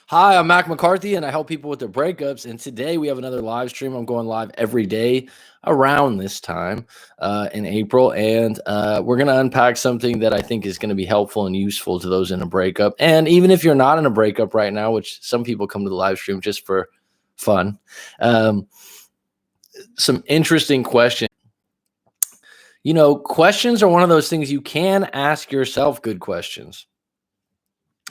Hi, I'm Mac McCarthy, and I help people with their breakups. And today we have another live stream. I'm going live every day around this time in April, and we're going to unpack something that I think is going to be helpful and useful to those in a breakup. And even if you're not in a breakup right now, which some people come to the live stream just for fun, some interesting questions. You know, questions are one of those things you can ask yourself good questions.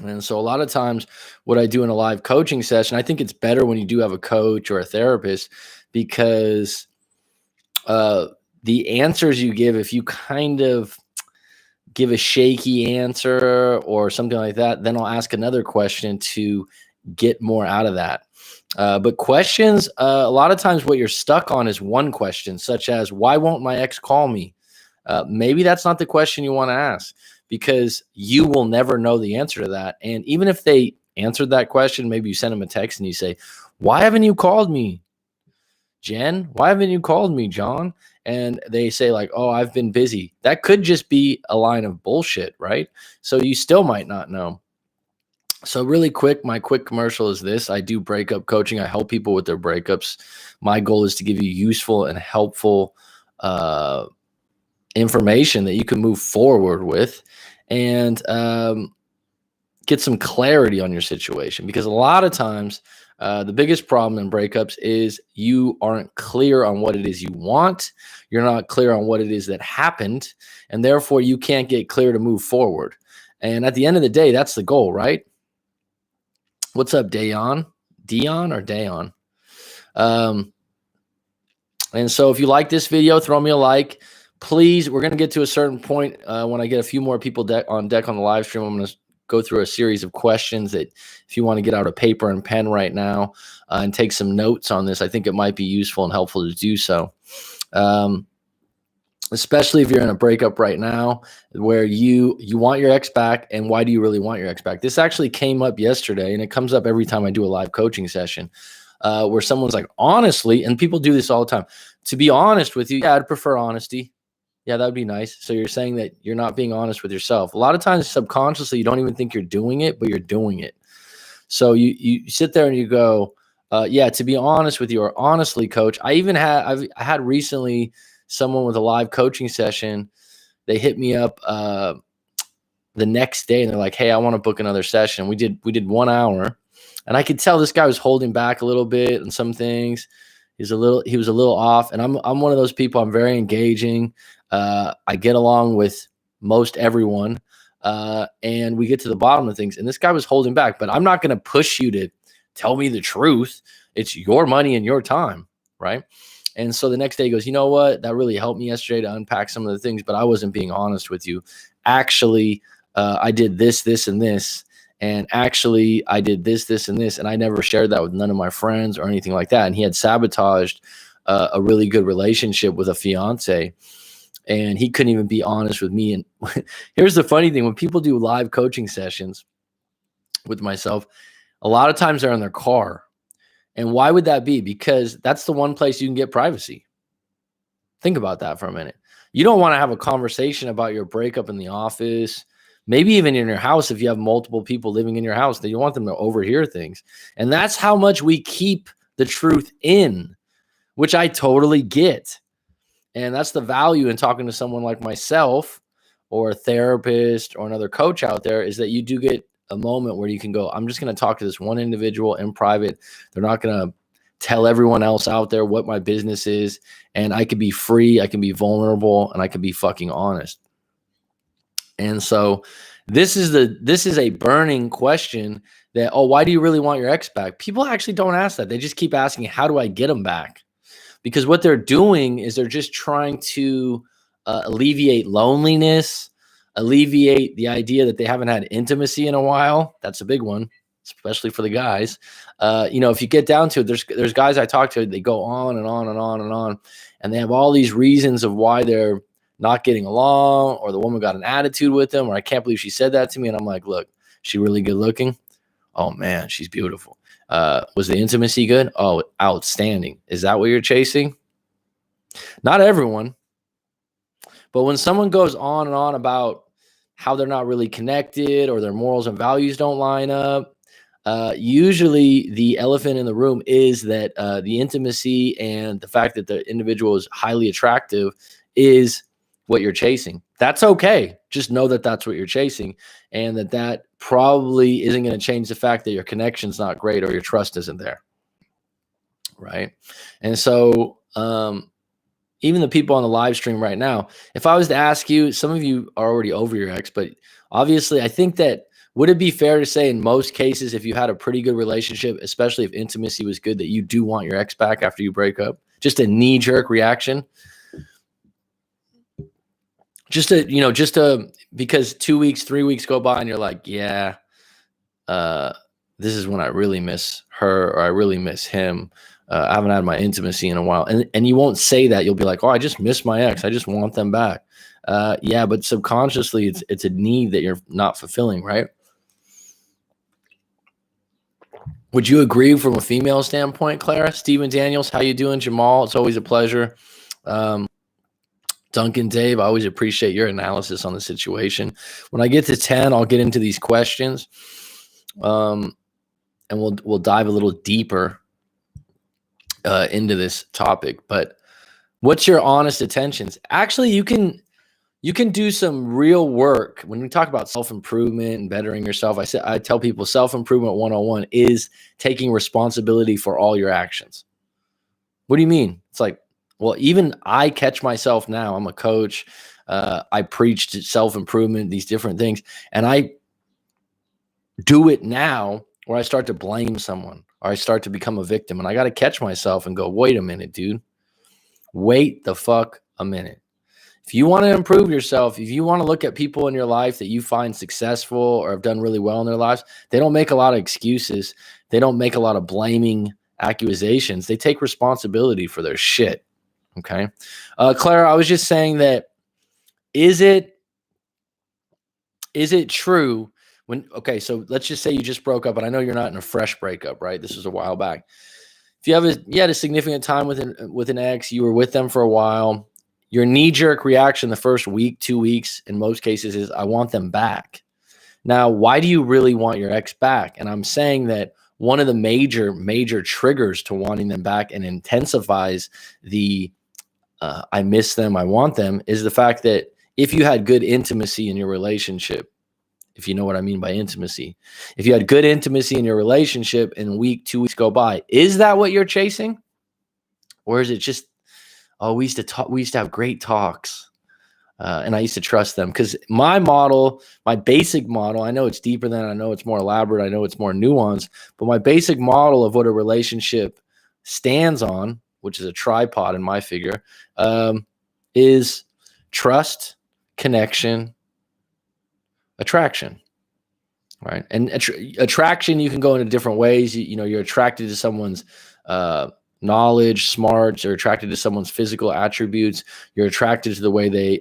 And so a lot of times what I do in a live coaching session, I think it's better when you do have a coach or a therapist because the answers you give, if you kind of give a shaky answer or something like that, then I'll ask another question to get more out of that. But questions, a lot of times what you're stuck on is one question, such as, why won't my ex call me? Maybe that's not the question you want to ask, because you will never know the answer to that. And even if they answered that question, maybe you send them a text and you say, why haven't you called me, Jen? Why haven't you called me, John? And they say like, oh, I've been busy. That could just be a line of bullshit, right? So you still might not know. So really quick, my quick commercial is this. I do breakup coaching. I help people with their breakups. My goal is to give you useful and helpful information that you can move forward with and get some clarity on your situation. Because a lot of times the biggest problem in breakups is you aren't clear on what it is you want. You're not clear on what it is that happened, and therefore you can't get clear to move forward. And at the end of the day, that's the goal, right? What's up, Dayon? Dion or Dayon? And so if you like this video, throw me a like. Please, we're going to get to a certain point when I get a few more people on deck on the live stream. I'm going to go through a series of questions that if you want to get out a paper and pen right now and take some notes on this, I think it might be useful and helpful to do so. Especially if you're in a breakup right now where you want your ex back, and why do you really want your ex back? This actually came up yesterday, and it comes up every time I do a live coaching session where someone's like, honestly, and people do this all the time, to be honest with you, yeah, I'd prefer honesty. Yeah, that would be nice. So you're saying that you're not being honest with yourself. A lot of times subconsciously, you don't even think you're doing it, but you're doing it. So you sit there and you go, yeah, to be honest with you, or honestly, coach. I had recently someone with a live coaching session. They hit me up the next day and they're like, hey, I want to book another session. We did 1 hour, and I could tell this guy was holding back a little bit on some things. He was a little off, and I'm one of those people. I'm very engaging. I get along with most everyone, and we get to the bottom of things. And this guy was holding back, but I'm not going to push you to tell me the truth. It's your money and your time, right? And so the next day he goes, you know what? That really helped me yesterday to unpack some of the things, but I wasn't being honest with you. Actually, I did this, this, and this. And actually, I did this, this, and this. And I never shared that with none of my friends or anything like that. And he had sabotaged a really good relationship with a fiance. And he couldn't even be honest with me. And here's the funny thing. When people do live coaching sessions with myself, a lot of times they're in their car. And why would that be? Because that's the one place you can get privacy. Think about that for a minute. You don't want to have a conversation about your breakup in the office, maybe even in your house. If you have multiple people living in your house, that you want them to overhear things. And that's how much we keep the truth in, which I totally get. And that's the value in talking to someone like myself or a therapist or another coach out there, is that you do get a moment where you can go, I'm just going to talk to this one individual in private. They're not going to tell everyone else out there what my business is. And I can be free. I can be vulnerable, and I can be fucking honest. And so this is a burning question that, oh, why do you really want your ex back? People actually don't ask that. They just keep asking, how do I get them back? Because what they're doing is they're just trying to alleviate loneliness, alleviate the idea that they haven't had intimacy in a while. That's a big one, especially for the guys. If you get down to it, there's guys I talk to, they go on and on and on and on, and they have all these reasons of why they're not getting along, or the woman got an attitude with them, or I can't believe she said that to me. And I'm like, look, she really good looking? Oh man, she's beautiful. Was the intimacy good? Oh, outstanding. Is that what you're chasing? Not everyone. But when someone goes on and on about how they're not really connected, or their morals and values don't line up, usually the elephant in the room is that the intimacy and the fact that the individual is highly attractive is what you're chasing. That's okay. Just know that that's what you're chasing, and that probably isn't going to change the fact that your connection's not great or your trust isn't there. Right. And so, even the people on the live stream right now, if I was to ask you, some of you are already over your ex, but obviously, I think that would it be fair to say in most cases, if you had a pretty good relationship, especially if intimacy was good, that you do want your ex back after you break up? Just a knee jerk reaction. Because 2 weeks, 3 weeks go by and you're like, yeah, this is when I really miss her or I really miss him. I haven't had my intimacy in a while. And you won't say that. You'll be like, oh, I just miss my ex. I just want them back. Yeah, but subconsciously it's a need that you're not fulfilling, right? Would you agree from a female standpoint, Clara? Steven Daniels, how you doing? Jamal, it's always a pleasure. Duncan, Dave, I always appreciate your analysis on the situation. When I get to 10, I'll get into these questions, and we'll dive a little deeper into this topic. But what's your honest intentions? Actually, you can do some real work when we talk about self-improvement and bettering yourself. I tell people self-improvement 101 is taking responsibility for all your actions. What do you mean? It's like, well, even I catch myself now. I'm a coach. I preach self-improvement, these different things, and I do it now where I start to blame someone or I start to become a victim, and I got to catch myself and go, wait a minute, dude. Wait the fuck a minute. If you want to improve yourself, if you want to look at people in your life that you find successful or have done really well in their lives, they don't make a lot of excuses. They don't make a lot of blaming accusations. They take responsibility for their shit. Okay. Clara, I was just saying that is it true so let's just say you just broke up, and I know you're not in a fresh breakup, right? This was a while back. If you had a significant time with an ex, you were with them for a while, your knee-jerk reaction the first week, 2 weeks, in most cases is, I want them back. Now, why do you really want your ex back? And I'm saying that one of the major triggers to wanting them back and intensifies the I miss them, I want them, is the fact that if you had good intimacy in your relationship, if you know what I mean by intimacy, if you had good intimacy in your relationship and week, 2 weeks go by, is that what you're chasing? Or is it just, oh, we used to have great talks, and I used to trust them? Because my basic model, I know it's deeper than, I know it's more elaborate, I know it's more nuanced, but my basic model of what a relationship stands on, which is a tripod in my figure, is trust, connection, attraction, right? And attraction, you can go into different ways. You're attracted to someone's knowledge, smarts. You're attracted to someone's physical attributes. You're attracted to the way they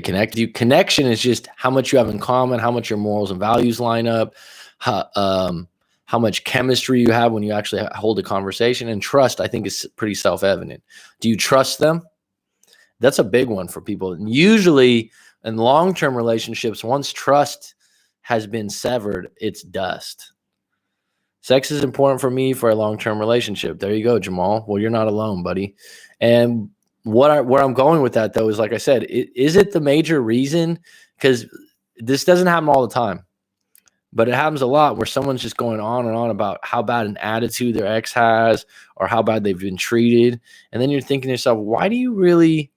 connect with you. Connection is just how much you have in common, how much your morals and values line up, how much chemistry you have when you actually hold a conversation. And trust, I think, is pretty self-evident. Do you trust them? That's a big one for people. And usually in long-term relationships, once trust has been severed, it's dust. Sex is important for me for a long-term relationship. There you go, Jamal. Well, you're not alone, buddy. And where I'm going with that, though, is, like I said, is it the major reason? Because this doesn't happen all the time. But it happens a lot where someone's just going on and on about how bad an attitude their ex has or how bad they've been treated. And then you're thinking to yourself, why do you really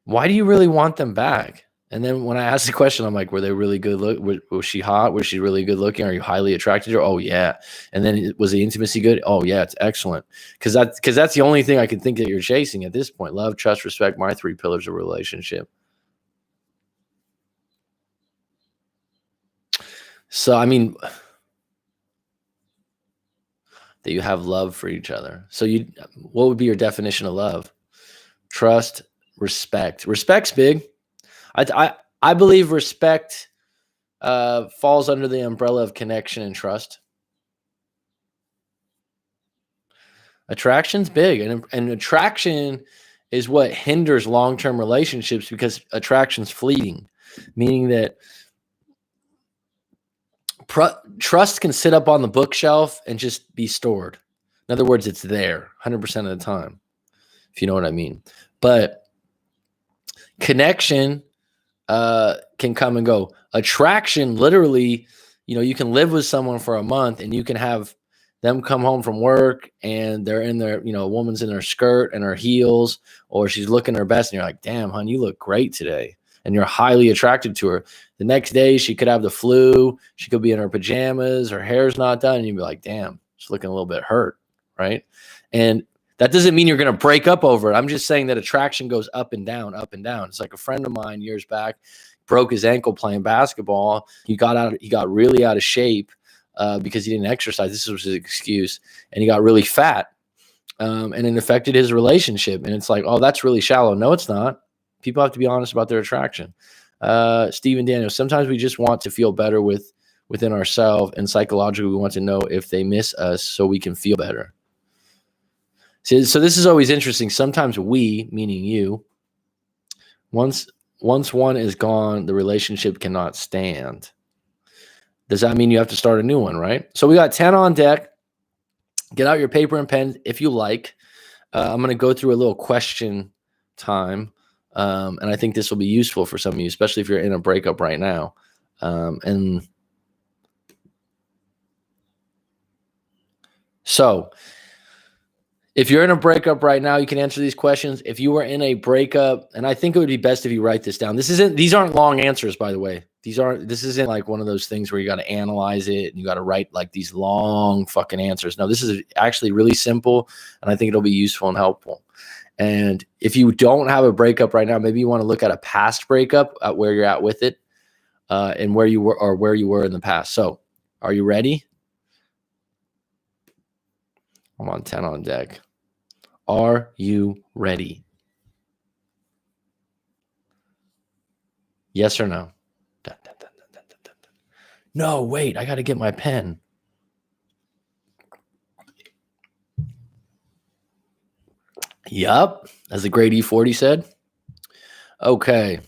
want them back? And then when I ask the question, I'm like, were they really good was she hot? Was she really good looking? Are you highly attracted to her? Oh, yeah. And then was the intimacy good? Oh, yeah, it's excellent. Because that's the only thing I can think that you're chasing at this point. Love, trust, respect, my 3 pillars of relationship. So, I mean, that you have love for each other. So what would be your definition of love? Trust, respect. Respect's big. I believe respect falls under the umbrella of connection and trust. Attraction's big, and attraction is what hinders long-term relationships, because attraction's fleeting. meaning that trust can sit up on the bookshelf and just be stored. In other words, it's there 100% of the time, if you know what I mean. But connection can come and go. Attraction, literally, you can live with someone for a month and you can have them come home from work and they're in their, a woman's in her skirt and her heels, or she's looking her best and you're like, damn, hon, you look great today. And you're highly attracted to her. The next day she could have the flu. She could be in her pajamas. Her hair's not done. And you'd be like, damn, she's looking a little bit hurt. Right. And that doesn't mean you're going to break up over it. I'm just saying that attraction goes up and down, up and down. It's like a friend of mine years back broke his ankle playing basketball. He got really out of shape because he didn't exercise. This was his excuse. And he got really fat. And it affected his relationship. And it's like, oh, that's really shallow. No, it's not. People have to be honest about their attraction. Stephen Daniels, sometimes we just want to feel better within ourselves, and psychologically we want to know if they miss us so we can feel better. So this is always interesting. Sometimes we, meaning you, once one is gone, the relationship cannot stand. Does that mean you have to start a new one, right? So we got 10 on deck. Get out your paper and pen if you like. I'm going to go through a little question time. And I think this will be useful for some of you, especially if you're in a breakup right now. And so if you're in a breakup right now, you can answer these questions. If you were in a breakup, and I think it would be best if you write this down. These aren't long answers, by the way. This isn't like one of those things where you got to analyze it and you got to write like these long fucking answers. No, this is actually really simple, and I think it'll be useful and helpful. And if you don't have a breakup right now, maybe you want to look at a past breakup at where you're at with it, and where you were in the past. So are you ready? I'm on 10 on deck. Are you ready? Yes or no? Dun, dun, dun, dun, dun, dun, dun. No, wait, I got to get my pen. Yup, as the great E40 said. Okay.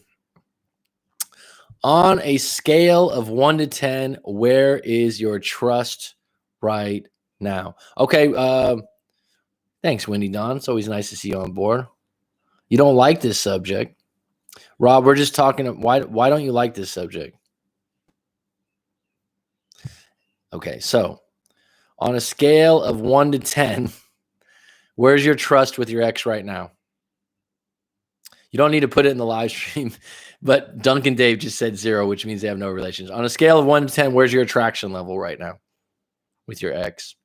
On a scale of 1 to 10, where is your trust right now? Okay. Thanks, Wendy Don. It's always nice to see you on board. You don't like this subject. Rob, we're just talking. Why don't you like this subject? Okay. So on a scale of 1 to 10, where's your trust with your ex right now? You don't need to put it in the live stream, but Duncan Dave just said 0, which means they have no relations. On a scale of 1 to 10, where's your attraction level right now with your ex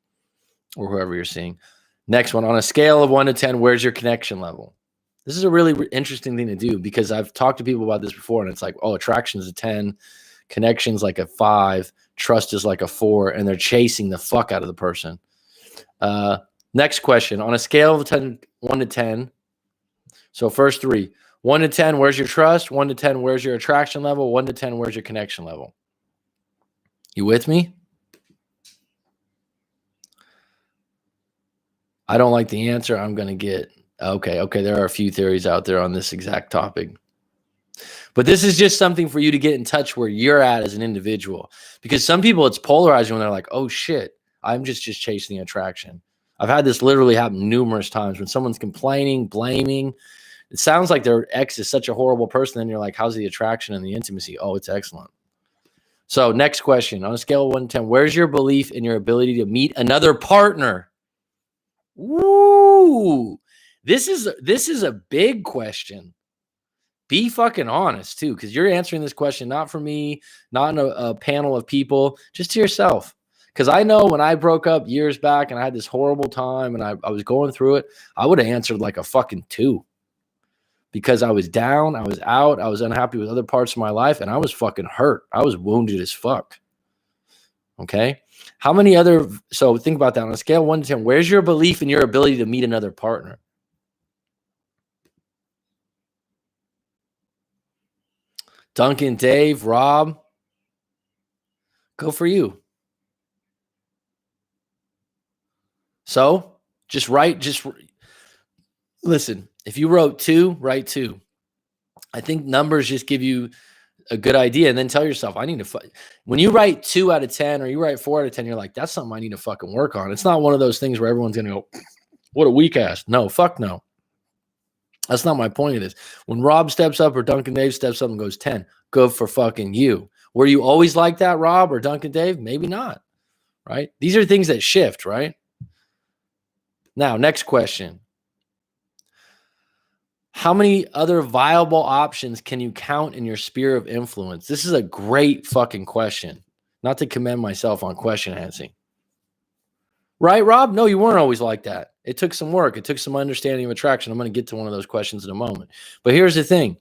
or whoever you're seeing? Next one, on a scale of 1 to 10, where's your connection level? This is a really interesting thing to do because I've talked to people about this before, and it's like, oh, attraction is a 10, connection's like a 5, trust is like a 4, and they're chasing the fuck out of the person. Next question, on a scale of 1 to 10, so first 3, 1 to 10, where's your trust? 1 to 10, where's your attraction level? 1 to 10, where's your connection level? You with me? I don't like the answer. I'm going to get, okay. There are a few theories out there on this exact topic. But this is just something for you to get in touch where you're at as an individual. Because some people, it's polarizing when they're like, oh shit, I'm just chasing attraction. I've had this literally happen numerous times when someone's complaining, blaming. It sounds like their ex is such a horrible person. And you're like, how's the attraction and the intimacy? Oh, it's excellent. So next question, on a scale of 1 to 10, where's your belief in your ability to meet another partner? Ooh, this is a big question. Be fucking honest too, because you're answering this question not for me, not in a panel of people, just to yourself. Because I know when I broke up years back and I had this horrible time and I was going through it, I would have answered like a fucking 2. Because I was down, I was out, I was unhappy with other parts of my life, and I was fucking hurt. I was wounded as fuck. Okay? How many other, so think about that. On a scale of 1 to 10, where's your belief in your ability to meet another partner? Duncan, Dave, Rob, go for you. So just listen. If you wrote 2, write 2. I think numbers just give you a good idea. And then tell yourself, I need to, when you write 2 out of 10 or you write 4 out of 10, you're like, that's something I need to fucking work on. It's not one of those things where everyone's going to go, what a weak ass. No, fuck no. That's not my point of this. When Rob steps up or Duncan Dave steps up and goes 10, good for fucking you. Were you always like that, Rob or Duncan Dave? Maybe not, right? These are things that shift, right? Now, next question. How many other viable options can you count in your sphere of influence? This is a great fucking question. Not to commend myself on question answering. Right, Rob? No, you weren't always like that. It took some work. It took some understanding of attraction. I'm going to get to one of those questions in a moment. But here's the thing.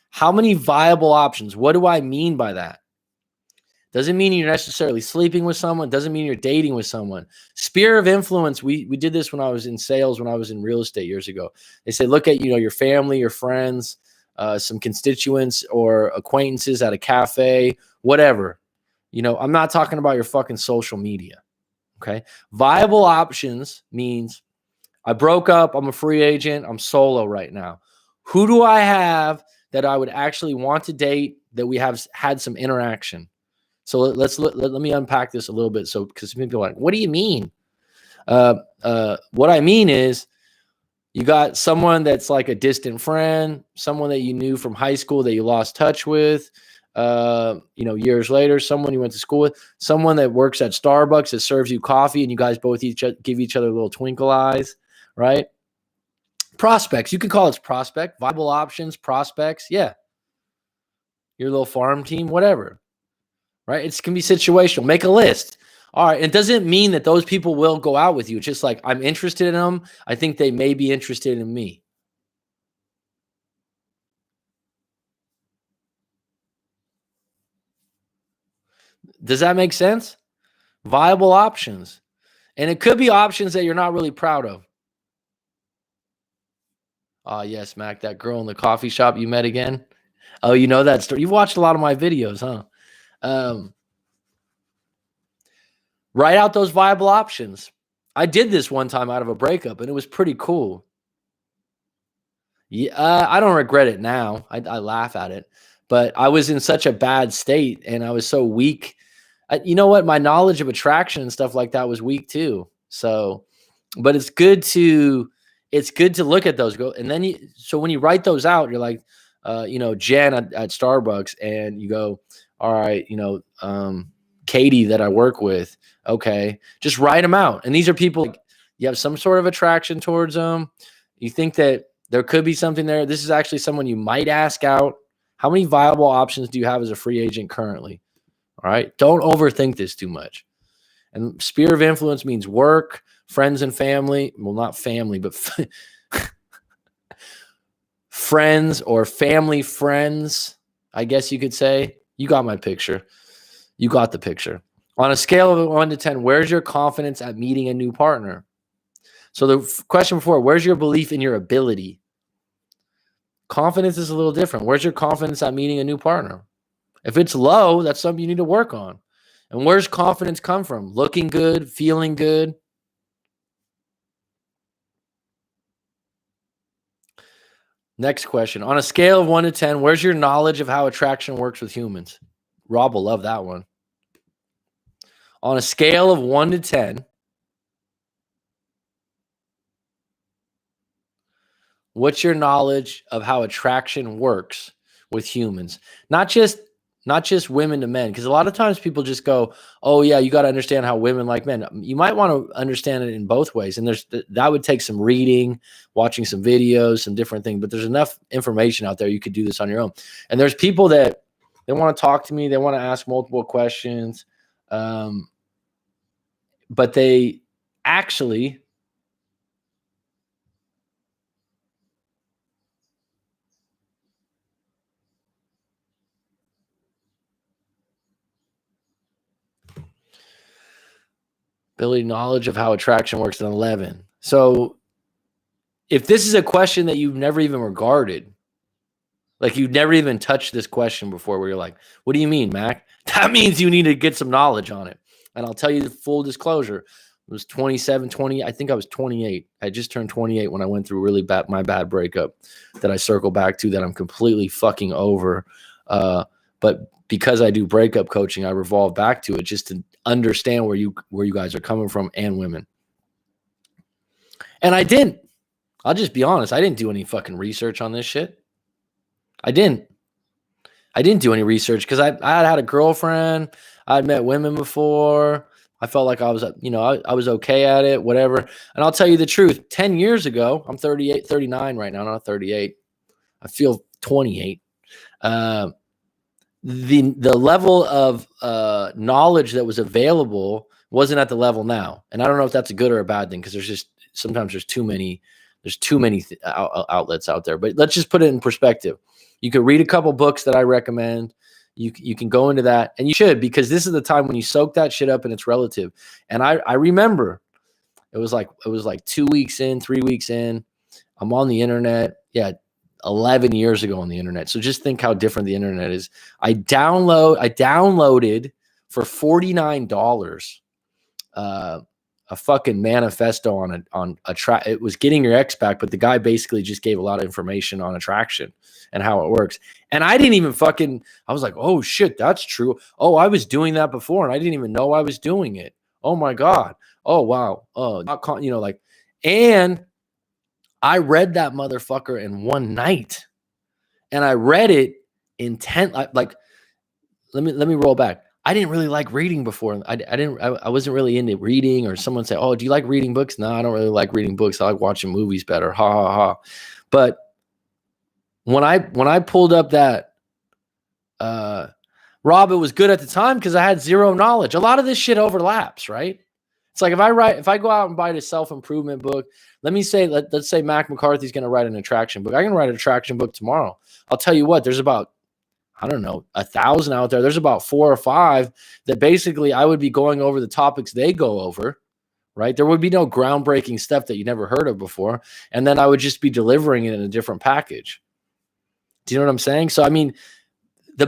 How many viable options? What do I mean by that? Doesn't mean you're necessarily sleeping with someone. Doesn't mean you're dating with someone. Sphere of influence. We did this when I was in sales, when I was in real estate years ago. They say, look at, your family, your friends, some constituents or acquaintances at a cafe, whatever. I'm not talking about your fucking social media. Okay. Viable options means I broke up. I'm a free agent. I'm solo right now. Who do I have that I would actually want to date that we have had some interaction? So let me unpack this a little bit. So, because people are like, what do you mean? What I mean is you got someone that's like a distant friend, someone that you knew from high school that you lost touch with, years later, someone you went to school with, someone that works at Starbucks that serves you coffee and you guys both give each other little twinkle eyes, right? Prospects. You can call it prospect, viable options, prospects. Yeah. Your little farm team, whatever. Right? It can be situational. Make a list. All right. It doesn't mean that those people will go out with you. It's just like, I'm interested in them. I think they may be interested in me. Does that make sense? Viable options. And it could be options that you're not really proud of. Yes, Mac, that girl in the coffee shop you met again. Oh, you know that story. You've watched a lot of my videos, huh? Write out those viable options. I did this one time out of a breakup, and it was pretty cool. Yeah, I don't regret it now. I laugh at it, but I was in such a bad state, and I was so weak. You know what? My knowledge of attraction and stuff like that was weak too. So, but it's good to look at those. And then so when you write those out, you're like, Jen at Starbucks, and you go, all right, Katie that I work with. Okay. Just write them out. And these are people like, you have some sort of attraction towards them. You think that there could be something there. This is actually someone you might ask out. How many viable options do you have as a free agent currently? All right. Don't overthink this too much. And sphere of influence means work, friends and family. Well, not family, but friends or family friends, I guess you could say. You got my picture. You got the picture. On a scale of 1 to 10, where's your confidence at meeting a new partner? So the question before, where's your belief in your ability? Confidence is a little different. Where's your confidence at meeting a new partner? If it's low, that's something you need to work on. And where's confidence come from? Looking good, feeling good. Next question. On a scale of 1 to 10, where's your knowledge of how attraction works with humans? Rob will love that one. On a scale of 1 to 10, what's your knowledge of how attraction works with humans? Not just women to men, because a lot of times people just go, oh yeah, you got to understand how women like men. You might want to understand it in both ways. And that would take some reading, watching some videos, some different things, but there's enough information out there. You could do this on your own. And there's people that they want to talk to me. They want to ask multiple questions. But they actually ability, knowledge of how attraction works in 11. So if this is a question that you've never even regarded, like you've never even touched this question before, where you're like, what do you mean, Mac? That means you need to get some knowledge on it. And I'll tell you the full disclosure. It was 27, 20. I think I was 28. I just turned 28 when I went through my bad breakup that I circle back to, that I'm completely fucking over. But because I do breakup coaching, I revolve back to it just to understand where you guys are coming from, and women. And I didn't. I'll just be honest. I didn't do any fucking research on this shit. I didn't do any research because I had a girlfriend. I'd met women before. I felt like I was, I was okay at it, whatever. And I'll tell you the truth. 10 years ago, I'm 38, 39 right now, not 38. I feel 28. The level of knowledge that was available wasn't at the level now. And I don't know if that's a good or a bad thing, because sometimes there's too many outlets out there. But let's just put it in perspective. You could read a couple books that I recommend. You can go into that, and you should, because this is the time when you soak that shit up and it's relative. And I remember it was like 2 weeks in, 3 weeks in, I'm on the internet. Yeah. 11 years ago on the internet. So just think how different the internet is. I downloaded for $49 a fucking manifesto on it was getting your ex back, but the guy basically just gave a lot of information on attraction and how it works. And I didn't even I was like, oh shit, that's true. Oh, I was doing that before and I didn't even know I was doing it. Oh my God. Oh wow. Oh, and I read that motherfucker in one night, and I read it like, let me roll back. I didn't really like reading before. I wasn't really into reading, or someone say, oh, do you like reading books? No, I don't really like reading books. I like watching movies better. Ha ha ha. But when I pulled up that, Rob, it was good at the time because I had zero knowledge. A lot of this shit overlaps, right? It's like if I go out and buy a self-improvement book, let's say Mac McCarthy's going to write an attraction book. I can write an attraction book tomorrow. I'll tell you what, there's about, I don't know, 1,000 out there. There's about 4 or 5 that basically I would be going over the topics they go over, right? There would be no groundbreaking stuff that you never heard of before. And then I would just be delivering it in a different package. Do you know what I'm saying? So, I mean, a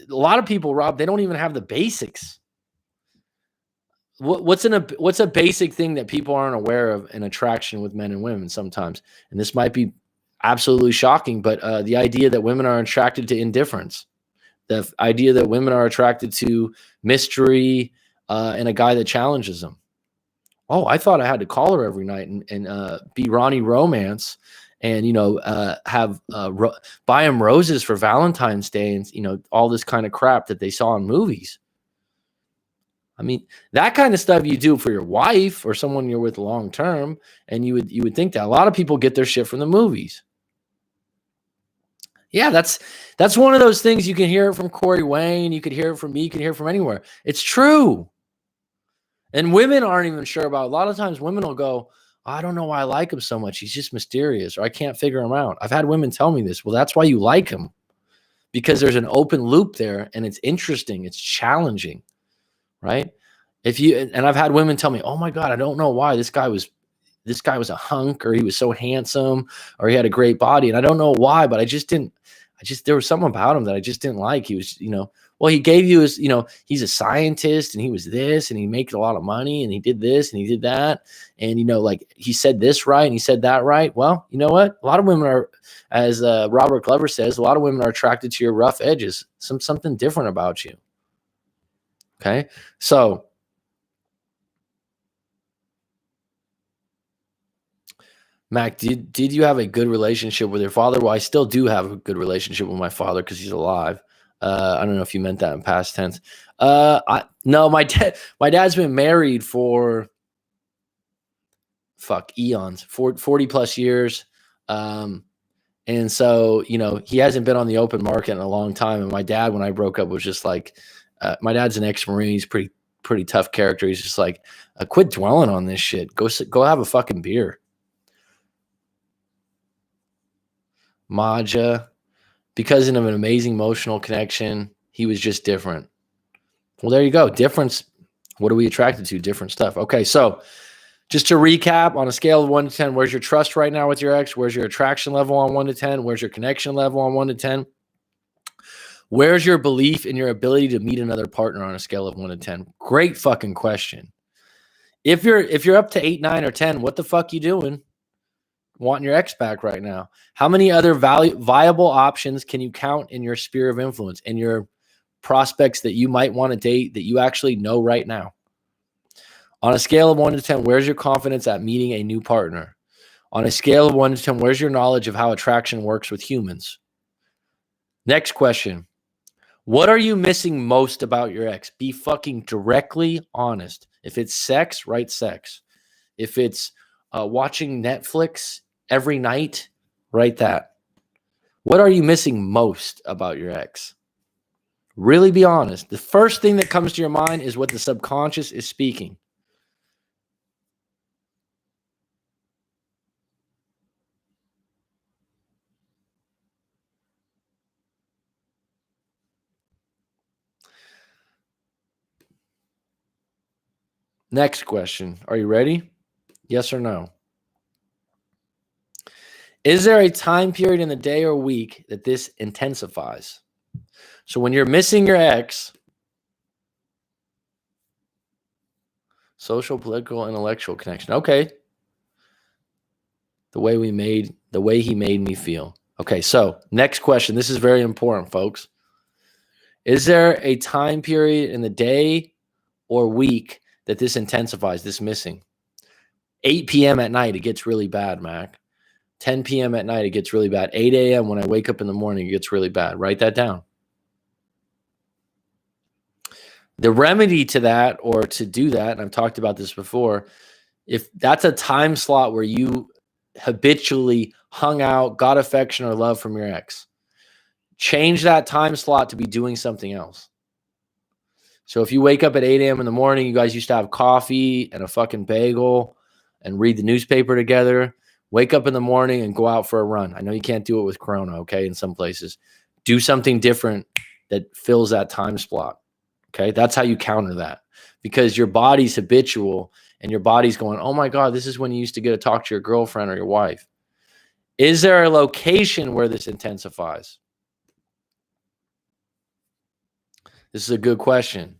lot of people, Rob, they don't even have the basics. What's a basic thing that people aren't aware of in attraction with men and women sometimes? And this might be absolutely shocking, but the idea that women are attracted to indifference, the idea that women are attracted to mystery and a guy that challenges them. Oh, I thought I had to call her every night and be Ronnie Romance and, buy him roses for Valentine's Day and, all this kind of crap that they saw in movies. I mean, that kind of stuff you do for your wife or someone you're with long term, and you would think that a lot of people get their shit from the movies. Yeah, that's one of those things. You can hear it from Corey Wayne, you could hear it from me, you can hear it from anywhere. It's true. And women aren't even sure about it. A lot of times women will go, I don't know why I like him so much. He's just mysterious, or I can't figure him out. I've had women tell me this. Well, that's why you like him, because there's an open loop there and it's interesting. It's challenging. Right? And I've had women tell me, oh my God, I don't know why this guy was a hunk, or he was so handsome, or he had a great body. And I don't know why, but there was something about him that I just didn't like. He was, well, he gave you his, he's a scientist and he was this and he makes a lot of money and he did this and he did that. And, like he said this right and he said that right. Well, you know what? A lot of women are, as Robert Glover says, a lot of women are attracted to your rough edges, something different about you. Okay. So Mac, did you have a good relationship with your father? Well, I still do have a good relationship with my father because he's alive. I don't know if you meant that in past tense. No, my dad's been married for eons, 40 plus years. And so, he hasn't been on the open market in a long time. And my dad, when I broke up, was just like, my dad's an ex-Marine. He's pretty tough character. He's just like, quit dwelling on this shit. Go have a fucking beer. Maja, because of an amazing emotional connection, he was just different. Well, there you go. Difference. What are we attracted to? Different stuff. Okay, so just to recap, on a scale of 1 to 10, where's your trust right now with your ex? Where's your attraction level on 1 to 10? Where's your connection level on 1 to 10? Where's your belief in your ability to meet another partner on a scale of 1 to 10? Great fucking question. If you're up to 8, 9, or 10, what the fuck you doing? wanting your ex back right now? How many other viable options can you count in your sphere of influence, in your prospects that you might want to date that you actually know right now? On a scale of 1 to 10, where's your confidence at meeting a new partner? On a scale of 1 to 10, where's your knowledge of how attraction works with humans? Next question. What are you missing most about your ex? Be fucking directly honest. If it's sex, write sex. If it's watching Netflix every night, write that. What are you missing most about your ex? Really be honest. The first thing that comes to your mind is what the subconscious is speaking. Next question. Are you ready? Yes or no? Is there a time period in the day or week that this intensifies? So when you're missing your ex, social, political, intellectual connection. Okay. The way he made me feel. Okay, so next question. This is very important, folks. Is there a time period in the day or week that this intensifies, this missing? 8 p.m. at night, it gets really bad, Mac. 10 p.m. at night, it gets really bad. 8 a.m. when I wake up in the morning, it gets really bad. Write that down. The remedy to that, or to do that, and I've talked about this before, if that's a time slot where you habitually hung out, got affection or love from your ex, change that time slot to be doing something else. So if you wake up at 8 a.m. in the morning, you guys used to have coffee and a fucking bagel and read the newspaper together. Wake up in the morning and go out for a run. I know you can't do it with Corona, okay, in some places. Do something different that fills that time slot, okay? That's how you counter that, because your body's habitual and your body's going, oh my God, this is when you used to get to talk to your girlfriend or your wife. Is there a location where this intensifies? This is a good question.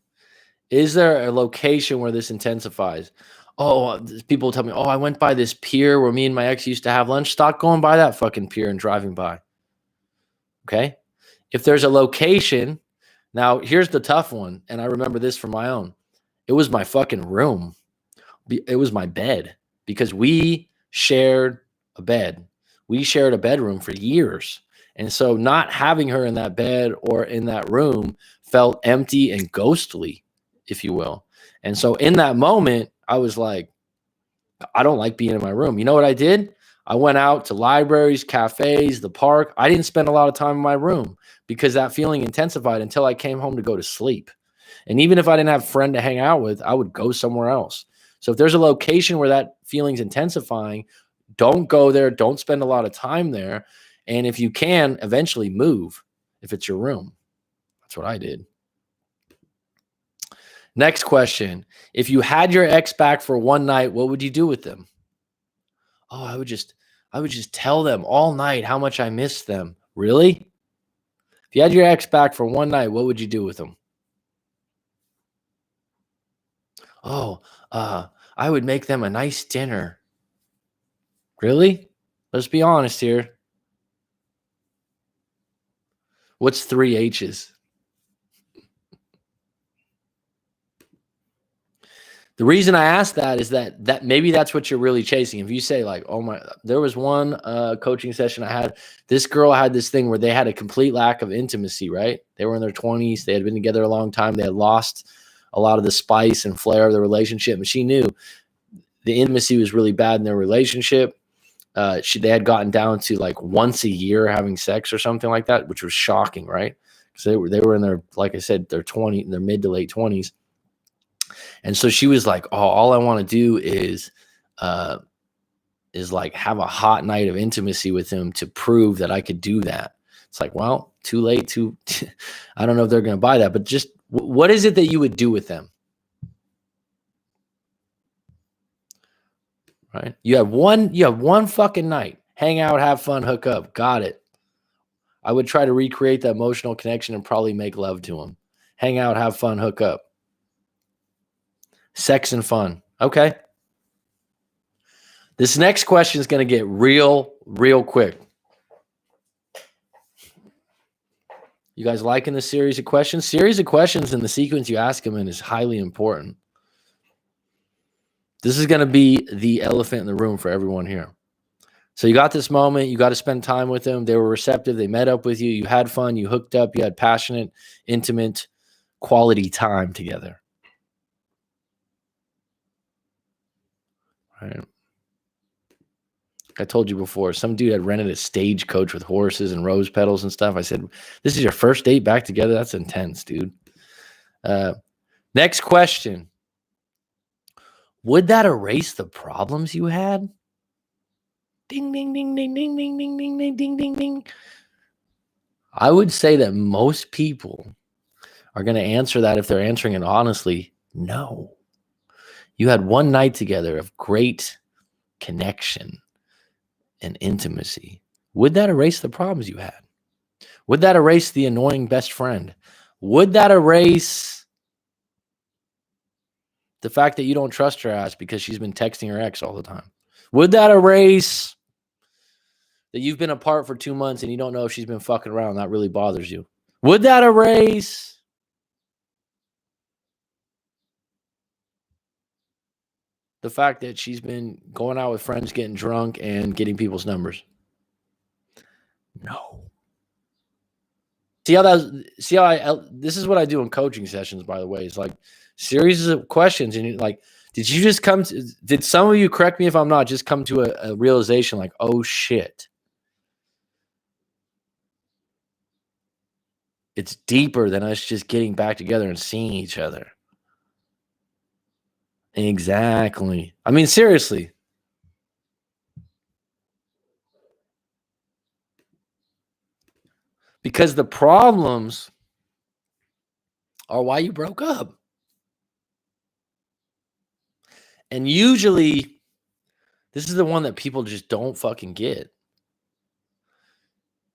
Is there a location where this intensifies? Oh, people tell me, oh, I went by this pier where me and my ex used to have lunch. Stop going by that fucking pier and driving by. Okay? If there's a location, now here's the tough one, and I remember this from my own. It was my fucking room. It was my bed, because we shared a bed. We shared a bedroom for years. And so not having her in that bed or in that room felt empty and ghostly, if you will. And so in that moment, I was like, I don't like being in my room. You know what I did? I went out to libraries, cafes, the park. I didn't spend a lot of time in my room because that feeling intensified until I came home to go to sleep. And even if I didn't have a friend to hang out with, I would go somewhere else. So if there's a location where that feeling's intensifying, don't go there. Don't spend a lot of time there. And if you can, eventually move if it's your room. That's what I did. Next question. If you had your ex back for one night, what would you do with them? Oh, I would just tell them all night how much I miss them. Really? If you had your ex back for one night, what would you do with them? Oh, I would make them a nice dinner. Really? Let's be honest here. What's 3 H's? The reason I ask that is that maybe that's what you're really chasing. If you say like, oh my, there was one coaching session I had, this girl had this thing where they had a complete lack of intimacy, right? They were in their 20s. They had been together a long time. They had lost a lot of the spice and flair of the relationship. And she knew the intimacy was really bad in their relationship. They had gotten down to like once a year having sex or something like that, which was shocking, right? Because they were in their, like I said, their mid to late 20s. And so she was like, oh, all I want to do is like have a hot night of intimacy with him to prove that I could do that. It's like, well, too late. I don't know if they're going to buy that, but just what is it that you would do with them? Right? You have one fucking night. Hang out, have fun, hook up. Got it. I would try to recreate that emotional connection and probably make love to him. Hang out, have fun, hook up. Sex and fun. Okay. This next question is going to get real quick. You guys liking the series of questions? Series of questions and the sequence you ask them in is highly important. This is going to be the elephant in the room for everyone here. So you got this moment. You got to spend time with them. They were receptive. They met up with you. You had fun. You hooked up. You had passionate, intimate, quality time together. Right. I told you before, some dude had rented a stagecoach with horses and rose petals and stuff. I said, this is your first date back together? That's intense, dude. Next question. Would that erase the problems you had? Ding, ding, ding, ding, ding, ding, ding, ding, ding, ding, ding, ding. I would say that most people are going to answer that if they're answering it honestly. No. You had one night together of great connection and intimacy. Would that erase the problems you had? Would that erase the annoying best friend? Would that erase the fact that you don't trust her ass because she's been texting her ex all the time? Would that erase that you've been apart for 2 months and you don't know if she's been fucking around? That really bothers you. Would that erase the fact that she's been going out with friends, getting drunk, and getting people's numbers? No. This is what I do in coaching sessions, by the way. It's like series of questions. And you're like, did some of you, correct me if I'm not, just come to a realization like, oh shit. It's deeper than us just getting back together and seeing each other. Exactly. I mean, seriously. Because the problems are why you broke up. And usually, this is the one that people just don't fucking get.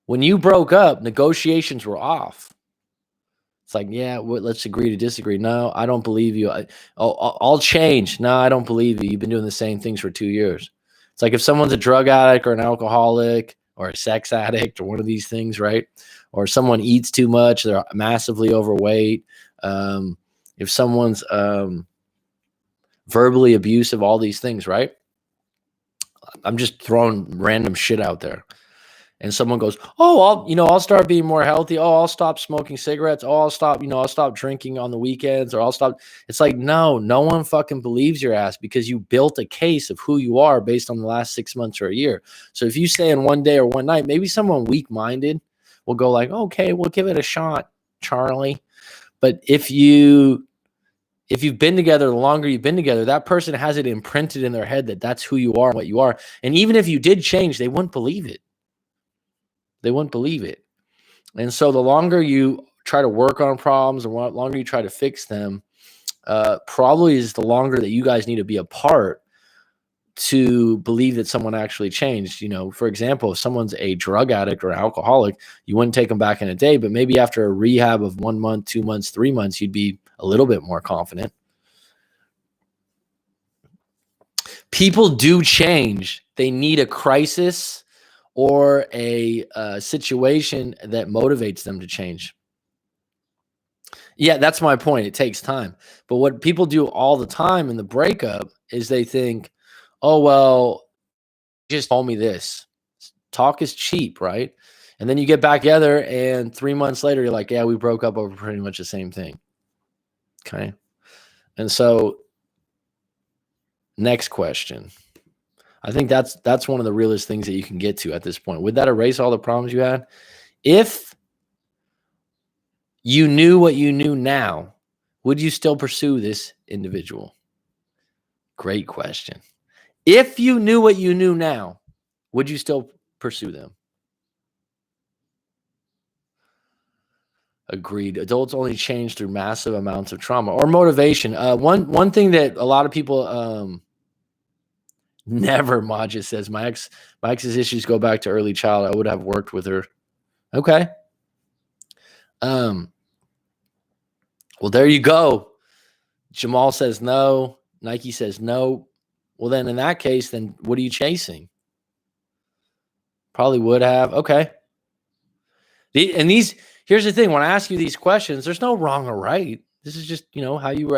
When you broke up, negotiations were off. It's like, yeah, let's agree to disagree. No, I don't believe you. I'll change. No, I don't believe you. You've been doing the same things for 2 years. It's like if someone's a drug addict or an alcoholic or a sex addict or one of these things, right? Or someone eats too much, they're massively overweight. If someone's verbally abusive, all these things, right? I'm just throwing random shit out there. And someone goes, oh, I'll start being more healthy. Oh, I'll stop smoking cigarettes. Oh, I'll stop drinking on the weekends, or I'll stop. It's like, no one fucking believes your ass because you built a case of who you are based on the last 6 months or a year. So if you say in one day or one night, maybe someone weak-minded will go like, okay, we'll give it a shot, Charlie. But if you've been together, the longer you've been together, that person has it imprinted in their head that that's who you are and what you are. And even if you did change, they wouldn't believe it. They wouldn't believe it. And so the longer you try to work on problems and the longer you try to fix them, probably is the longer that you guys need to be apart to believe that someone actually changed. For example, if someone's a drug addict or an alcoholic, you wouldn't take them back in a day, but maybe after a rehab of 1 month, 2 months, 3 months, you'd be a little bit more confident. People do change. They need a crisis or a situation that motivates them to change. Yeah, that's my point. It takes time. But what people do all the time in the breakup is they think, oh, well, just told me this. Talk is cheap, right? And then you get back together and 3 months later, you're like, yeah, we broke up over pretty much the same thing. Okay. And so next question. I think that's one of the realest things that you can get to at this point. Would that erase all the problems you had? If you knew what you knew now, would you still pursue this individual? Great question. If you knew what you knew now, would you still pursue them? Agreed. Adults only change through massive amounts of trauma or motivation. One thing that a lot of people never, Maja says, my ex's issues go back to early childhood. I would have worked with her. Okay. Well, there you go. Jamal says no. Nike says no. Well, then in that case, then what are you chasing? Probably would have. Okay. Here's the thing. When I ask you these questions, there's no wrong or right. This is just, how you,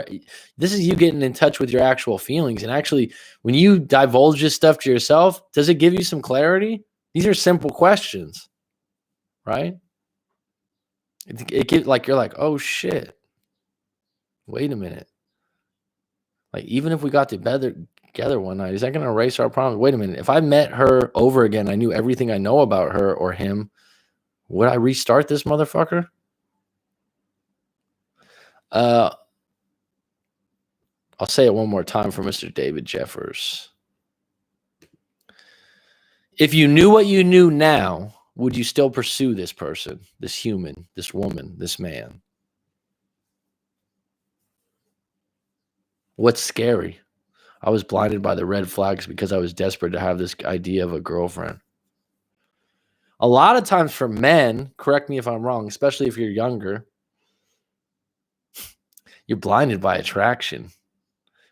this is you getting in touch with your actual feelings. And actually, when you divulge this stuff to yourself, does it give you some clarity? These are simple questions, right? It gives, like, you're like, oh shit, wait a minute. Like, even if we got together one night, is that going to erase our problems? Wait a minute. If I met her over again, I knew everything I know about her or him, would I restart this motherfucker? I'll say it one more time for Mr. David Jeffers. If you knew what you knew now, would you still pursue this person, this human, this woman, this man? What's scary? I was blinded by the red flags because I was desperate to have this idea of a girlfriend. A lot of times for men, correct me if I'm wrong, especially if you're younger, you're blinded by attraction,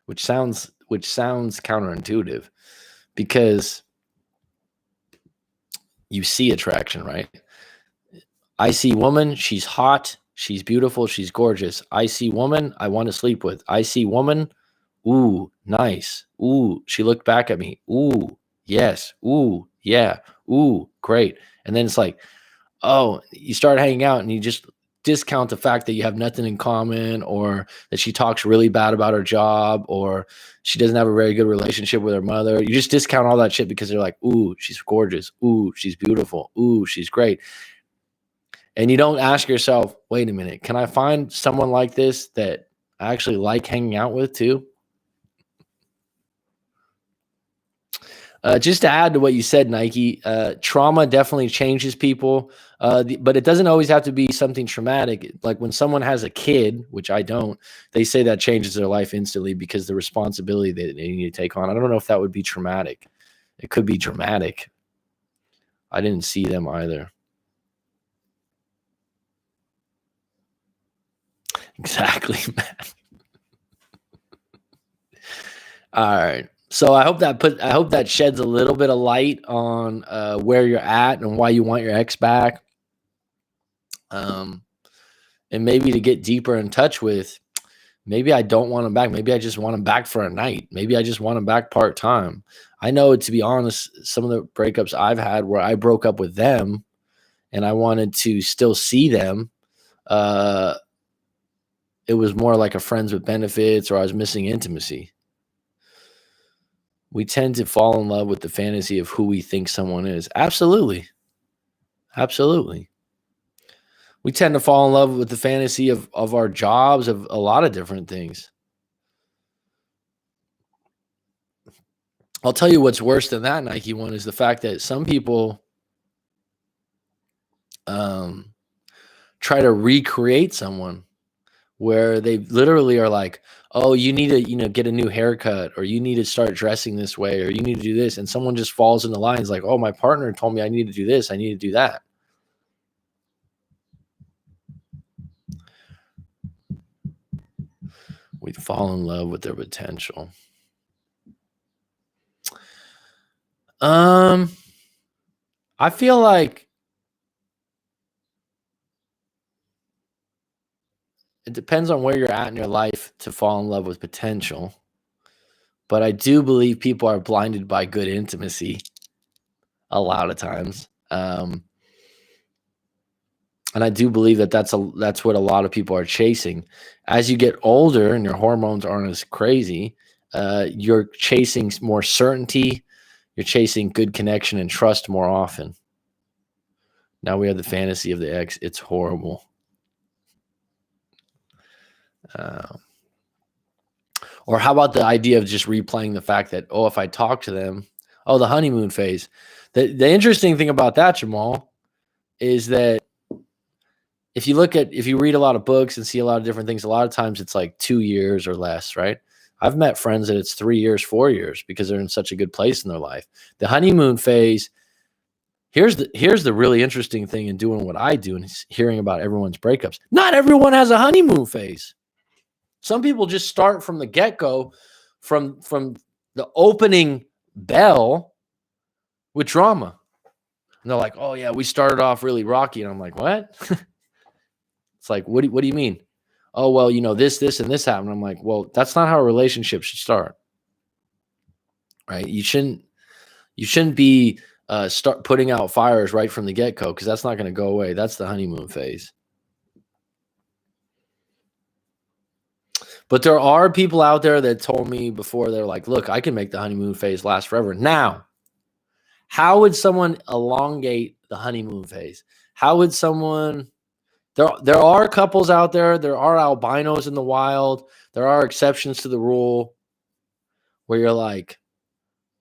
which sounds counterintuitive, because you see attraction, right? I see woman, she's hot, she's beautiful, she's gorgeous. I see woman, I want to sleep with. I see woman, ooh, nice. Ooh, she looked back at me. Ooh, yes. Ooh, yeah. Ooh, great. And then it's like, oh, you start hanging out and you just discount the fact that you have nothing in common, or that she talks really bad about her job, or she doesn't have a very good relationship with her mother. You just discount all that shit because they're like, ooh, she's gorgeous. Ooh, she's beautiful. Ooh, she's great. And you don't ask yourself, wait a minute, can I find someone like this that I actually like hanging out with too? Just to add to what you said, Nike, trauma definitely changes people, but it doesn't always have to be something traumatic. Like when someone has a kid, which I don't, they say that changes their life instantly because the responsibility that they need to take on. I don't know if that would be traumatic. It could be dramatic. I didn't see them either. Exactly, man. All right. So I hope that sheds a little bit of light on where you're at and why you want your ex back. And maybe to get deeper in touch with, maybe I don't want him back. Maybe I just want him back for a night. Maybe I just want him back part-time. I know, to be honest, some of the breakups I've had where I broke up with them and I wanted to still see them, it was more like a friends with benefits, or I was missing intimacy. We tend to fall in love with the fantasy of who we think someone is. Absolutely. Absolutely. We tend to fall in love with the fantasy of our jobs, of a lot of different things. I'll tell you what's worse than that, Nike one, is the fact that some people try to recreate someone where they literally are like, oh, you need to, get a new haircut, or you need to start dressing this way, or you need to do this. And someone just falls in the lines like, oh, my partner told me I need to do this. I need to do that. We fall in love with their potential. I feel like it depends on where you're at in your life to fall in love with potential. But I do believe people are blinded by good intimacy a lot of times. And I do believe that that's what a lot of people are chasing. As you get older and your hormones aren't as crazy, you're chasing more certainty. You're chasing good connection and trust more often. Now we have the fantasy of the ex. It's horrible. Or how about the idea of just replaying the fact that, oh, if I talk to them, oh, the honeymoon phase. The interesting thing about that, Jamal, is that if you read a lot of books and see a lot of different things, a lot of times it's like 2 years or less, right? I've met friends that it's 3 years, 4 years because they're in such a good place in their life. The honeymoon phase, here's the really interesting thing in doing what I do and hearing about everyone's breakups. Not everyone has a honeymoon phase. Some people just start from the get-go, from the opening bell with drama. And they're like, oh, yeah, we started off really rocky. And I'm like, what? It's like, what do you mean? Oh, well, this, and this happened. I'm like, well, that's not how a relationship should start, right? You shouldn't be start putting out fires right from the get-go, because that's not going to go away. That's the honeymoon phase. But there are people out there that told me before, they're like, look, I can make the honeymoon phase last forever. Now, how would someone elongate the honeymoon phase? How would someone... There are couples out there. There are albinos in the wild. There are exceptions to the rule where you're like,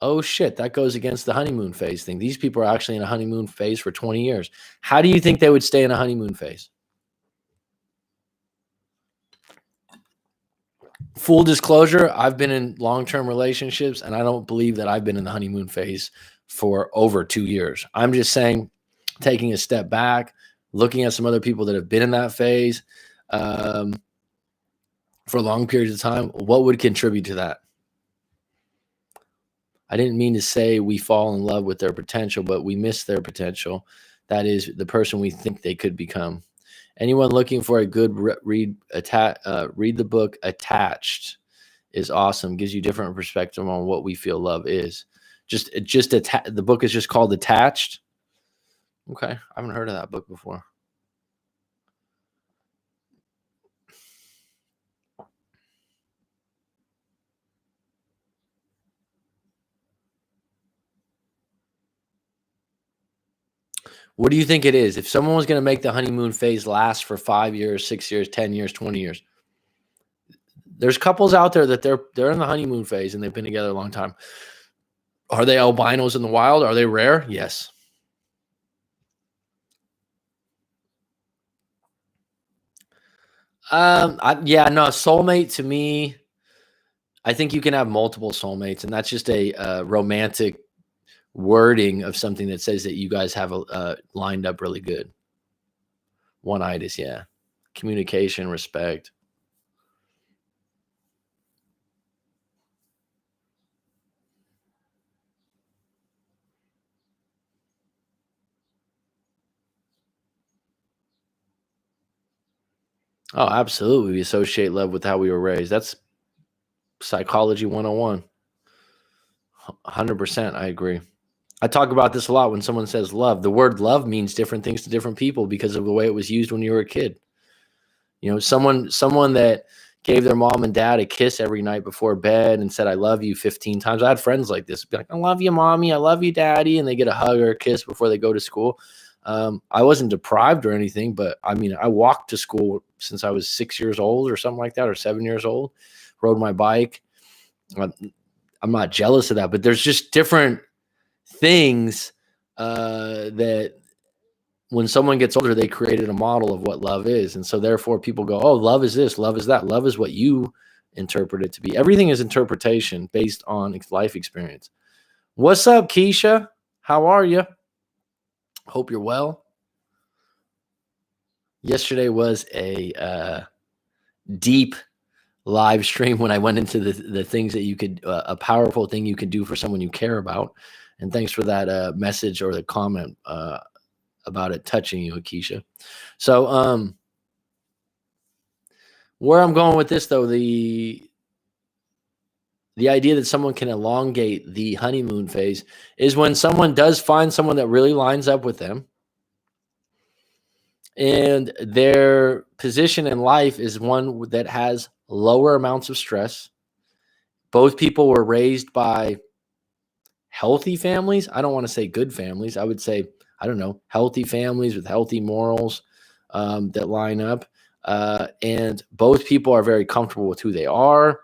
oh, shit, that goes against the honeymoon phase thing. These people are actually in a honeymoon phase for 20 years. How do you think they would stay in a honeymoon phase? Full disclosure, I've been in long-term relationships, and I don't believe that I've been in the honeymoon phase for over 2 years. I'm just saying, taking a step back, looking at some other people that have been in that phase for long periods of time, what would contribute to that? I didn't mean to say we fall in love with their potential, but we miss their potential. That is the person we think they could become. Anyone looking for a good read the book Attached is awesome. Gives you different perspective on what we feel love is. The book is just called Attached. Okay, I haven't heard of that book before. What do you think it is? If someone was going to make the honeymoon phase last for 5 years, 6 years, 10 years, 20 years, there's couples out there that they're in the honeymoon phase and they've been together a long time. Are they albinos in the wild? Are they rare? Yes. Soulmate to me, I think you can have multiple soulmates, and that's just a romantic wording of something that says that you guys have lined up really good. One-itis, yeah. Communication, respect. Oh, absolutely. We associate love with how we were raised. That's psychology 101. 100%. I agree. I talk about this a lot when someone says love. The word love means different things to different people because of the way it was used when you were a kid. Someone that gave their mom and dad a kiss every night before bed and said, I love you 15 times. I had friends like this. Be like, I love you, mommy. I love you, daddy. And they get a hug or a kiss before they go to school. I wasn't deprived or anything, but I mean, I walked to school since I was 6 years old or something like that, or 7 years old, rode my bike. I'm not jealous of that, but there's just different things that when someone gets older, they created a model of what love is. And so therefore people go, oh, love is this, love is that. Love is what you interpret it to be. Everything is interpretation based on life experience. What's up, Keisha? How are you? Hope you're well. Yesterday was a deep live stream when I went into the things that you could, a powerful thing you could do for someone you care about. And thanks for that message or the comment about it touching you, Keisha. So where I'm going with this, though, the idea that someone can elongate the honeymoon phase is when someone does find someone that really lines up with them and their position in life is one that has lower amounts of stress. Both people were raised by healthy families. I don't want to say good families. I would say, I don't know, healthy families with healthy morals that line up. And both people are very comfortable with who they are.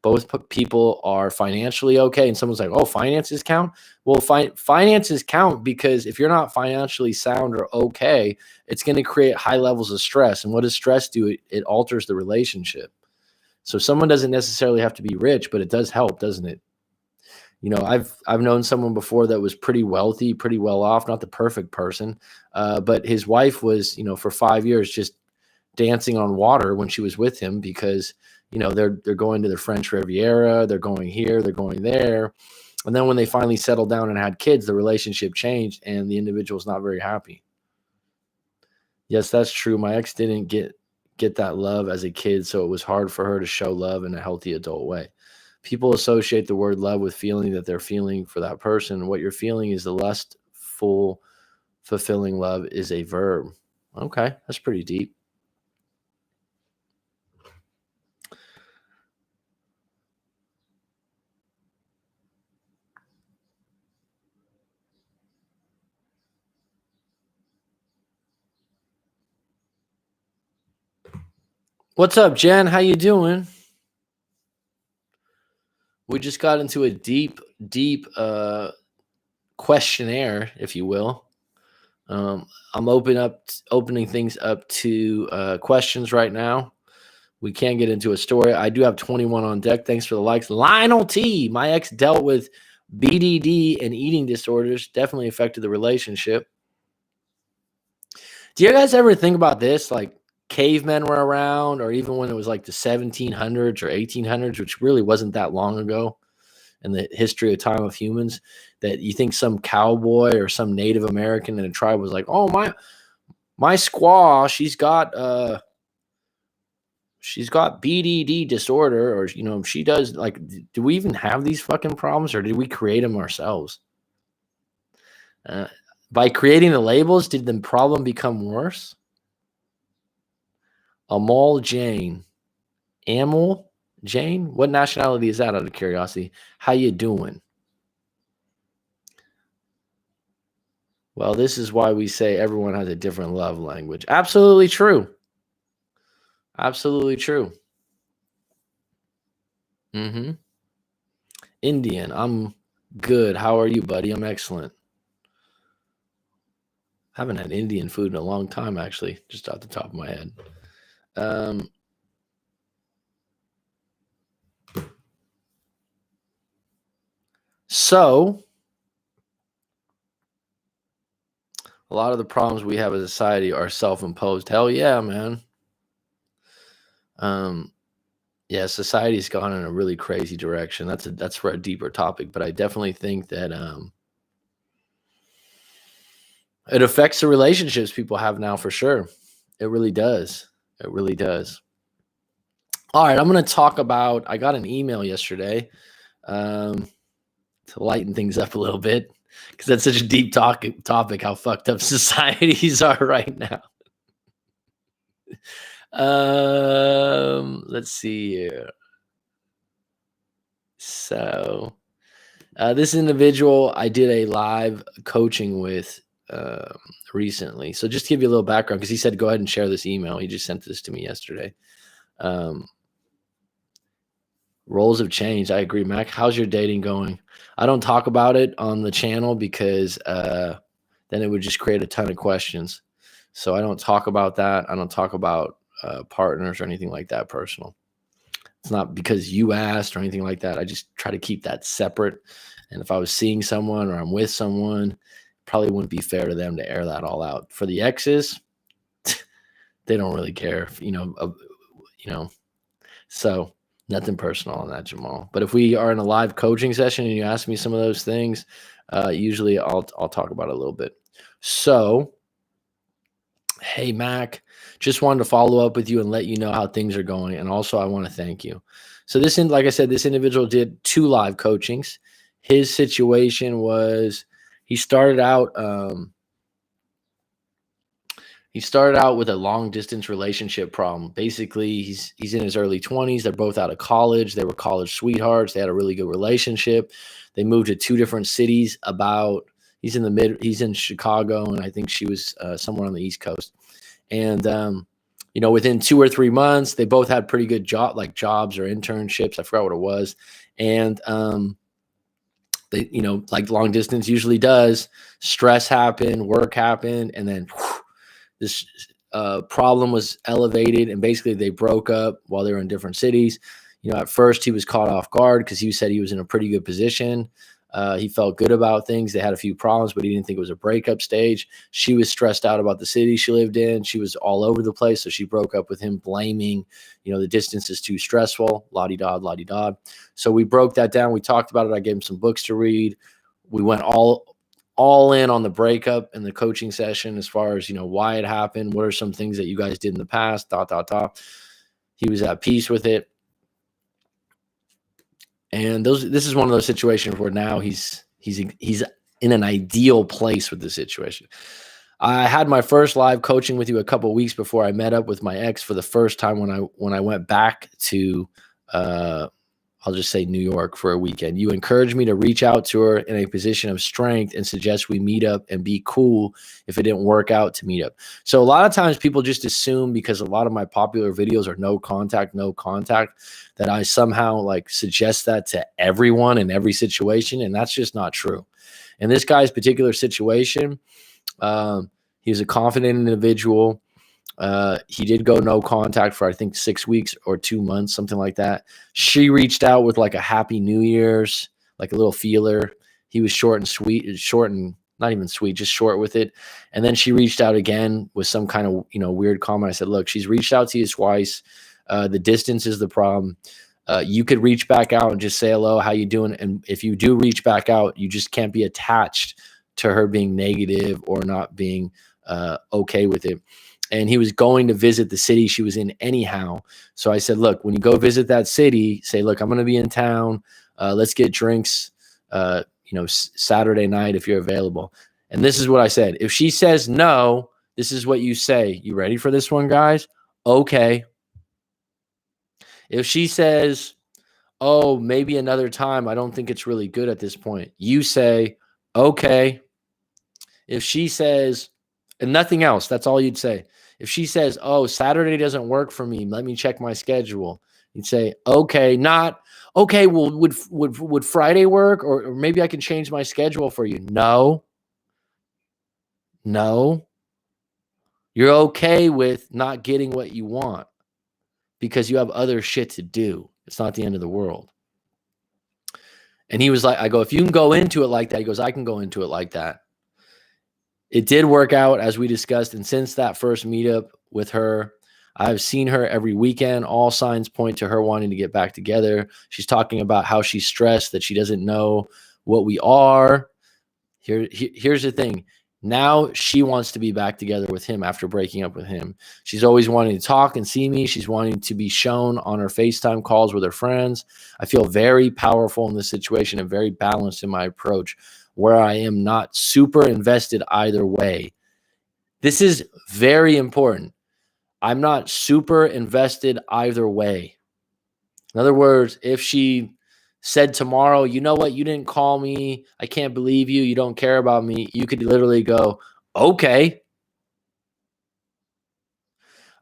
Both people are financially okay. And someone's like, oh, finances count? Well, finances count because if you're not financially sound or okay, it's going to create high levels of stress. And what does stress do? It alters the relationship. So someone doesn't necessarily have to be rich, but it does help, doesn't it? I've known someone before that was pretty wealthy, pretty well off, not the perfect person. But his wife was, for 5 years just dancing on water when she was with him because they're going to the French Riviera, they're going here, they're going there. And then when they finally settled down and had kids, the relationship changed and the individual's not very happy. Yes, that's true. My ex didn't get that love as a kid, so it was hard for her to show love in a healthy adult way. People associate the word love with feeling that they're feeling for that person. What you're feeling is the lustful, fulfilling love is a verb. Okay, that's pretty deep. What's up, Jen? How you doing? We just got into a deep questionnaire, if you will. I'm opening things up to questions right now. We can't get into a story. I do have 21 on deck. Thanks for the likes. Lionel T. My ex dealt with BDD and eating disorders. Definitely affected the relationship. Do you guys ever think about this? Like cavemen were around, or even when it was like the 1700s or 1800s, which really wasn't that long ago in the history of time of humans, that you think some cowboy or some Native American in a tribe was like, oh, my squaw, she's got BDD disorder, or she does, like, do we even have these fucking problems, or did we create them ourselves? By creating the labels, did the problem become worse? Amal Jane. Amal Jane? What nationality is that, out of curiosity? How you doing? Well, this is why we say everyone has a different love language. Absolutely true. Absolutely true. Mm-hmm. Indian. I'm good. How are you, buddy? I'm excellent. Haven't had Indian food in a long time, actually, just off the top of my head. So a lot of the problems we have as a society are self-imposed. Hell yeah, man. Yeah, society's gone in a really crazy direction. That's for a deeper topic, but I definitely think that it affects the relationships people have now, for sure. It really does. It really does. All right, I'm going to talk about, I got an email yesterday to lighten things up a little bit, because that's such a deep topic, how fucked up societies are right now. Let's see here. So this individual I did a live coaching with recently. So just to give you a little background, because he said go ahead and share this email. He just sent this to me yesterday. Roles have changed. I agree, Mac. How's your dating going? I don't talk about it on the channel because then it would just create a ton of questions. So I don't talk about that. I don't talk about partners or anything like that personal. It's not because you asked or anything like that. I just try to keep that separate. And if I was seeing someone or I'm with someone, probably wouldn't be fair to them to air that all out. For the exes, they don't really care, so nothing personal on that, Jamal. But if we are in a live coaching session and you ask me some of those things, usually I'll talk about it a little bit. So, hey, Mac, just wanted to follow up with you and let you know how things are going. And also I want to thank you. So like I said, this individual did 2 live coachings. His situation was he started out with a long distance relationship problem. Basically, he's in his early 20s. They're both out of college. They were college sweethearts. They had a really good relationship. They moved to 2 different cities. He's in Chicago, and I think she was somewhere on the East Coast. And within 2 or 3 months, they both had pretty good jobs or internships. I forgot what it was. And they, like long distance usually does, stress happened, work happened, and then this problem was elevated, and basically they broke up while they were in different cities. At first he was caught off guard because he said he was in a pretty good position. He felt good about things. They had a few problems, but he didn't think it was a breakup stage. She was stressed out about the city she lived in. She was all over the place. So she broke up with him, blaming, the distance is too stressful, la-di-da, la-di-da. So we broke that down. We talked about it. I gave him some books to read. We went all in on the breakup and the coaching session as far as, why it happened. What are some things that you guys did in the past, ... He was at peace with it. And this is one of those situations where now he's in an ideal place with the situation. I had my first live coaching with you a couple of weeks before I met up with my ex for the first time when I went back to I'll just say New York for a weekend. You encouraged me to reach out to her in a position of strength and suggest we meet up and be cool if it didn't work out to meet up. So a lot of times people just assume, because a lot of my popular videos are no contact, that I somehow suggest that to everyone in every situation. And that's just not true. In this guy's particular situation, he was a confident individual. He did go no contact for, I think, 6 weeks or 2 months, something like that. She reached out with a happy New Year's, a little feeler. He was short and not even sweet, just short with it. And then she reached out again with some kind of, weird comment. I said, look, she's reached out to you twice. The distance is the problem. You could reach back out and just say hello, how you doing? And if you do reach back out, you just can't be attached to her being negative or not being okay with it. And he was going to visit the city she was in anyhow. So I said, look, when you go visit that city, say, look, I'm going to be in town. Let's get drinks, Saturday night if you're available. And this is what I said. If she says no, this is what you say. You ready for this one, guys? Okay. If she says, oh, maybe another time, I don't think it's really good at this point, you say, okay. If she says, and nothing else, that's all you'd say. If she says, oh, Saturday doesn't work for me, let me check my schedule, you'd say, okay, not, okay, well, would Friday work? Or maybe I can change my schedule for you. No. You're okay with not getting what you want because you have other shit to do. It's not the end of the world. And he was like, I go, if you can go into it like that, he goes, I can go into it like that. It did work out as we discussed. And since that first meetup with her, I've seen her every weekend. All signs point to her wanting to get back together. She's talking about how she's stressed, that she doesn't know what we are. Here's the thing. Now she wants to be back together with him after breaking up with him. She's always wanting to talk and see me. She's wanting to be shown on her FaceTime calls with her friends. I feel very powerful in this situation and very balanced in my approach, where I am not super invested either way. This is very important. I'm not super invested either way. In other words, if she said tomorrow, you know what, you didn't call me, I can't believe you, you don't care about me, you could literally go, okay.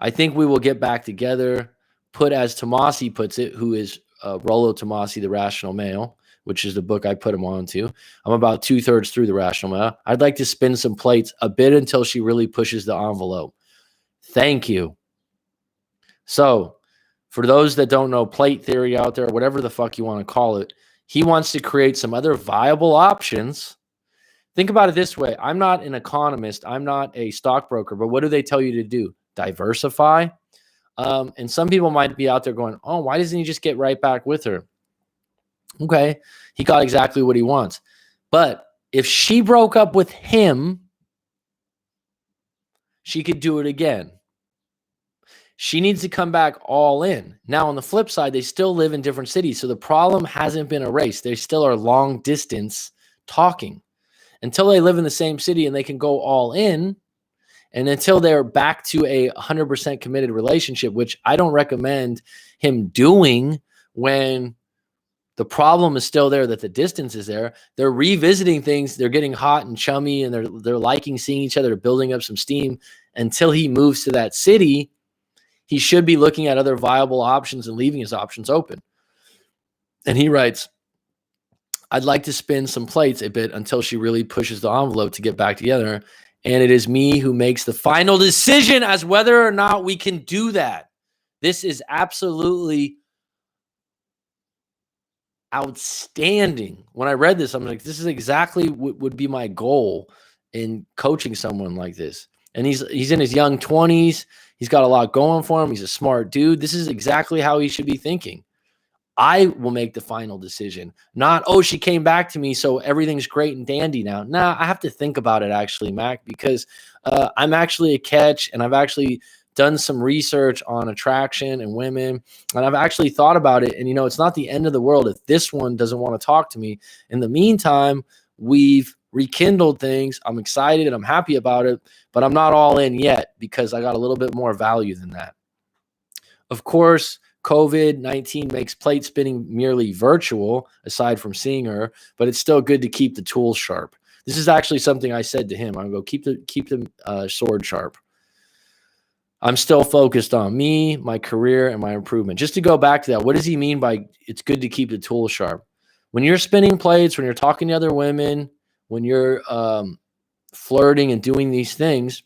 I think we will get back together. Put, as Tomasi puts it, who is Rollo Tomasi, The Rational Male, which is the book I put him on to. I'm about 2/3 through The Rational Male. I'd like to spin some plates a bit until she really pushes the envelope. Thank you. So for those that don't know plate theory out there, whatever the fuck you want to call it, he wants to create some other viable options. Think about it this way. I'm not an economist. I'm not a stockbroker, but what do they tell you to do? Diversify. And some people might be out there going, oh, why doesn't he just get right back with her? Okay, he got exactly what he wants. But if she broke up with him, she could do it again. She needs to come back all in. Now, on the flip side, they still live in different cities. So the problem hasn't been erased. They still are long distance talking until they live in the same city and they can go all in. And until they're back to a 100% committed relationship, which I don't recommend him doing when the problem is still there, that the distance is there. They're revisiting things. They're getting hot and chummy, and they're liking seeing each other, building up some steam. Until he moves to that city, he should be looking at other viable options and leaving his options open. And he writes, I'd like to spin some plates a bit until she really pushes the envelope to get back together. And it is me who makes the final decision as whether or not we can do that. This is absolutely outstanding. When I read this, I'm like, this is exactly what would be my goal in coaching someone like this. And he's in his young 20s. He's got a lot going for him. He's a smart dude. This is exactly how he should be thinking. I will make the final decision. Not, oh, she came back to me, so everything's great and dandy now. Nah, I have to think about it actually, Mac, because I'm actually a catch, and I've actually done some research on attraction and women, and I've actually thought about it. And, it's not the end of the world if this one doesn't want to talk to me. In the meantime, we've rekindled things. I'm excited and I'm happy about it, but I'm not all in yet because I got a little bit more value than that. Of course, COVID-19 makes plate spinning merely virtual, aside from seeing her, but it's still good to keep the tools sharp. This is actually something I said to him. I'm going to go keep the sword sharp. I'm still focused on me, my career, and my improvement. Just to go back to that, what does he mean by it's good to keep the tools sharp? When you're spinning plates, when you're talking to other women, when you're flirting and doing these things,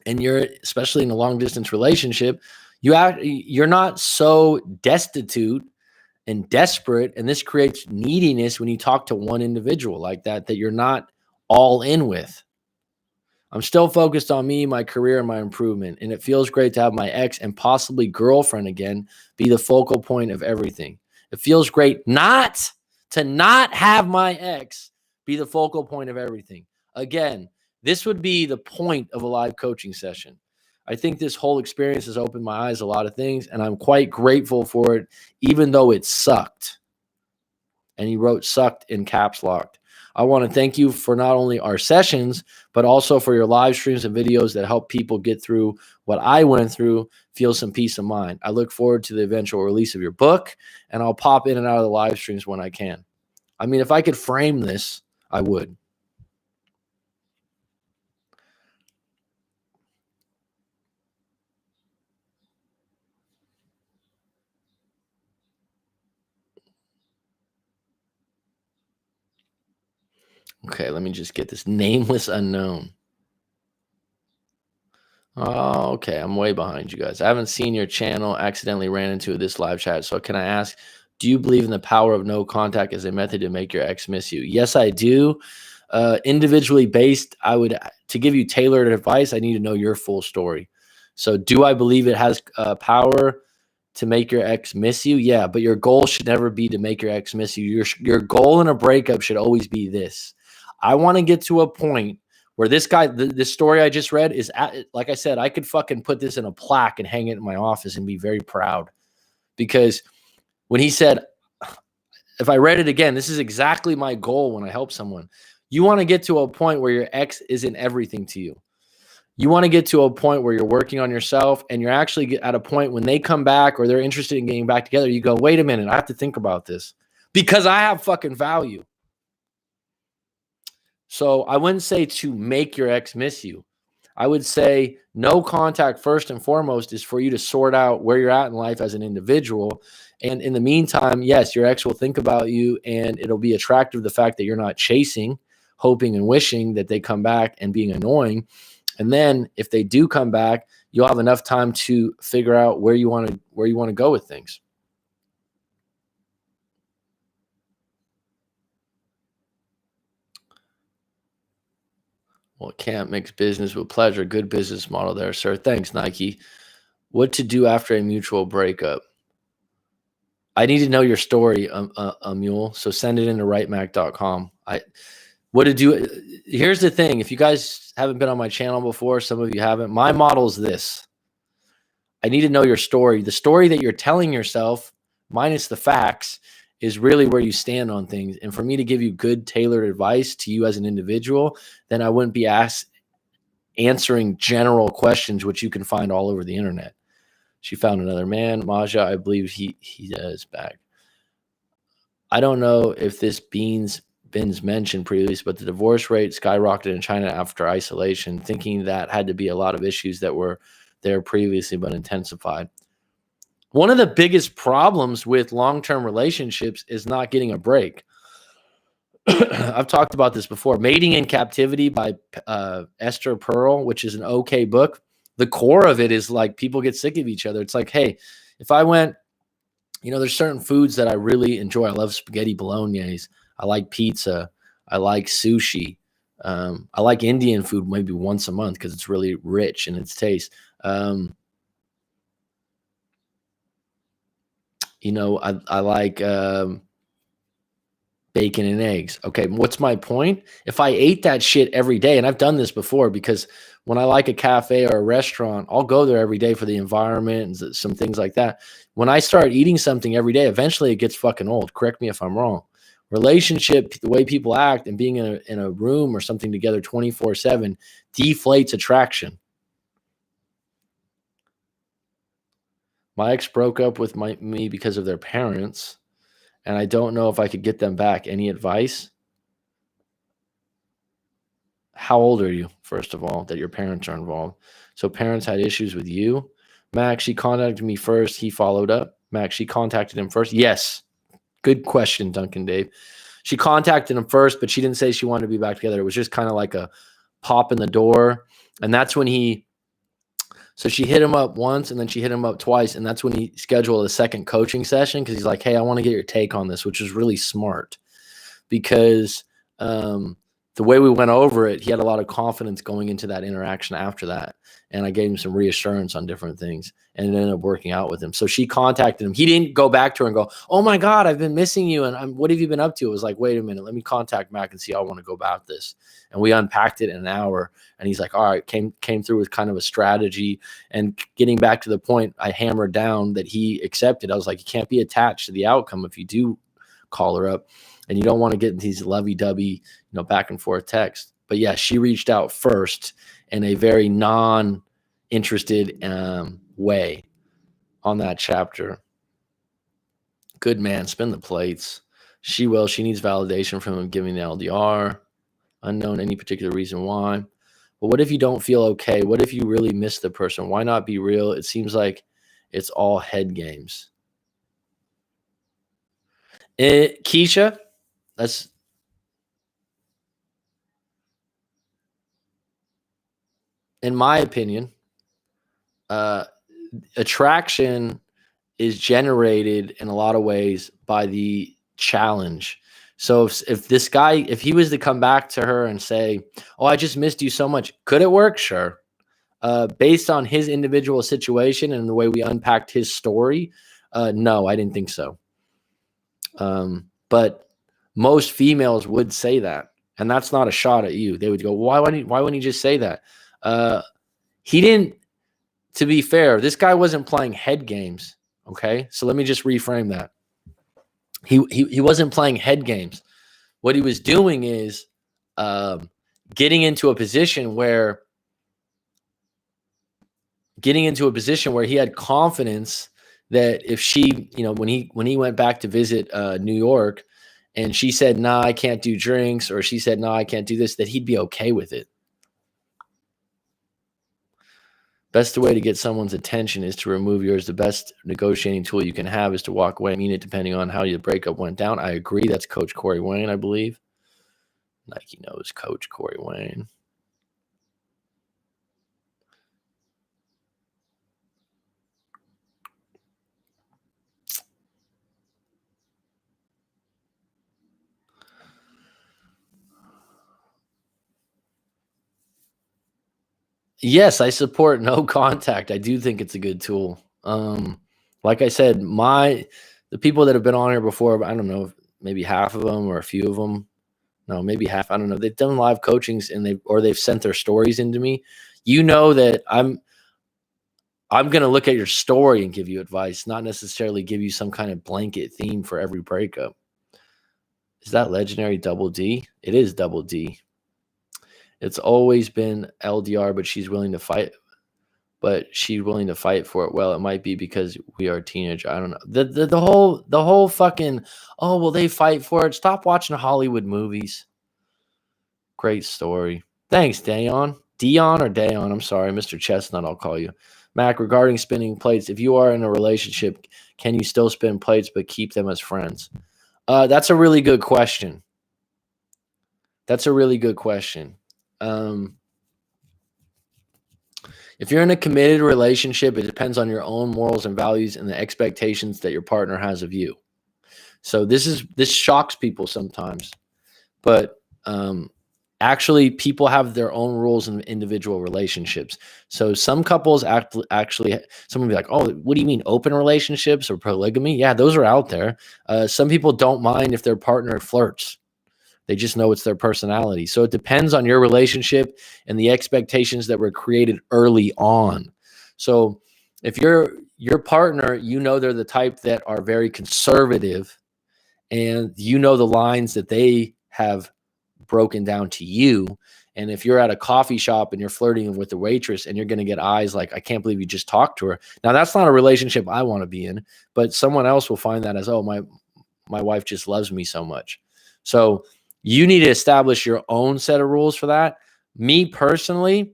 and you're especially in a long distance relationship, you're not so destitute and desperate, and this creates neediness when you talk to one individual like that you're not all in with. I'm still focused on me, my career, and my improvement, and it feels great to have my ex and possibly girlfriend again be the focal point of everything. It feels great not have my ex be the focal point of everything. Again, this would be the point of a live coaching session. I think this whole experience has opened my eyes to a lot of things, and I'm quite grateful for it, even though it sucked. And he wrote sucked in caps locked. I want to thank you for not only our sessions, but also for your live streams and videos that help people get through what I went through, feel some peace of mind. I look forward to the eventual release of your book, and I'll pop in and out of the live streams when I can. I mean, if I could frame this, I would. Okay, let me just get this nameless unknown. Oh, okay, I'm way behind you guys. I haven't seen your channel, accidentally ran into this live chat. So can I ask, do you believe in the power of no contact as a method to make your ex miss you? Yes, I do. Individually based, to give you tailored advice, I need to know your full story. So do I believe it has power to make your ex miss you? Yeah, but your goal should never be to make your ex miss you. Your goal in a breakup should always be this. I want to get to a point where this guy, this story I just read is, like I said, I could fucking put this in a plaque and hang it in my office and be very proud. Because when he said, if I read it again, this is exactly my goal when I help someone. You want to get to a point where your ex isn't everything to you. You want to get to a point where you're working on yourself, and you're actually at a point when they come back or they're interested in getting back together, you go, wait a minute, I have to think about this because I have fucking value. So I wouldn't say to make your ex miss you. I would say no contact first and foremost is for you to sort out where you're at in life as an individual. And in the meantime, yes, your ex will think about you, and it'll be attractive, the fact that you're not chasing, hoping and wishing that they come back and being annoying. And then if they do come back, you'll have enough time to figure out where you want to go with things. Well, can't mix business with pleasure. Good business model there, sir. Thanks, Nike. What to do after a mutual breakup? I need to know your story, Mule. So send it into writemac.com. What to do? Here's the thing. If you guys haven't been on my channel before, some of you haven't, my model is this. I need to know your story. The story that you're telling yourself, minus the facts, is really where you stand on things. And for me to give you good, tailored advice to you as an individual, then I wouldn't be answering general questions, which you can find all over the internet. She found another man. Maja, I believe he is back. I don't know if this been mentioned previously, but the divorce rate skyrocketed in China after isolation, thinking that had to be a lot of issues that were there previously but intensified. One of the biggest problems with long-term relationships is not getting a break. I've talked about this before. Mating in Captivity by Esther Perel, which is an okay book. The core of it is like people get sick of each other. It's like, hey, if I went There's certain foods that I really enjoy. I love spaghetti bolognese. I like pizza. I like sushi. I like Indian food maybe once a month because it's really rich in its taste. I like bacon and eggs. Okay, what's my point? If I ate that shit every day, and I've done this before because when I like a cafe or a restaurant, I'll go there every day for the environment and some things like that. When I start eating something every day, eventually it gets fucking old. Correct me if I'm wrong. Relationship, the way people act and being in a room or something together 24/7 deflates attraction. My ex broke up with me because of their parents, and I don't know if I could get them back. Any advice? How old are you, first of all, that your parents are involved? So parents had issues with you. Max, she contacted me first. He followed up. Max, she contacted him first. Yes. Good question, Duncan Dave. She contacted him first, but she didn't say she wanted to be back together. It was just kind of like a pop in the door. And that's when so she hit him up once and then she hit him up twice. And that's when he scheduled a second coaching session because he's like, hey, I want to get your take on this, which is really smart because the way we went over it, he had a lot of confidence going into that interaction after that. And I gave him some reassurance on different things and it ended up working out with him. So she contacted him. He didn't go back to her and go, oh my God, I've been missing you. And what have you been up to? It was like, wait a minute, let me contact Mac and see how I want to go about this. And we unpacked it in an hour. And he's like, all right, came through with kind of a strategy. And getting back to the point I hammered down that he accepted, I was like, you can't be attached to the outcome if you do call her up. And you don't want to get these lovey-dovey, back and forth text. But yeah, she reached out first in a very non-interested way on that chapter. Good man, spin the plates. She will. She needs validation from him giving the LDR. Unknown any particular reason why. But what if you don't feel okay? What if you really miss the person? Why not be real? It seems like it's all head games. Keisha, that's in my opinion, attraction is generated in a lot of ways by the challenge. So if this guy, if he was to come back to her and say, oh, I just missed you so much, could it work? Sure. Based on his individual situation and the way we unpacked his story, no, I didn't think so. But most females would say that. And that's not a shot at you. They would go, why wouldn't he just say that? He didn't, to be fair, this guy wasn't playing head games. Okay. So let me just reframe that. He wasn't playing head games. What he was doing is getting into a position where he had confidence that if she, when he went back to visit New York and she said, nah, I can't do drinks, or she said, nah, I can't do this, that he'd be okay with it. Best way to get someone's attention is to remove yours. The best negotiating tool you can have is to walk away. I mean it depending on how your breakup went down. I agree. That's Coach Corey Wayne, I believe. Nike knows Coach Corey Wayne. Yes, I support no contact. I do think it's a good tool. Like I said, the people that have been on here before, I don't know, maybe half of them or a few of them. No, maybe half. I don't know. They've done live coachings and they've sent their stories into me. You know that I'm going to look at your story and give you advice, not necessarily give you some kind of blanket theme for every breakup. Is that legendary Double D? It is Double D. It's always been LDR, but she's willing to fight. But she's willing to fight for it. Well, it might be because we are teenage. I don't know. The whole fucking, oh, well, they fight for it. Stop watching Hollywood movies. Great story. Thanks, Dion. Dion or Dayon? I'm sorry, Mr. Chestnut, I'll call you. Mac, regarding spinning plates, if you are in a relationship, can you still spin plates but keep them as friends? That's a really good question. If If you're in a committed relationship, it depends on your own morals and values and the expectations that your partner has of you. So this shocks people sometimes, but actually people have their own rules in individual relationships. So some couples actually, someone will be like, oh, what do you mean, open relationships or polygamy? Yeah, those are out there. Some people don't mind if their partner flirts. They just know it's their personality. So it depends on your relationship and the expectations that were created early on. So if your partner, you know, they're the type that are very conservative, and you know the lines that they have broken down to you. And if you're at a coffee shop and you're flirting with the waitress and you're going to get eyes like, I can't believe you just talked to her. Now that's not a relationship I want to be in, but someone else will find that as, oh, my wife just loves me so much. So you need to establish your own set of rules for that. Me personally,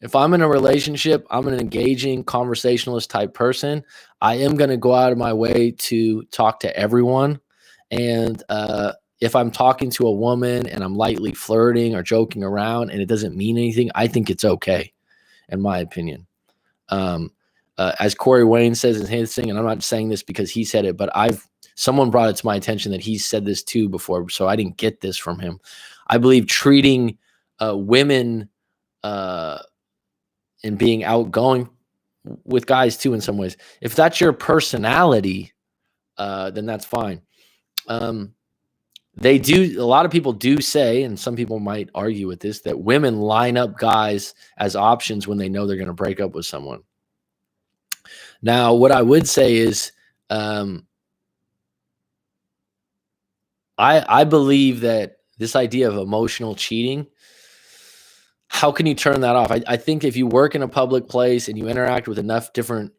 if I'm in a relationship, I'm an engaging conversationalist type person. I am going to go out of my way to talk to everyone. And if I'm talking to a woman and I'm lightly flirting or joking around and it doesn't mean anything, I think it's okay, in my opinion. As Corey Wayne says in his thing, and I'm not saying this because he said it, but someone brought it to my attention that he said this too before, so I didn't get this from him. I believe treating women and being outgoing with guys too in some ways, if that's your personality, then that's fine. A lot of people do say, and some people might argue with this, that women line up guys as options when they know they're going to break up with someone. Now, what I would say is, I believe that this idea of emotional cheating, how can you turn that off? I think if you work in a public place and you interact with enough different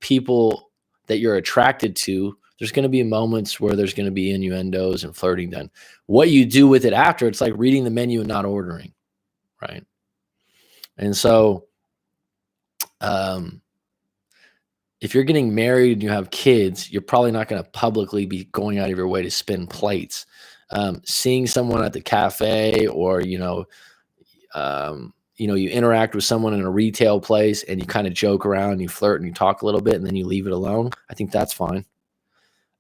people that you're attracted to, there's going to be moments where there's going to be innuendos and flirting done. What you do with it after, it's like reading the menu and not ordering, right? And so, if you're getting married and you have kids, you're probably not going to publicly be going out of your way to spin plates. Seeing someone at the cafe, or you interact with someone in a retail place and you kind of joke around, and you flirt and you talk a little bit, and then you leave it alone. I think that's fine.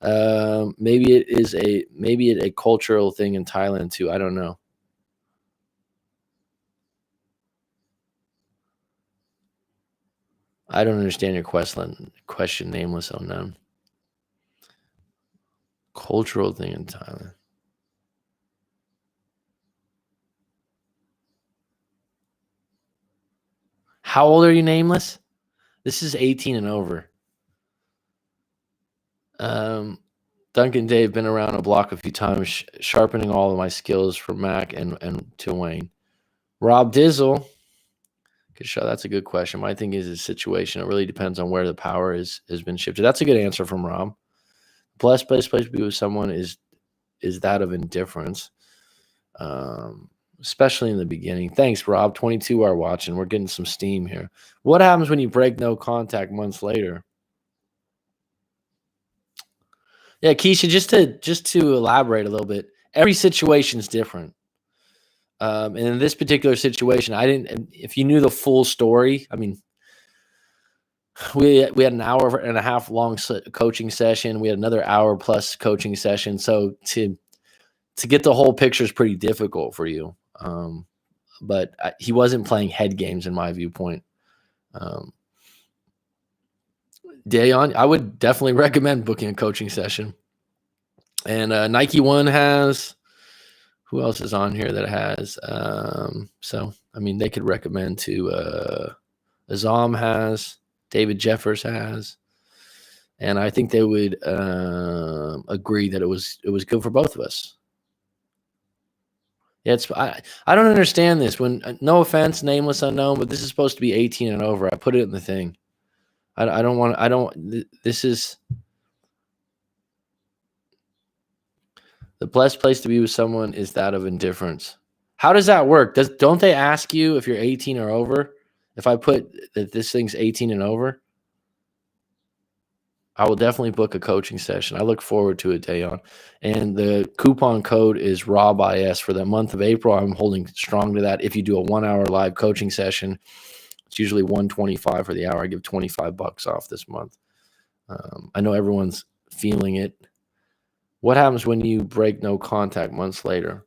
Maybe it's a cultural thing in Thailand too. I don't know. I don't understand your question, nameless unknown. Cultural thing in Thailand. How old are you, nameless? This is 18 and over. Duncan Dave, been around a block a few times, sharpening all of my skills from Mac and to Wayne. Rob Dizzle, good show. That's a good question. My thing is a situation. It really depends on where the power has been shifted. That's a good answer from Rob. Blessed place to be with someone is that of indifference, especially in the beginning. Thanks, Rob. 22 are watching. We're getting some steam here. What happens when you break no contact months later? Yeah, Keisha, just to elaborate a little bit, every situation is different. And in this particular situation, if you knew the full story, I mean, we had an hour and a half long coaching session. We had another hour plus coaching session. So to get the whole picture is pretty difficult for you. But he wasn't playing head games in my viewpoint. Dayon, I would definitely recommend booking a coaching session. And Nike One has, who else is on here that has? So, I mean, they could recommend to Azam has, David Jeffers has, and I think they would agree that it was good for both of us. Yeah, I don't understand this. When no offense, nameless unknown, but this is supposed to be 18 and over. I put it in the thing. I don't want. I don't. This is the blessed place to be with someone is that of indifference. How does that work? Don't they ask you if you're 18 or over? If I put that this thing's 18 and over, I will definitely book a coaching session. I look forward to it, Dayon. And the coupon code is ROBIS for the month of April. I'm holding strong to that. If you do a 1 hour live coaching session, it's usually $125 for the hour. I give $25 off this month. I know everyone's feeling it. What happens when you break no contact months later?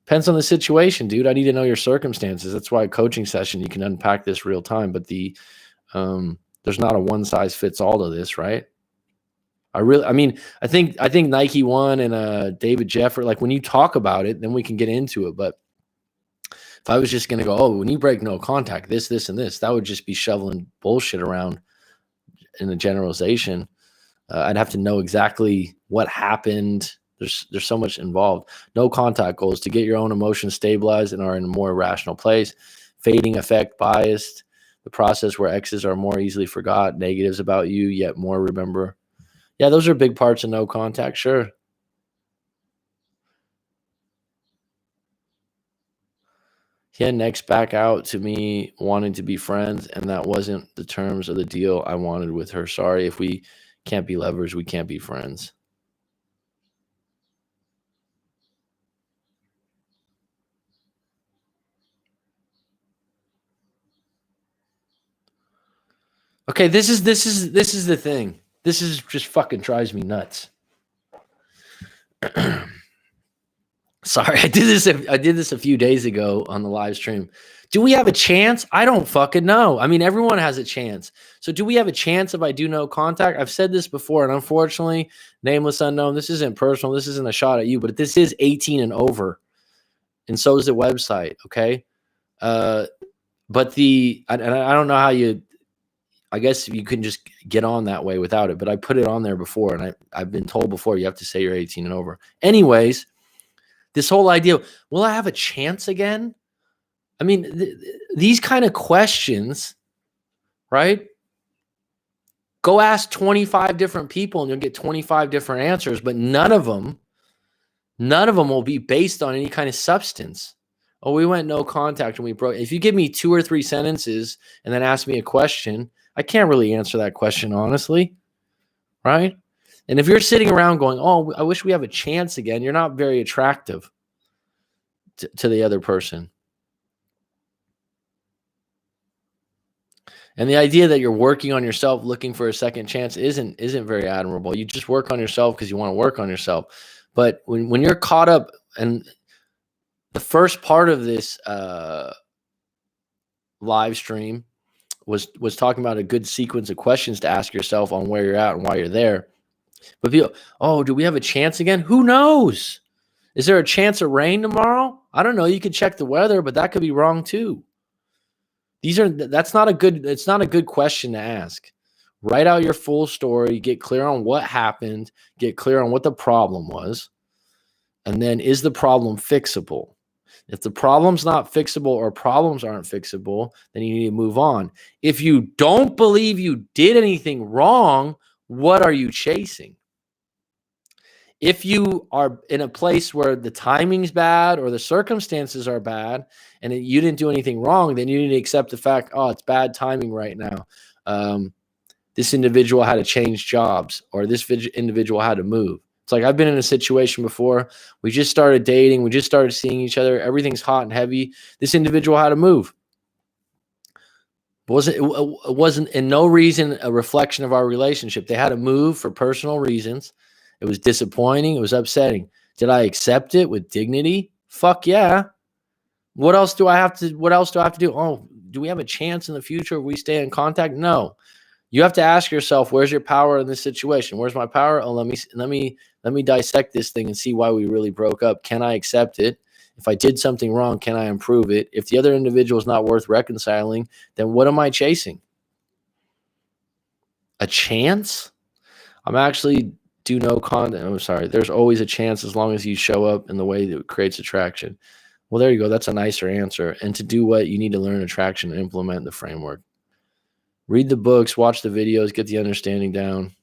Depends on the situation, dude. I need to know your circumstances. That's why a coaching session, you can unpack this real time, but there's not a one size fits all to this, right? I think Nike One and David Jeffrey, like when you talk about it, then we can get into it. But if I was just going to go, oh, when you break no contact, this, and this, that would just be shoveling bullshit around in a generalization. I'd have to know exactly what happened. There's so much involved. No contact goals to get your own emotions stabilized and are in a more rational place. Fading effect biased, the process where X's are more easily forgot, negatives about you, yet more remember. Yeah, those are big parts of no contact, sure. He had next back out to me wanting to be friends, and that wasn't the terms of the deal I wanted with her. Sorry, if we can't be lovers, we can't be friends. Okay, this is the thing. This is just fucking drives me nuts. Sorry, I did this a few days ago on the live stream. Do we have a chance? I don't fucking know. I mean, everyone has a chance. So do we have a chance if I do no contact? I've said this before, and unfortunately, nameless unknown, this isn't personal. This isn't a shot at you, but this is 18 and over. And so is the website, okay? But I don't know how you, I guess you can just get on that way without it, but I put it on there before, and I've been told before you have to say you're 18 and over. Anyways, this whole idea, will I have a chance again? I mean, these kind of questions, right? Go ask 25 different people and you'll get 25 different answers, but none of them will be based on any kind of substance. Oh, we went no contact and we broke. If you give me 2 or 3 sentences and then ask me a question, I can't really answer that question honestly, right? And if you're sitting around going, oh, I wish we have a chance again, you're not very attractive to the other person. And the idea that you're working on yourself, looking for a second chance isn't very admirable. You just work on yourself because you want to work on yourself. But when you're caught up, and the first part of this live stream was talking about a good sequence of questions to ask yourself on where you're at and why you're there. But people, oh, do we have a chance again? Who knows? Is there a chance of rain tomorrow? I don't know. You could check the weather, but that could be wrong too. It's not a good question to ask. Write out your full story, get clear on what happened, get clear on what the problem was, and then is the problem fixable? If the problem's not fixable or problems aren't fixable, then you need to move on. If you don't believe you did anything wrong, what are you chasing? If you are in a place where the timing's bad or the circumstances are bad and you didn't do anything wrong, then you need to accept the fact, oh, it's bad timing right now. This individual had to change jobs, or this individual had to move. It's like I've been in a situation before. We just started dating. We just started seeing each other. Everything's hot and heavy. This individual had to move. It wasn't in no reason a reflection of our relationship. They had to move for personal reasons. It was disappointing. It was upsetting. Did I accept it with dignity? Fuck yeah. What else do I have to do? Oh, do we have a chance in the future if we stay in contact? No. You have to ask yourself, where's your power in this situation? Where's my power? Oh, let me dissect this thing and see why we really broke up. Can I accept it? If I did something wrong, can I improve it? If the other individual is not worth reconciling, then what am I chasing? A chance? I'm actually do no contact. I'm sorry. There's always a chance as long as you show up in the way that creates attraction. Well, there you go. That's a nicer answer. And to do what? You need to learn attraction and implement the framework. Read the books, watch the videos, get the understanding down.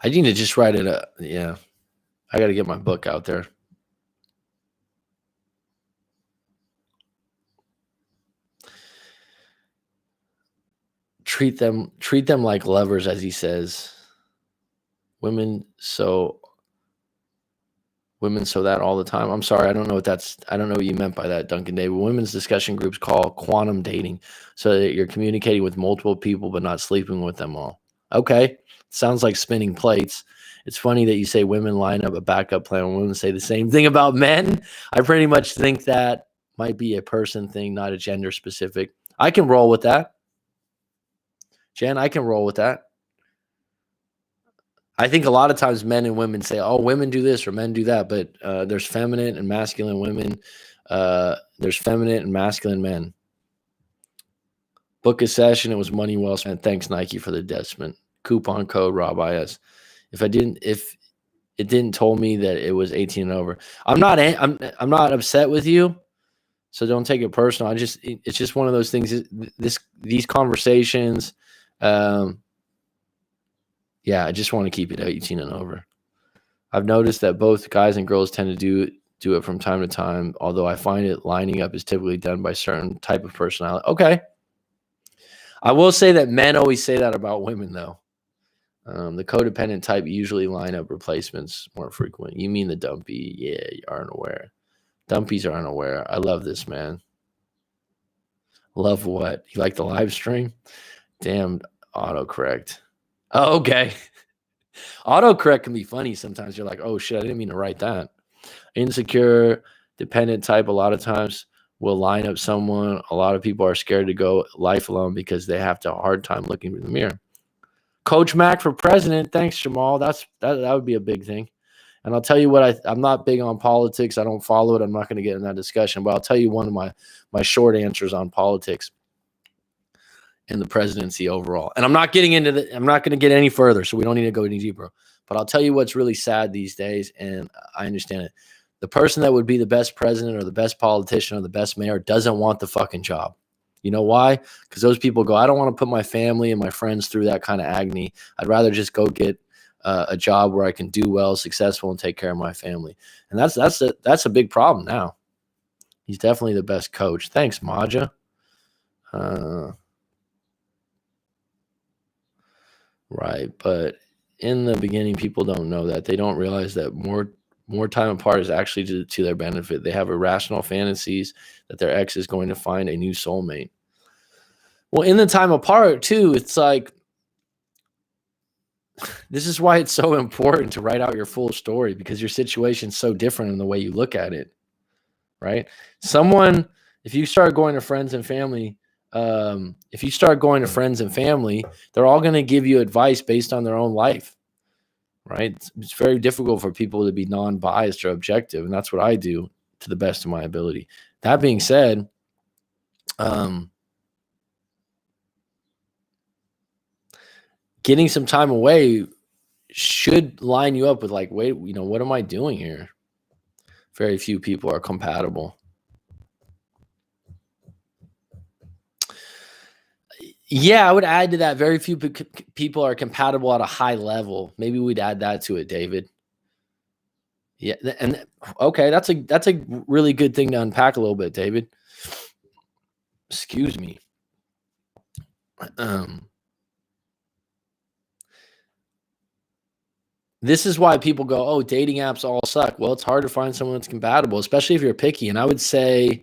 I need to just write it up. Yeah. I got to get my book out there. treat them like lovers, as he says. Women so that all the time. I'm sorry, I don't know what you meant by that, Duncan David. Women's discussion groups call quantum dating, so that you're communicating with multiple people but not sleeping with them all. Okay, sounds like spinning plates. It's funny that you say women line up a backup plan when women say the same thing about men. I pretty much think that might be a person thing, not a gender specific. I can roll with that. Jen, I can roll with that. I think a lot of times men and women say, oh, women do this or men do that, but there's feminine and masculine women. There's feminine and masculine men. Book a session. It was money well spent. Thanks, Nike, for the investment. Coupon code RobIS. If it didn't told me that it was 18 and over. I'm not upset with you, so don't take it personal. It's just one of those things. These conversations. Yeah, I just want to keep it 18 and over. I've noticed that both guys and girls tend to do it from time to time, although I find it lining up is typically done by certain type of personality. Okay. I will say that men always say that about women, though. The codependent type usually line up replacements more frequent. You mean the dumpy? Yeah, you aren't aware. Dumpies aren't aware. I love this, man. Love what? You like the live stream? Damn, autocorrect. Oh, okay. Autocorrect can be funny sometimes. You're like, oh shit, I didn't mean to write that. Insecure, dependent type a lot of times will line up someone. A lot of people are scared to go life alone because they have a hard time looking in the mirror. Coach Mac for president. Thanks, Jamal. That would be a big thing. And I'll tell you what, I'm not big on politics. I don't follow it. I'm not going to get in that discussion, but I'll tell you one of my short answers on politics and the presidency overall. And I'm not going to get any further, so we don't need to go any deeper. But I'll tell you what's really sad these days, and I understand it. The person that would be the best president or the best politician or the best mayor doesn't want the fucking job. You know why? Because those people go, I don't want to put my family and my friends through that kind of agony. I'd rather just go get a job where I can do well, successful, and take care of my family. And that's a big problem now. He's definitely the best coach. Thanks, Maja. Right, but in the beginning, people don't know that. They don't realize that more time apart is actually to their benefit. They have irrational fantasies that their ex is going to find a new soulmate. Well, in the time apart, too, it's like, this is why it's so important to write out your full story, because your situation's so different in the way you look at it, right? If you start going to friends and family, they're all going to give you advice based on their own life, right? It's very difficult for people to be non-biased or objective, and that's what I do to the best of my ability. That being said, getting some time away should line you up with like, wait, what am I doing here? Very few people are compatible. Yeah, I would add to that. Very few people are compatible at a high level. Maybe we'd add that to it, David. Yeah, and okay, that's a really good thing to unpack a little bit, David. Excuse me. This is why people go, oh, dating apps all suck. Well, it's hard to find someone that's compatible, especially if you're picky. And I would say,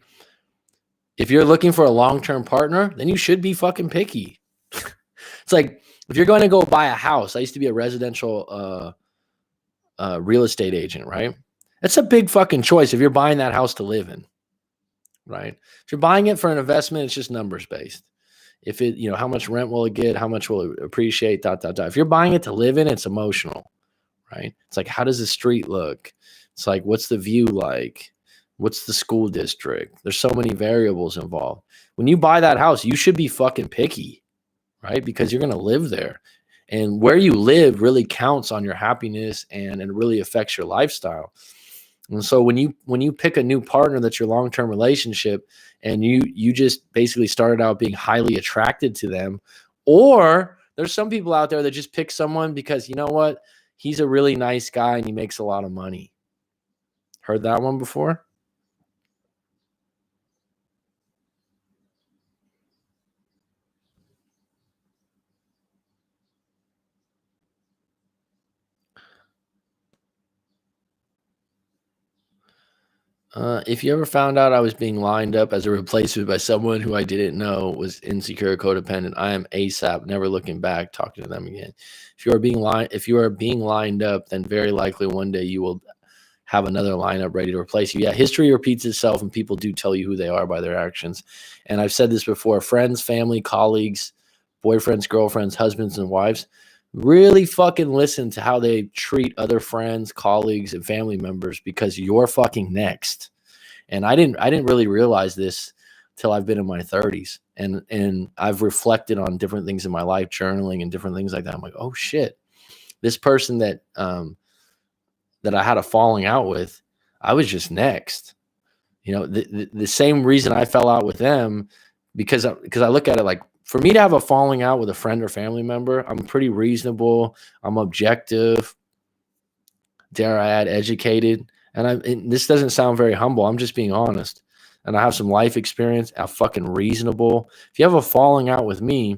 if you're looking for a long-term partner, then you should be fucking picky. It's like, if you're going to go buy a house, I used to be a residential real estate agent, right? That's a big fucking choice if you're buying that house to live in, right? If you're buying it for an investment, it's just numbers based. If it, how much rent will it get? How much will it appreciate? If you're buying it to live in, it's emotional, right? It's like, how does the street look? It's like, what's the view like? What's the school district? There's so many variables involved. When you buy that house, you should be fucking picky, right? Because you're going to live there. And where you live really counts on your happiness, and it really affects your lifestyle. And so when you pick a new partner that's your long-term relationship, and you just basically started out being highly attracted to them, or there's some people out there that just pick someone because, you know what, he's a really nice guy and he makes a lot of money. Heard that one before? If you ever found out I was being lined up as a replacement by someone who I didn't know was insecure, codependent, I am ASAP, never looking back, talking to them again. If you are being lined up, then very likely one day you will have another lineup ready to replace you. Yeah, history repeats itself, and people do tell you who they are by their actions. And I've said this before: friends, family, colleagues, boyfriends, girlfriends, husbands, and wives. Really fucking listen to how they treat other friends, colleagues, and family members, because you're fucking next. And I didn't really realize this till I've been in my 30s, and I've reflected on different things in my life, journaling and different things like that. I'm like, oh shit, this person that I had a falling out with, I was just next. You know, the same reason I fell out with them, because I look at it like, for me to have a falling out with a friend or family member, I'm pretty reasonable, I'm objective, dare I add, educated, and this doesn't sound very humble. I'm just being honest, and I have some life experience. I'm fucking reasonable. If you have a falling out with me,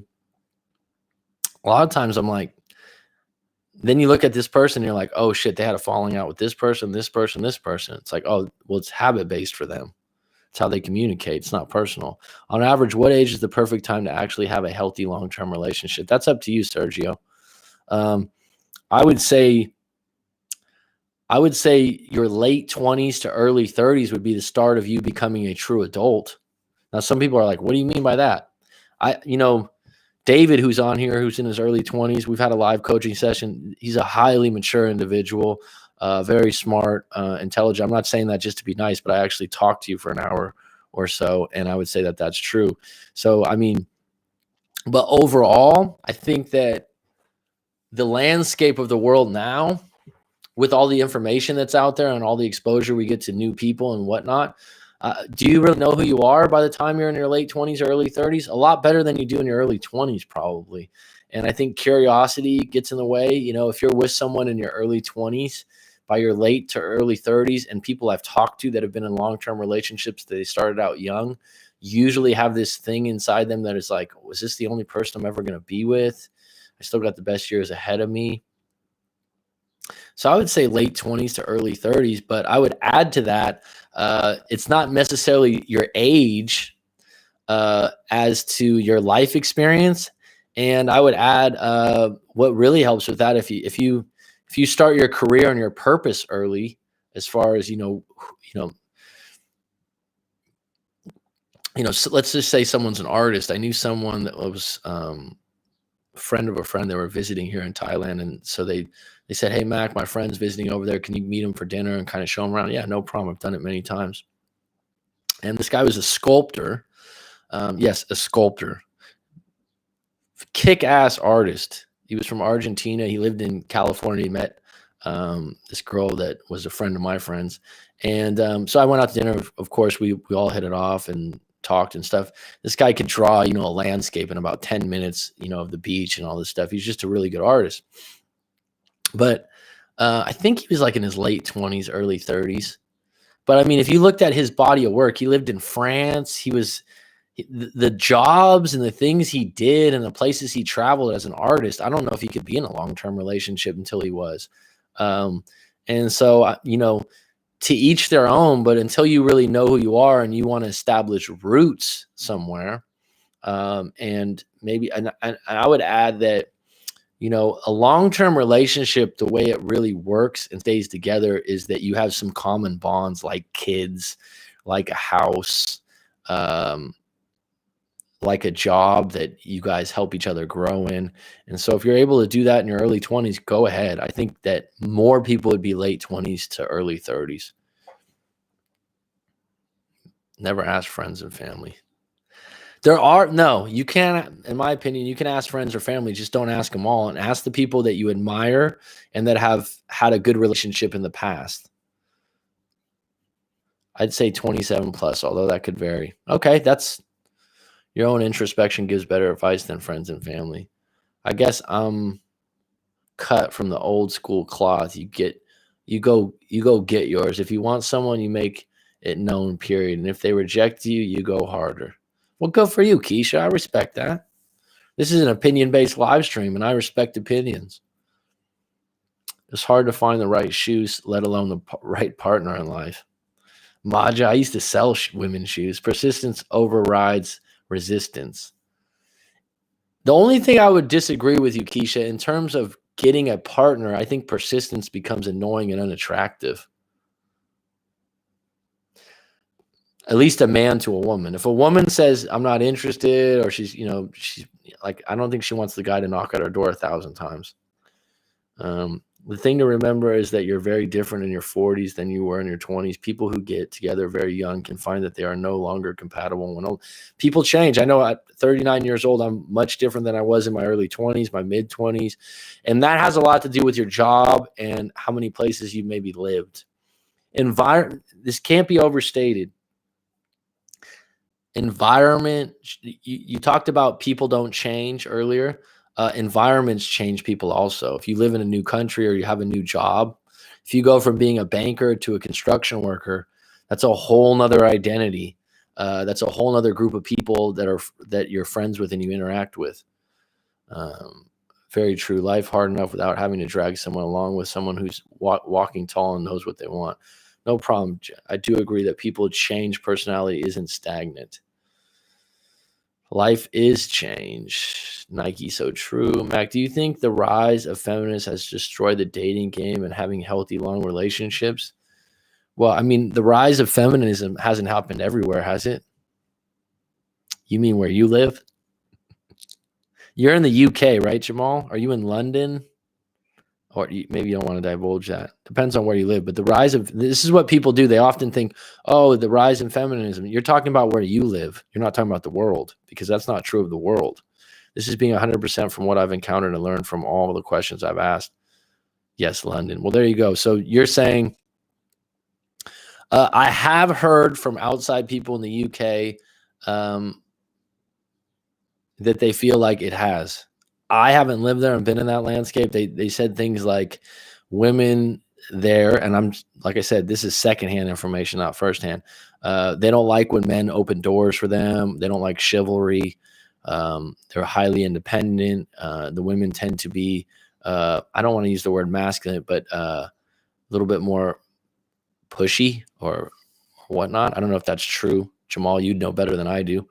a lot of times I'm like, then you look at this person and you're like, oh shit, they had a falling out with this person, this person, this person. It's like, oh, well, it's habit based for them. It's how they communicate. It's not personal. On average, what age is the perfect time to actually have a healthy long-term relationship? That's up to you, Sergio. Um, I would say your late 20s to early 30s would be the start of you becoming a true adult. Now, some people are like, what do you mean by that? David, who's on here, who's in his early 20s, we've had a live coaching session. He's a highly mature individual, very smart, intelligent. I'm not saying that just to be nice, but I actually talked to you for an hour or so, and I would say that that's true. So, I mean, but overall, I think that the landscape of the world now, with all the information that's out there and all the exposure we get to new people and whatnot, do you really know who you are by the time you're in your late 20s or early 30s? A lot better than you do in your early 20s, probably. And I think curiosity gets in the way. You know, if you're with someone in your early 20s, by your late to early 30s, and people I've talked to that have been in long-term relationships, they started out young, usually have this thing inside them that is like, was this the only person I'm ever going to be with? I still got the best years ahead of me. So I would say late 20s to early 30s, but I would add to that, it's not necessarily your age as to your life experience. And I would add what really helps with that, if you start your career and your purpose early, as far as so let's just say someone's an artist. I knew someone that was friend of a friend. They were visiting here in Thailand, and so they said, hey Mac, my friend's visiting over there, can you meet him for dinner and kind of show him around? Yeah, no problem, I've done it many times. And this guy was a sculptor. Yes, a sculptor, kick-ass artist. He was from Argentina. He lived in California. He met this girl that was a friend of my friend's, and so I went out to dinner. Of course, we all hit it off and talked and stuff. This guy could draw, a landscape in about 10 minutes, of the beach and all this stuff. He's just a really good artist. But I think he was like in his late 20s, early 30s. But I mean, if you looked at his body of work, he lived in France. The jobs and the things he did and the places he traveled as an artist, I don't know if he could be in a long-term relationship until he was. And so, to each their own, but until you really know who you are and you want to establish roots somewhere, and maybe, and I would add that, a long-term relationship, the way it really works and stays together is that you have some common bonds, like kids, like a house, like a job that you guys help each other grow in. And so if you're able to do that in your early 20s, go ahead. I think that more people would be late 20s to early 30s. Never ask friends and family. You can't, in my opinion, you can ask friends or family, just don't ask them all, and ask the people that you admire and that have had a good relationship in the past. I'd say 27 plus, although that could vary. Okay, that's your own introspection gives better advice than friends and family. I guess I'm cut from the old school cloth. You go get yours. If you want someone, you make it known, period. And if they reject you, you go harder. Well, good for you, Keisha. I respect that. This is an opinion-based live stream, and I respect opinions. It's hard to find the right shoes, let alone the right partner in life. Maja, I used to sell women's shoes. Persistence overrides resistance. The only thing I would disagree with you, Keisha, in terms of getting a partner, I think persistence becomes annoying and unattractive. At least a man to a woman. If a woman says, I'm not interested, or she's like, I don't think she wants the guy to knock at her door 1,000 times. The thing to remember is that you're very different in your 40s than you were in your 20s. People who get together very young can find that they are no longer compatible when old. People change. I know at 39 years old, I'm much different than I was in my early 20s, my mid 20s. And that has a lot to do with your job and how many places you maybe lived. This can't be overstated. Environment, you talked about people don't change earlier. Environments change people also. If you live in a new country or you have a new job, if you go from being a banker to a construction worker, that's a whole nother identity. That's a whole nother group of people that you're friends with and you interact with. Very true. Life hard enough without having to drag someone along with someone who's walking tall and knows what they want. No problem. I do agree that people change. Personality isn't stagnant. Life is change. Nike, so true. Mac, do you think the rise of feminists has destroyed the dating game and having healthy, long relationships? Well, I mean, the rise of feminism hasn't happened everywhere, has it? You mean where you live? You're in the UK, right, Jamal? Are you in London? Or maybe you don't want to divulge that. Depends on where you live. But this is what people do. They often think, oh, the rise in feminism. You're talking about where you live. You're not talking about the world, because that's not true of the world. This is being 100% from what I've encountered and learned from all the questions I've asked. Yes, London. Well, there you go. So you're saying, I have heard from outside people in the UK that they feel like it has. I haven't lived there and been in that landscape. They said things like women there, and I'm like I said, this is secondhand information, not firsthand. They don't like when men open doors for them. They don't like chivalry. They're highly independent. The women tend to be, I don't want to use the word masculine, but a little bit more pushy or whatnot. I don't know if that's true. Jamal, you'd know better than I do.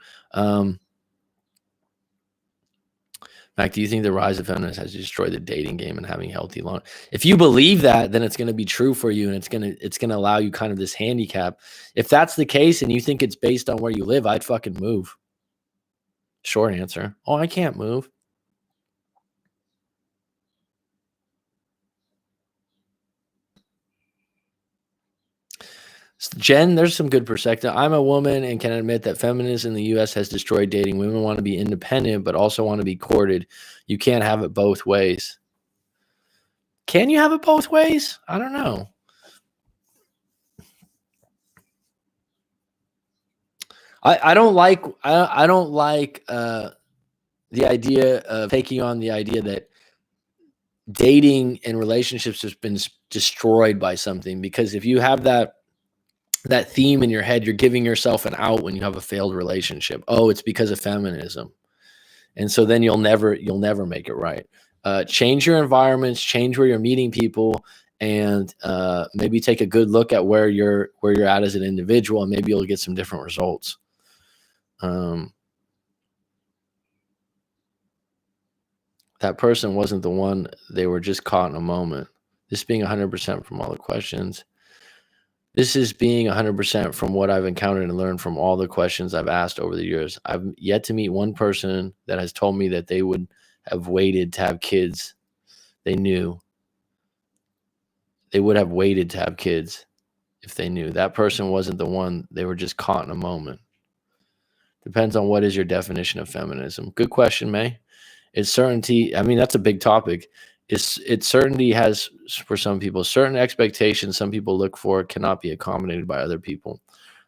Mac, do you think the rise of feminism has destroyed the dating game and having healthy long? If you believe that, then it's going to be true for you, and it's going to allow you kind of this handicap. If that's the case and you think it's based on where you live, I'd fucking move. Short answer. Oh, I can't move. Jen, there's some good perspective. I'm a woman and can admit that feminism in the U.S. has destroyed dating. Women want to be independent, but also want to be courted. You can't have it both ways. Can you have it both ways? I don't know. I don't like the idea of taking on the idea that dating and relationships has been destroyed by something, because if you have that theme in your head, you're giving yourself an out when you have a failed relationship. Oh, it's because of feminism. And so then you'll never make it right. Change your environments, change where you're meeting people, and maybe take a good look at where you're at as an individual, and maybe you'll get some different results. That person wasn't the one. They were just caught in a moment. This being 100% from all the questions. This is being 100% from what I've encountered and learned from all the questions I've asked over the years. I've yet to meet one person that has told me that they would have waited to have kids. They knew. They would have waited to have kids if they knew. That person wasn't the one. They were just caught in a moment. Depends on what is your definition of feminism. Good question, May. Is certainty, I mean, that's a big topic. Certainty has, for some people, certain expectations some people look for cannot be accommodated by other people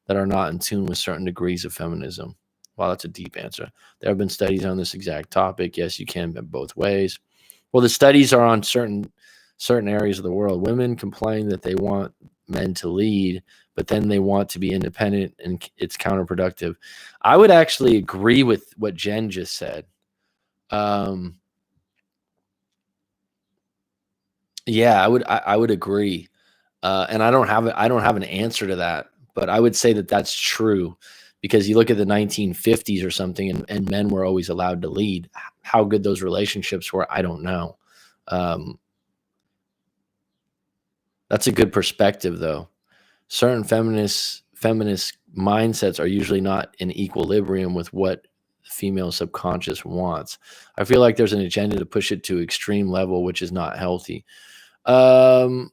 that are not in tune with certain degrees of feminism. Wow, that's a deep answer. There have been studies on this exact topic. Yes, you can both ways. Well, the studies are on certain areas of the world. Women complain that they want men to lead, but then they want to be independent, and it's counterproductive. I would actually agree with what Jen just said. Yeah, I would agree. And I don't have an answer to that, but I would say that that's true, because you look at the 1950s or something, and men were always allowed to lead. How good those relationships were, I don't know. That's a good perspective, though. Certain feminist mindsets are usually not in equilibrium with what the female subconscious wants. I feel like there's an agenda to push it to extreme level, which is not healthy. Jen,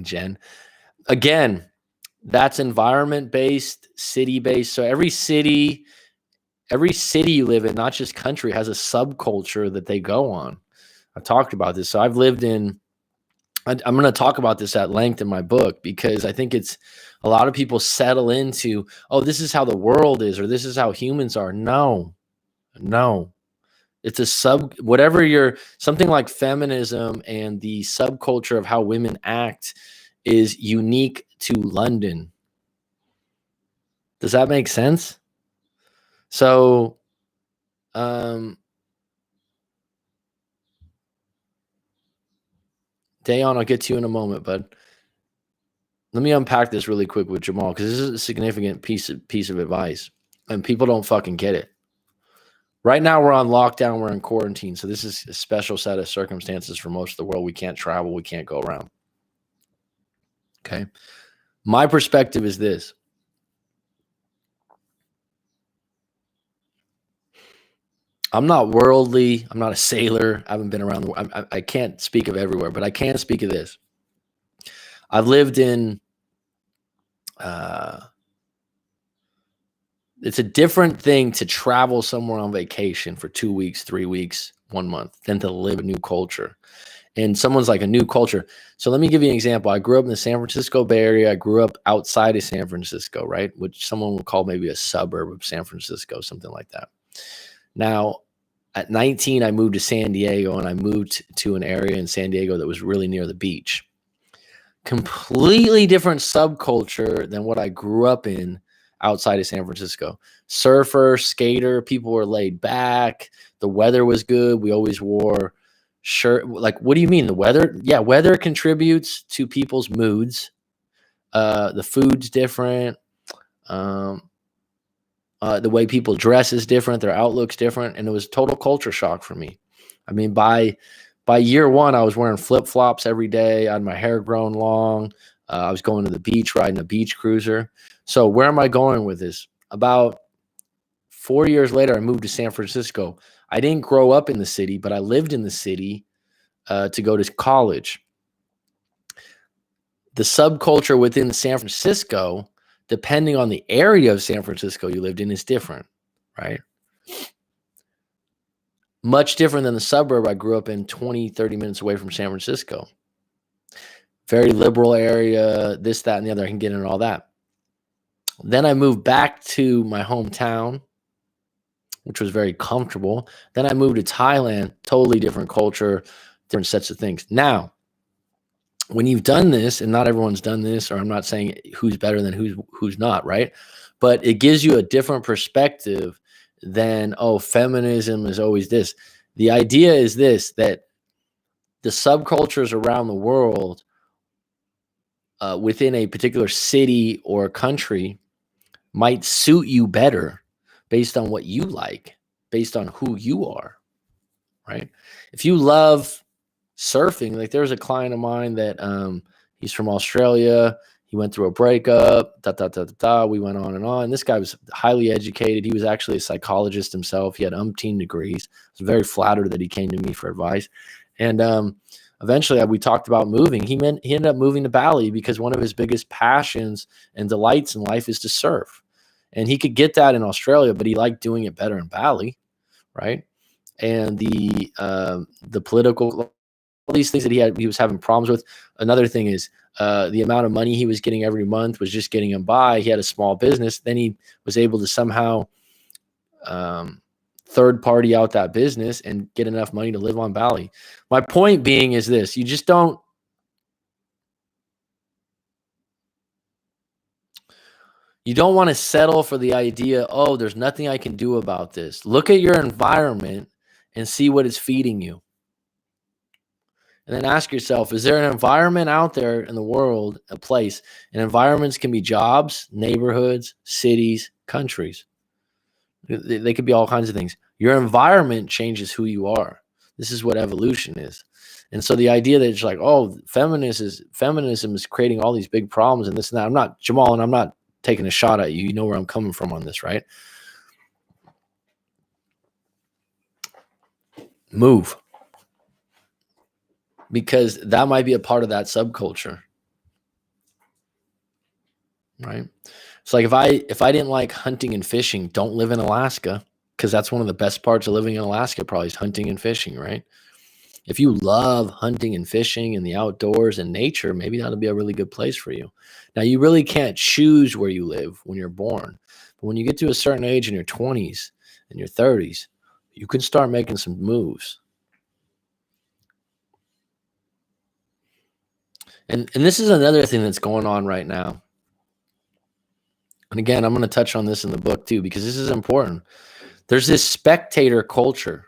Jen, again, that's environment based, city based. So every city you live in, not just country, has a subculture that they go on. I've talked about this. So I've lived in, I'm going to talk about this at length in my book, because I think it's a lot of people settle into, oh, this is how the world is, or this is how humans are. No. It's a whatever something like feminism and the subculture of how women act is unique to London. Does that make sense? So, Dayon, I'll get to you in a moment, but let me unpack this really quick with Jamal, because this is a significant piece of advice, and people don't fucking get it. Right now, we're on lockdown, we're in quarantine, so this is a special set of circumstances for most of the world. We can't travel, we can't go around. Okay? My perspective is this. I'm not worldly. I'm not a sailor. I haven't been around the world. I can't speak of everywhere, but I can speak of this. I've lived in, it's a different thing to travel somewhere on vacation for 2 weeks, 3 weeks, 1 month, than to live a new culture. And someone's like, a new culture. So let me give you an example. I grew up in the San Francisco Bay Area. I grew up outside of San Francisco, right? Which someone would call maybe a suburb of San Francisco, something like that. Now, at 19, I moved to San Diego, and I moved to an area in San Diego that was really near the beach. Completely different subculture than what I grew up in outside of San Francisco. Surfer, skater, people were laid back. The weather was good. We always wore shirt. Like, what do you mean the weather? Yeah, weather contributes to people's moods. The food's different. The way people dress is different. Their outlook's different. And it was total culture shock for me. I mean, by year one, I was wearing flip-flops every day. I had my hair grown long. I was going to the beach, riding a beach cruiser. So where am I going with this? About 4 years later, I moved to San Francisco. I didn't grow up in the city, but I lived in the city to go to college. The subculture within San Francisco, depending on the area of San Francisco you lived in, is different, right? Much different than the suburb I grew up in 20, 30 minutes away from San Francisco. Very liberal area, this, that, and the other. I can get into all that. Then I moved back to my hometown, which was very comfortable. Then I moved to Thailand, totally different culture, different sets of things. Now, when you've done this, and not everyone's done this, or I'm not saying who's better than who's not, right? But it gives you a different perspective than, oh, feminism is always this. The idea is this, that the subcultures around the world within a particular city or country might suit you better based on what you like, based on who you are, right? If you love surfing, like there's a client of mine that he's from Australia. He went through a breakup, we went on and on. This guy was highly educated. He was actually a psychologist himself. He had umpteen degrees. I was very flattered that he came to me for advice. And eventually we talked about moving. He ended up moving to Bali because one of his biggest passions and delights in life is to surf. And he could get that in Australia, but he liked doing it better in Bali, right? And the political, all these things that he was having problems with. Another thing is the amount of money he was getting every month was just getting him by. He had a small business. Then he was able to somehow third party out that business and get enough money to live on Bali. My point being is this: you don't want to settle for the idea, oh, there's nothing I can do about this. Look at your environment and see what is feeding you. And then ask yourself, is there an environment out there in the world, a place, and environments can be jobs, neighborhoods, cities, countries. They could be all kinds of things. Your environment changes who you are. This is what evolution is. And so the idea that it's like, oh, feminism is creating all these big problems and this and that. I'm not Jamal, and I'm not taking a shot at you. You know where I'm coming from on this, right? Move. Because that might be a part of that subculture. Right? It's like if I didn't like hunting and fishing, don't live in Alaska, because that's one of the best parts of living in Alaska, probably is hunting and fishing, right? If you love hunting and fishing and the outdoors and nature, maybe that'll be a really good place for you. Now, you really can't choose where you live when you're born. But when you get to a certain age in your 20s and your 30s, you can start making some moves. And this is another thing that's going on right now. And again, I'm going to touch on this in the book too, because this is important. There's this spectator culture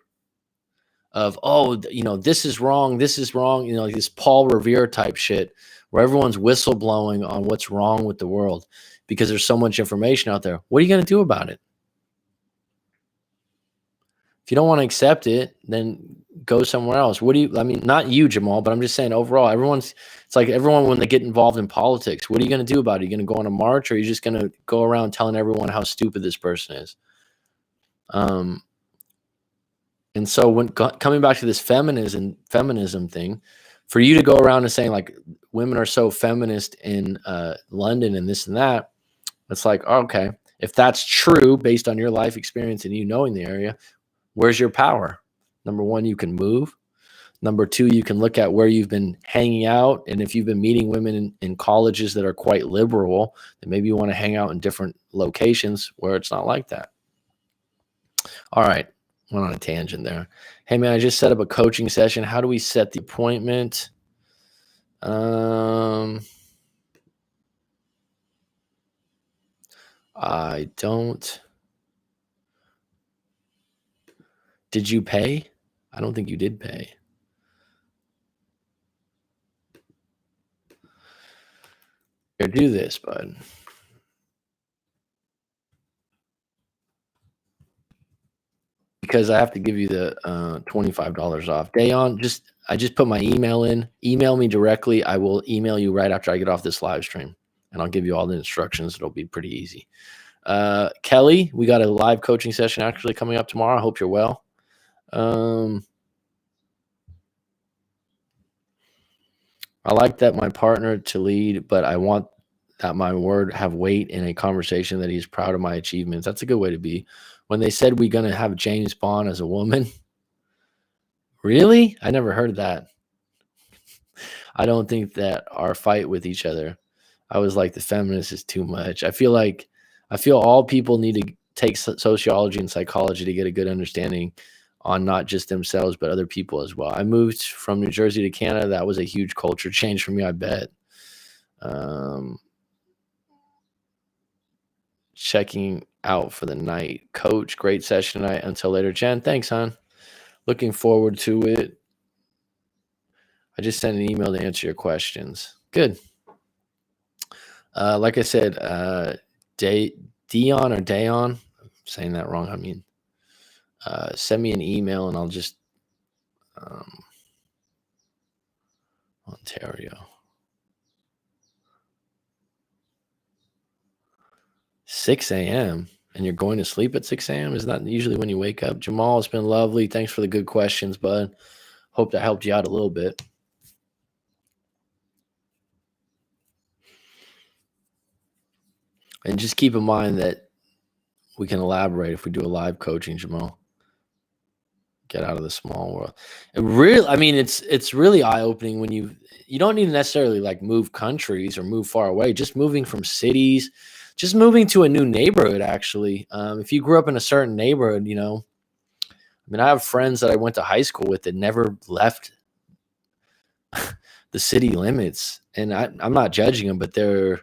of, oh, you know, this is wrong, you know, like this Paul Revere type shit where everyone's whistleblowing on what's wrong with the world because there's so much information out there. What are you going to do about it? If you don't want to accept it, then go somewhere else. I mean, not you, Jamal, but I'm just saying overall, it's like everyone, when they get involved in politics, what are you going to do about it? Are you going to go on a march, or are you just going to go around telling everyone how stupid this person is? And so when coming back to this feminism thing, for you to go around and saying like women are so feminist in London and this and that, it's like, okay, if that's true based on your life experience and you knowing the area, where's your power? Number one, you can move. Number two, you can look at where you've been hanging out. And if you've been meeting women in colleges that are quite liberal, then maybe you want to hang out in different locations where it's not like that. All right. Went on a tangent there. Hey, man, I just set up a coaching session. How do we set the appointment? I don't. Did you pay? I don't think you did pay. Here, do this, bud. Because I have to give you the $25 off. Dayon, I just put my email in. Email me directly. I will email you right after I get off this live stream, and I'll give you all the instructions. It'll be pretty easy. Kelly, we got a live coaching session actually coming up tomorrow. I hope you're well. I like that my partner to lead, but I want that my word have weight in a conversation, that he's proud of my achievements. That's a good way to be. When they said we're going to have James Bond as a woman, really? I never heard that. I don't think that our fight with each other, I was like, the feminist is too much. I feel all people need to take sociology and psychology to get a good understanding on not just themselves, but other people as well. I moved from New Jersey to Canada. That was a huge culture change for me, I bet. Checking out for the night. Coach, great session tonight. Until later. Jen, thanks, hon. Looking forward to it. I just sent an email to answer your questions. Good. Like I said, Dion or Dayon, I'm saying that wrong. I mean, send me an email and I'll just, Ontario. 6 a.m. and you're going to sleep at 6 a.m. Is that usually when you wake up? Jamal, it's been lovely. Thanks for the good questions, bud. Hope that helped you out a little bit. And just keep in mind that we can elaborate if we do a live coaching, Jamal. Get out of the small world. It's really eye-opening when you don't need to necessarily like move countries or move far away. Just moving from cities, just moving to a new neighborhood. Actually, if you grew up in a certain neighborhood, you know, I mean, I have friends that I went to high school with that never left the city limits, and I'm not judging them, but they're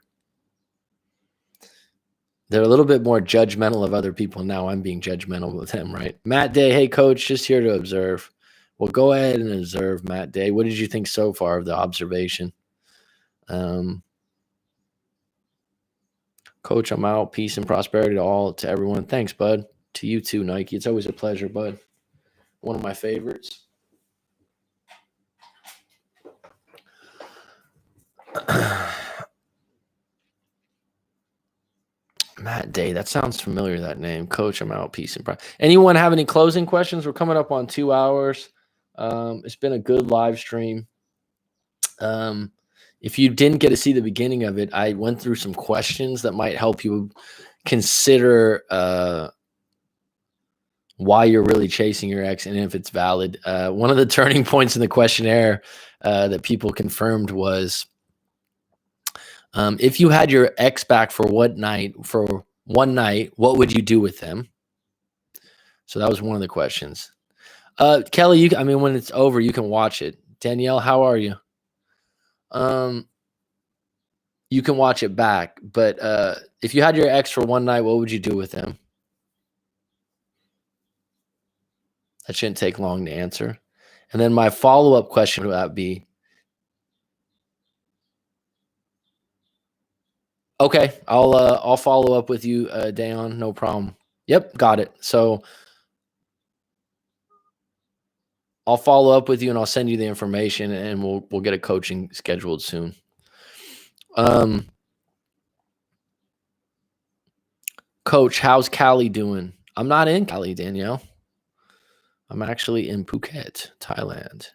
a little bit more judgmental of other people. Now I'm being judgmental with them, right? Matt Day, hey, coach, just here to observe. Well, go ahead and observe, Matt Day. What did you think so far of the observation? Coach, I'm out. Peace and prosperity to everyone. Thanks, bud. To you too, Nike. It's always a pleasure, bud. One of my favorites. Matt Day. That sounds familiar, that name. Coach, I'm out. Peace and prosperity. Anyone have any closing questions? We're coming up on 2 hours. It's been a good live stream. If you didn't get to see the beginning of it, I went through some questions that might help you consider why you're really chasing your ex and if it's valid. One of the turning points in the questionnaire that people confirmed was if you had your ex back for one night, what would you do with them? So that was one of the questions. Kelly, when it's over, you can watch it. Danielle, how are you? You can watch it back, but if you had your ex for one night, what would you do with them? That shouldn't take long to answer. And then my follow-up question would that be, okay, I'll follow up with you, Dayon, no problem. Yep, got it. So I'll follow up with you and I'll send you the information and we'll get a coaching scheduled soon. Coach, how's Cali doing? I'm not in Cali, Danielle. I'm actually in Phuket, Thailand.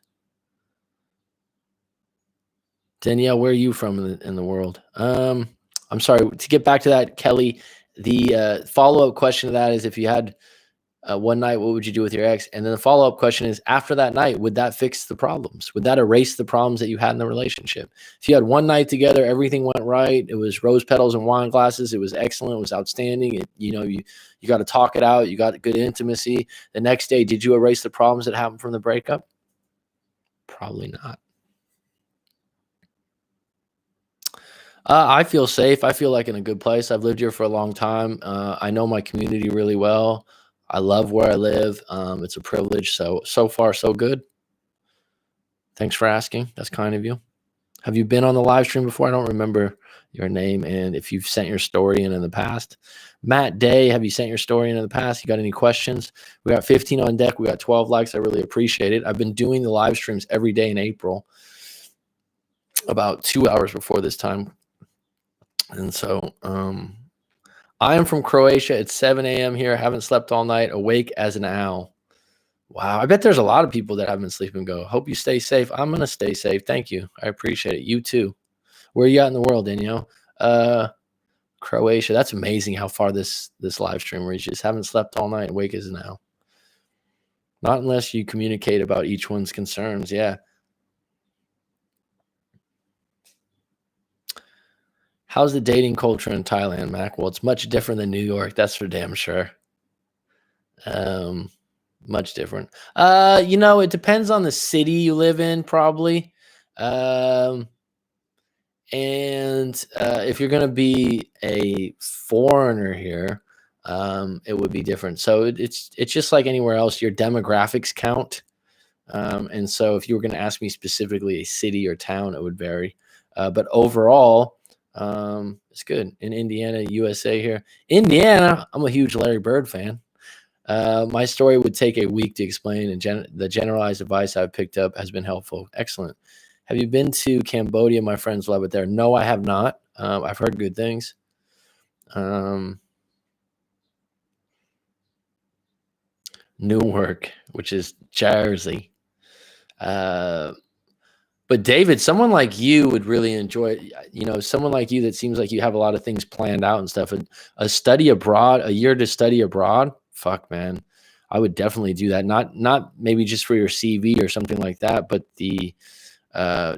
Danielle, where are you from in the world? I'm sorry, to get back to that, Kelly, the follow-up question to that is if you had one night, what would you do with your ex? And then the follow-up question is, after that night, would that fix the problems? Would that erase the problems that you had in the relationship? If you had one night together, everything went right, it was rose petals and wine glasses, it was excellent, it was outstanding, you got to talk it out, you got good intimacy. The next day, did you erase the problems that happened from the breakup? Probably not. I feel safe. I feel like in a good place. I've lived here for a long time. I know my community really well. I love where I live. It's a privilege. So far, so good. Thanks for asking. That's kind of you. Have you been on the live stream before? I don't remember your name and if you've sent your story in the past. Matt Day, have you sent your story in the past? You got any questions? We got 15 on deck. We got 12 likes. I really appreciate it. I've been doing the live streams every day in April, about 2 hours before this time. And so I am from Croatia. It's 7 a.m. here. I haven't slept all night. Awake as an owl. Wow. I bet there's a lot of people that haven't been sleeping go. Hope you stay safe. I'm going to stay safe. Thank you. I appreciate it. You too. Where are you at in the world, Danielle? Croatia. That's amazing how far this live stream reaches. Haven't slept all night. Awake as an owl. Not unless you communicate about each one's concerns. Yeah. How's the dating culture in Thailand, Mac? Well, it's much different than New York. That's for damn sure. Much different. It depends on the city you live in, probably. And if you're going to be a foreigner here, it would be different. So it's just like anywhere else. Your demographics count. And so if you were going to ask me specifically a city or town, it would vary. But overall, it's good. In Indiana, USA here. Indiana, I'm a huge Larry Bird fan. My story would take a week to explain, and the generalized advice I've picked up has been helpful. Excellent. Have you been to Cambodia? My friends love it there. No, I have not. I've heard good things. Newark, which is Jersey. But David, someone like you would really enjoy it. Someone like you that seems like you have a lot of things planned out and stuff. A study abroad, a year to study abroad. Fuck, man. I would definitely do that. Not maybe just for your CV or something like that, but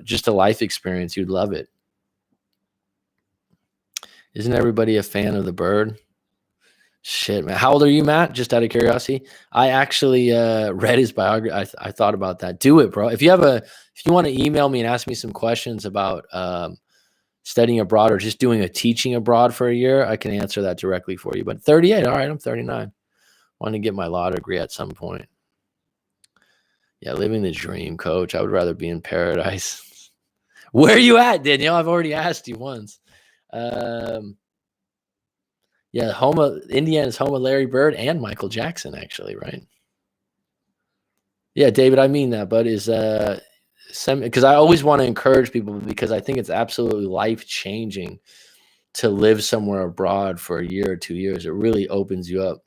just a life experience. You'd love it. Isn't everybody a fan of the bird? Shit, man. How old are you, Matt? Just out of curiosity. I actually read his biography. I thought about that. Do it, bro. If you want to email me and ask me some questions about studying abroad or just doing a teaching abroad for a year, I can answer that directly for you. But 38, all right, I'm 39. Want to get my law degree at some point. Yeah, living the dream, coach. I would rather be in paradise. Where are you at, Danielle? I've already asked you once. Yeah, Indiana's home of Larry Bird and Michael Jackson, actually, right? Yeah, David, I mean that, but is because I always want to encourage people because I think it's absolutely life-changing to live somewhere abroad for a year or 2 years. It really opens you up.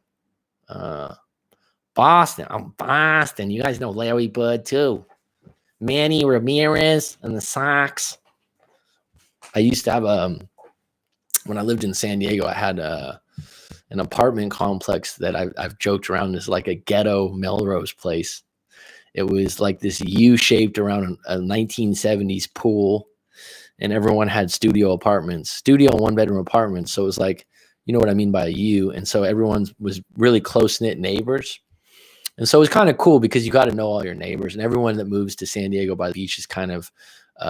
Boston. I'm Boston. You guys know Larry Bird too. Manny Ramirez and the Sox. I used to have when I lived in San Diego, I had an apartment complex that I've joked around as like a ghetto Melrose place. It was like this U shaped around a 1970s pool, and everyone had studio and 1-bedroom apartments. So it was like, you know what I mean by a U. And so everyone was really close knit neighbors. And so it was kind of cool because you got to know all your neighbors, and everyone that moves to San Diego by the beach is kind of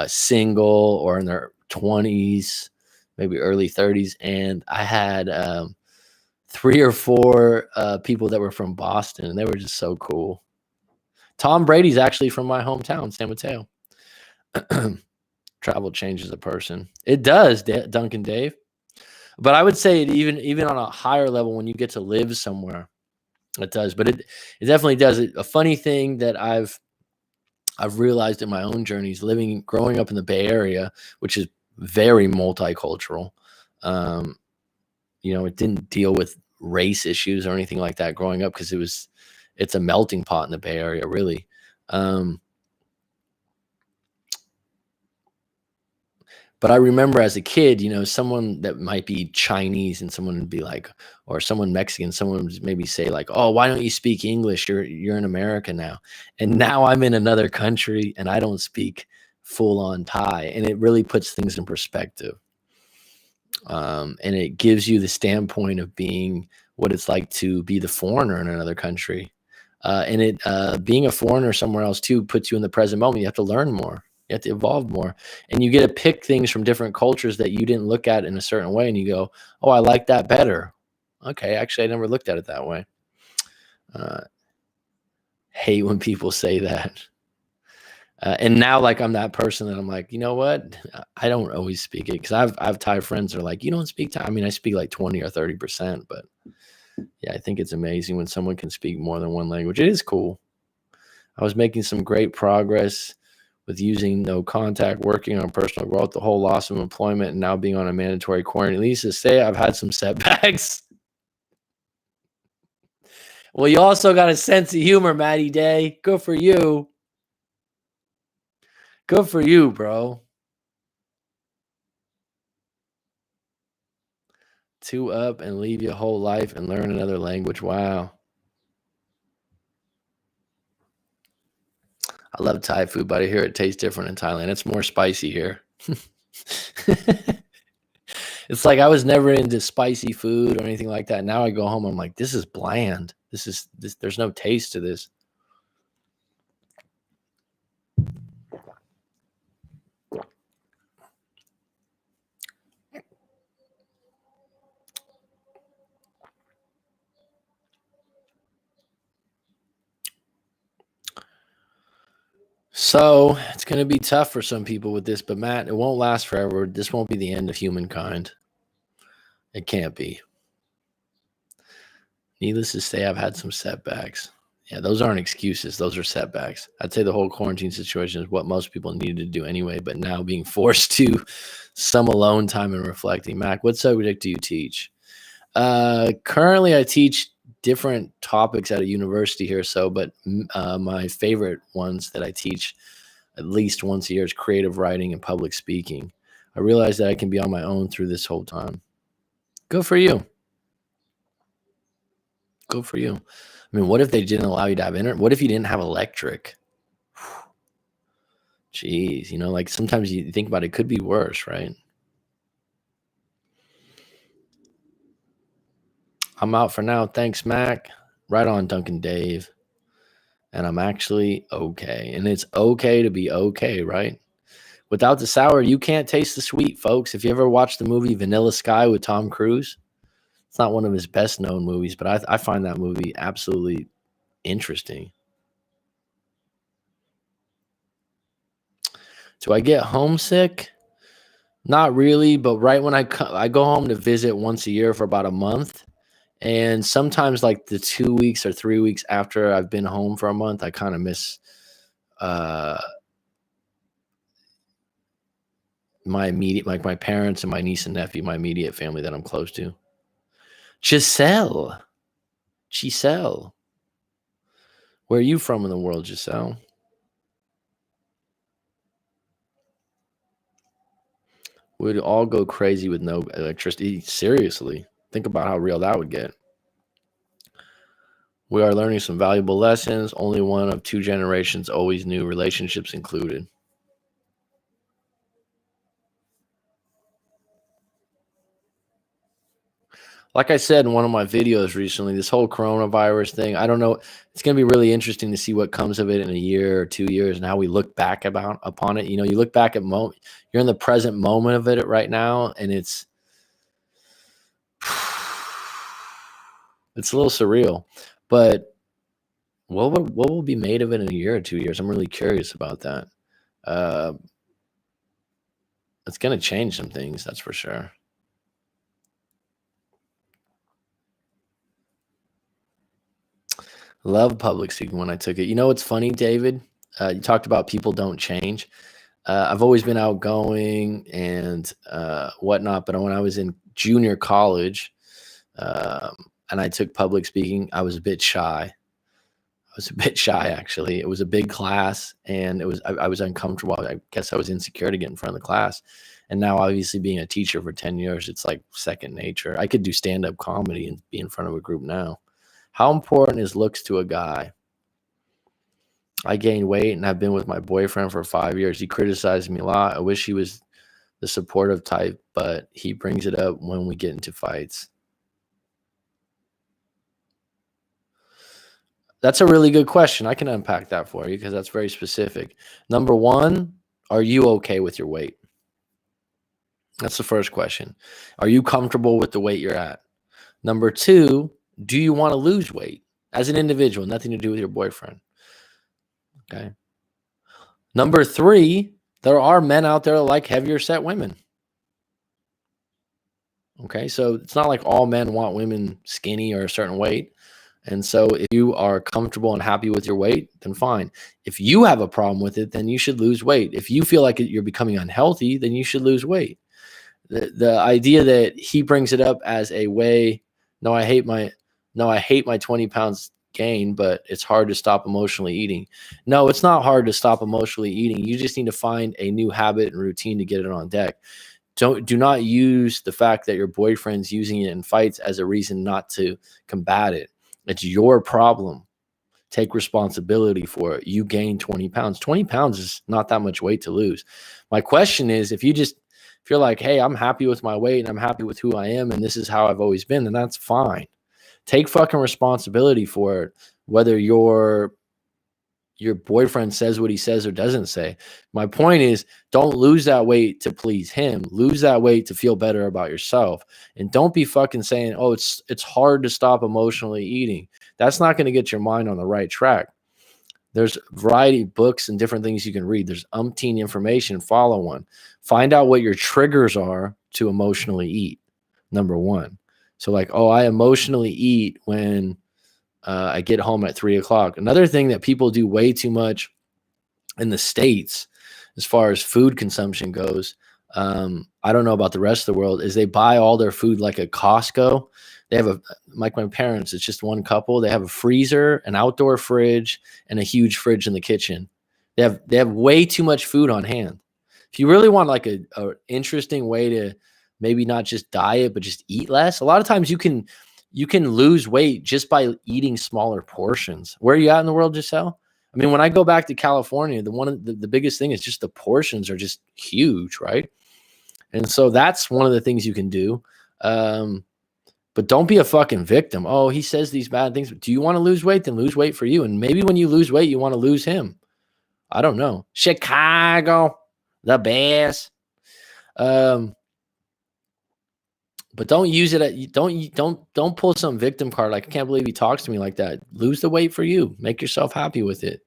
single or in their 20s, maybe early 30s. And I had 3 or 4 people that were from Boston, and they were just so cool. Tom Brady's actually from my hometown, San Mateo. Travel changes a person. It does, Duncan Dave. But I would say even on a higher level, when you get to live somewhere, it does. But it definitely does. A funny thing that I've realized in my own journeys, growing up in the Bay Area, which is very multicultural. It didn't deal with race issues or anything like that growing up because it's a melting pot in the Bay Area, really. But I remember as a kid, someone that might be Chinese and someone would be like, or someone Mexican, someone would maybe say like, "Oh, why don't you speak English? You're in America now." And now I'm in another country and I don't speak full on Thai, and it really puts things in perspective. And it gives you the standpoint of being what it's like to be the foreigner in another country. And being a foreigner somewhere else too puts you in the present moment. You have to learn more. You have to evolve more, and you get to pick things from different cultures that you didn't look at in a certain way, and you go, "Oh, I like that better." Okay, actually, I never looked at it that way. Hate when people say that. And now, like, I'm that person that I'm like, you know what? I don't always speak it because I've Thai friends that are like, you don't speak Thai. I mean, I speak like 20 or 30%, but yeah, I think it's amazing when someone can speak more than one language. It is cool. I was making some great progress with using no contact, working on personal growth, the whole loss of employment, and now being on a mandatory quarantine. Lisa, say I've had some setbacks. Well, you also got a sense of humor, Matty Day. Good for you. Good for you, bro. 2 up and leave your whole life and learn another language. Wow. I love Thai food, but I hear it tastes different in Thailand. It's more spicy here. It's like I was never into spicy food or anything like that. Now I go home, I'm like, this is bland. There's no taste to this. So it's going to be tough for some people with this, but Matt, it won't last forever. This won't be the end of humankind. It can't be. Needless to say, I've had some setbacks. Yeah, those aren't excuses. Those are setbacks. I'd say the whole quarantine situation is what most people needed to do anyway, but now being forced to some alone time and reflecting. Mac, what subject do you teach? Currently, I teach different topics at a university here. But my favorite ones that I teach at least once a year is creative writing and public speaking. I realized that I can be on my own through this whole time. Good for you. Good for you. I mean, what if they didn't allow you to have internet? What if you didn't have electric? Jeez, like sometimes you think about it could be worse, right? I'm out for now. Thanks, Mac. Right on, Duncan Dave. And I'm actually okay. And it's okay to be okay, right? Without the sour, you can't taste the sweet, folks. If you ever watched the movie Vanilla Sky with Tom Cruise, it's not one of his best known movies, but I find that movie absolutely interesting. Do I get homesick? Not really, but right when I go home to visit once a year for about a month, and sometimes like the 2 weeks or 3 weeks after I've been home for a month, I kind of miss uh my immediate, like my parents and my niece and nephew, my immediate family that I'm close to. Giselle. Giselle. Where are you from in the world, Giselle? We'd all go crazy with no electricity. Seriously. Think about how real that would get. We are learning some valuable lessons. Only one of 2 generations always knew, relationships included. Like I said in one of my videos recently, this whole coronavirus thing, I don't know. It's going to be really interesting to see what comes of it in a year or 2 years and how we look back upon it. You know, you look back at you're in the present moment of it right now, and it's a little surreal. But what will be made of it in a year or 2 years? I'm really curious about that. It's going to change some things, that's for sure. Love public speaking when I took it. You know what's funny, David? You talked about people don't change. I've always been outgoing and whatnot, but when I was in junior college and I took public speaking, I was a bit shy. Actually. It was a big class, and I was uncomfortable. I guess I was insecure to get in front of the class. And now, obviously, being a teacher for 10 years, it's like second nature. I could do stand-up comedy and be in front of a group now. How important is looks to a guy? I gained weight and have been with my boyfriend for 5 years. He criticized me a lot. I wish he was the supportive type, but he brings it up when we get into fights. That's a really good question. I can unpack that for you because that's very specific. Number one, are you okay with your weight? That's the first question. Are you comfortable with the weight you're at? Number two, do you want to lose weight as an individual? Nothing to do with your boyfriend. Okay. Number three, there are men out there that like heavier set women. Okay. So it's not like all men want women skinny or a certain weight. And so if you are comfortable and happy with your weight, then fine. If you have a problem with it, then you should lose weight. If you feel like you're becoming unhealthy, then you should lose weight. The idea that he brings it up as a way, I hate my 20 pounds gain, but it's hard to stop emotionally eating. No, it's not hard to stop emotionally eating. You just need to find a new habit and routine to get it on deck. Do not use the fact that your boyfriend's using it in fights as a reason not to combat it. It's your problem. Take responsibility for it. You gained 20 pounds. 20 pounds is not that much weight to lose. My question is, if you're like, hey, I'm happy with my weight and I'm happy with who I am and this is how I've always been, then that's fine. Take fucking responsibility for it, whether your boyfriend says what he says or doesn't say. My point is, don't lose that weight to please him. Lose that weight to feel better about yourself. And don't be fucking saying, oh, it's hard to stop emotionally eating. That's not going to get your mind on the right track. There's a variety of books and different things you can read. There's umpteen information. Follow one. Find out what your triggers are to emotionally eat. Number one. So like, oh, I emotionally eat when I get home at 3 o'clock. Another thing that people do way too much in the States, as far as food consumption goes, I don't know about the rest of the world, is they buy all their food like at Costco. They have like my parents, it's just one couple. They have a freezer, an outdoor fridge, and a huge fridge in the kitchen. They have way too much food on hand. If you really want like a interesting way to maybe not just diet, but just eat less, a lot of times you can lose weight just by eating smaller portions. Where are you at in the world, Giselle? I mean, when I go back to California, the biggest thing is just the portions are just huge, right? And so that's one of the things you can do. But don't be a fucking victim. Oh, he says these bad things. Do you want to lose weight? Then lose weight for you. And maybe when you lose weight, you want to lose him. I don't know. Chicago, the Bears. But don't use it. Don't pull some victim card. Like, I can't believe he talks to me like that. Lose the weight for you. Make yourself happy with it.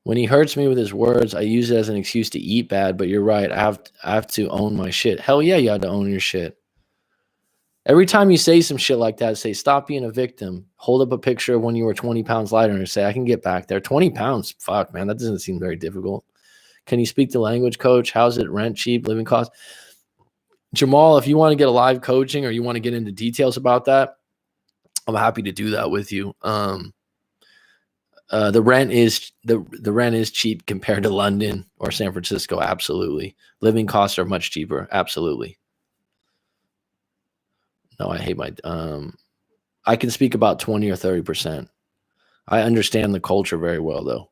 When he hurts me with his words, I use it as an excuse to eat bad, but you're right. I have to own my shit. Hell yeah, you have to own your shit. Every time you say some shit like that, say, stop being a victim. Hold up a picture of when you were 20 pounds lighter and say, I can get back there. 20 pounds? Fuck, man, that doesn't seem very difficult. Can you speak the language, coach? How's it? Rent cheap? Living costs? Jamal, if you want to get a live coaching or you want to get into details about that, I'm happy to do that with you. The rent is cheap compared to London or San Francisco. Absolutely. Living costs are much cheaper. Absolutely. No, I hate my, I can speak about 20 or 30%. I understand the culture very well though.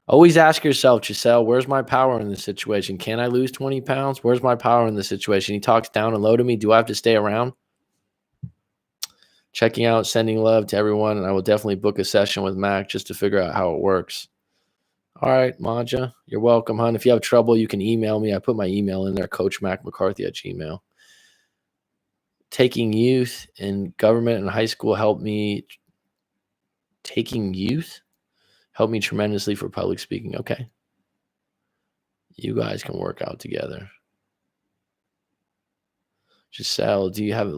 Always ask yourself, Giselle, where's my power in this situation? Can I lose 20 pounds? Where's my power in this situation? He talks down and low to me. Do I have to stay around? Checking out, sending love to everyone. And I will definitely book a session with Mac just to figure out how it works. All right, Maja, you're welcome, hon. If you have trouble, you can email me. I put my email in there, coachmacmccarthy@gmail. Taking youth in government and high school helped me. Taking youth helped me tremendously for public speaking. Okay. You guys can work out together. Giselle, do you have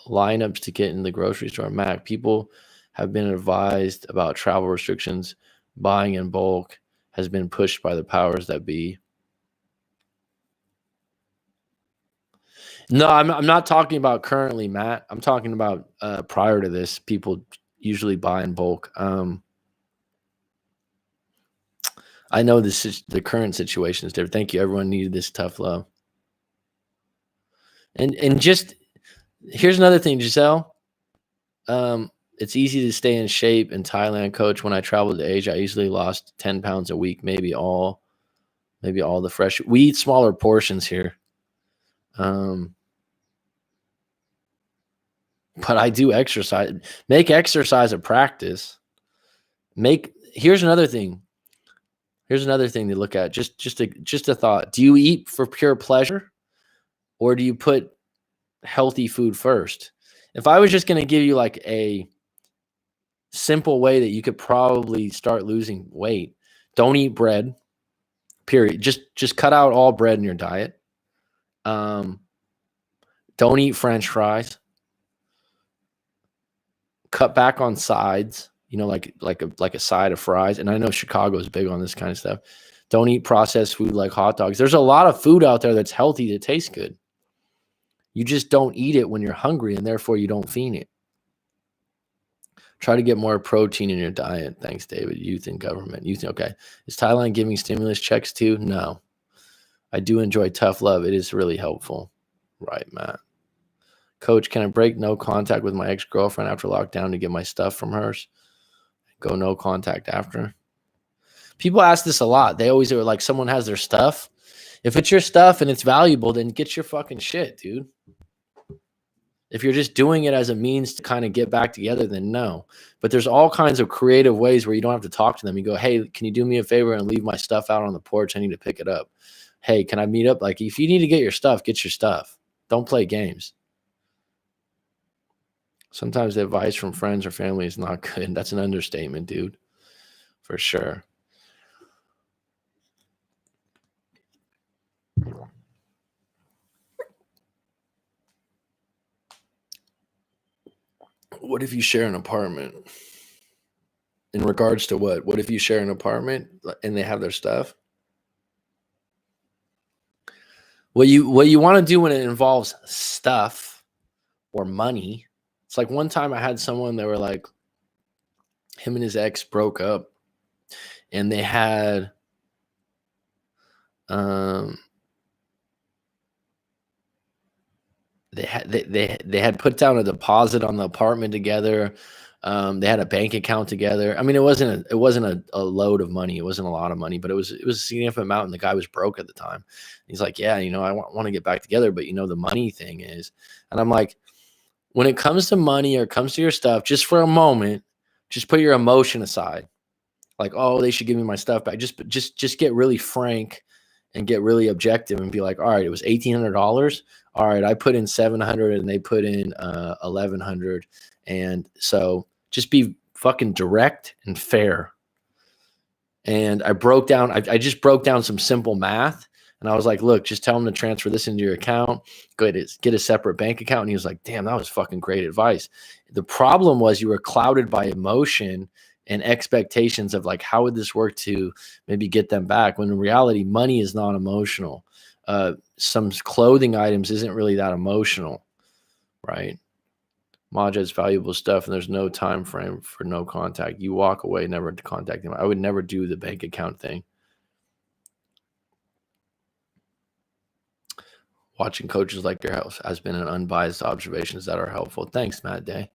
lineups to get in the grocery store? Mac, people have been advised about travel restrictions. Buying in bulk has been pushed by the powers that be. No, I'm not talking about currently, Matt. I'm talking about prior to this. People usually buy in bulk. I know the current situation is different. Thank you. Everyone needed this tough love. And just here's another thing, Giselle. It's easy to stay in shape in Thailand, coach. When I traveled to Asia, I easily lost 10 pounds a week, maybe all the fresh. We eat smaller portions here. But I do exercise. Make exercise a practice. Here's another thing. Here's another thing to look at. Just a thought. Do you eat for pure pleasure, or do you put healthy food first? If I was just going to give you like a simple way that you could probably start losing weight, don't eat bread. Period. Just cut out all bread in your diet. Don't eat French fries. Cut back on sides. You know, like a side of fries. And I know Chicago is big on this kind of stuff. Don't eat processed food like hot dogs. There's a lot of food out there that's healthy that tastes good. You just don't eat it when you're hungry, and therefore you don't fiend it. Try to get more protein in your diet. Thanks, David. Youth in government. Okay. Is Thailand giving stimulus checks too? No. I do enjoy tough love. It is really helpful. Right, Matt. Coach, can I break no contact with my ex-girlfriend after lockdown to get my stuff from hers? Go no contact after? People ask this a lot. They always are like, someone has their stuff. If it's your stuff and it's valuable, then get your fucking shit, dude. If you're just doing it as a means to kind of get back together, then no. But there's all kinds of creative ways where you don't have to talk to them. You go, hey, can you do me a favor and leave my stuff out on the porch? I need to pick it up. Hey, can I meet up? Like, if you need to get your stuff, get your stuff. Don't play games. Sometimes the advice from friends or family is not good. That's an understatement, dude. For sure. What if you share an apartment? In regards to what? What if you share an apartment and they have their stuff? What you want to do when it involves stuff or money, it's like one time I had someone that were like, him and his ex broke up, and they had they had put down a deposit on the apartment together. They had a bank account together. I mean, it wasn't a load of money. It wasn't a lot of money, but it was a significant amount. And the guy was broke at the time. He's like, yeah, I want to get back together, but the money thing is, and I'm like, when it comes to money or comes to your stuff, just for a moment, just put your emotion aside. Like, oh, they should give me my stuff back. Just get really frank and get really objective and be like, all right, it was $1,800. All right, I put in $700 and they put in $1,100, and so just be fucking direct and fair. And I just broke down some simple math. And I was like, look, just tell him to transfer this into your account. Get a separate bank account. And he was like, damn, that was fucking great advice. The problem was you were clouded by emotion and expectations of like, how would this work to maybe get them back? When in reality, money is not emotional. Some clothing items isn't really that emotional, right? Maja has valuable stuff and there's no time frame for no contact. You walk away, never to contact them. I would never do the bank account thing. Watching coaches like your house has been an unbiased observations that are helpful. Thanks, Matt Day.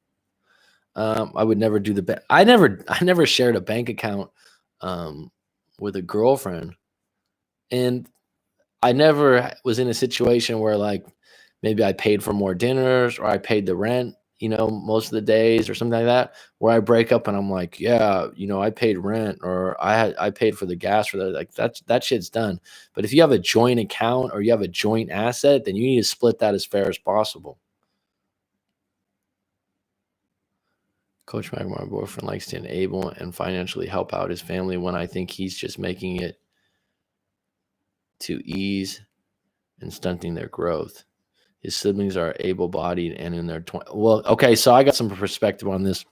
I would never do I never shared a bank account with a girlfriend. And I never was in a situation where like maybe I paid for more dinners or I paid the rent, most of the days or something like that, where I break up and I'm like, yeah, I paid rent or I paid for the gas for that. Like that shit's done. But if you have a joint account or you have a joint asset, then you need to split that as fair as possible. Coach Mac, my boyfriend, likes to enable and financially help out his family when I think he's just making it to ease and stunting their growth. His siblings are able-bodied and in their 20s. Well, okay, so I got some perspective on this.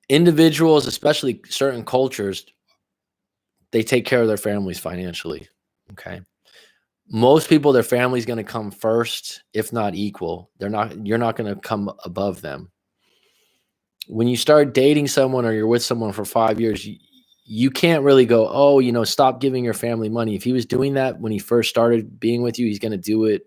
Individuals, especially certain cultures, they take care of their families financially, okay? Most people, their family's going to come first, if not equal. You're not going to come above them. When you start dating someone or you're with someone for 5 years, you can't really go, oh, stop giving your family money. If he was doing that when he first started being with you, he's going to do it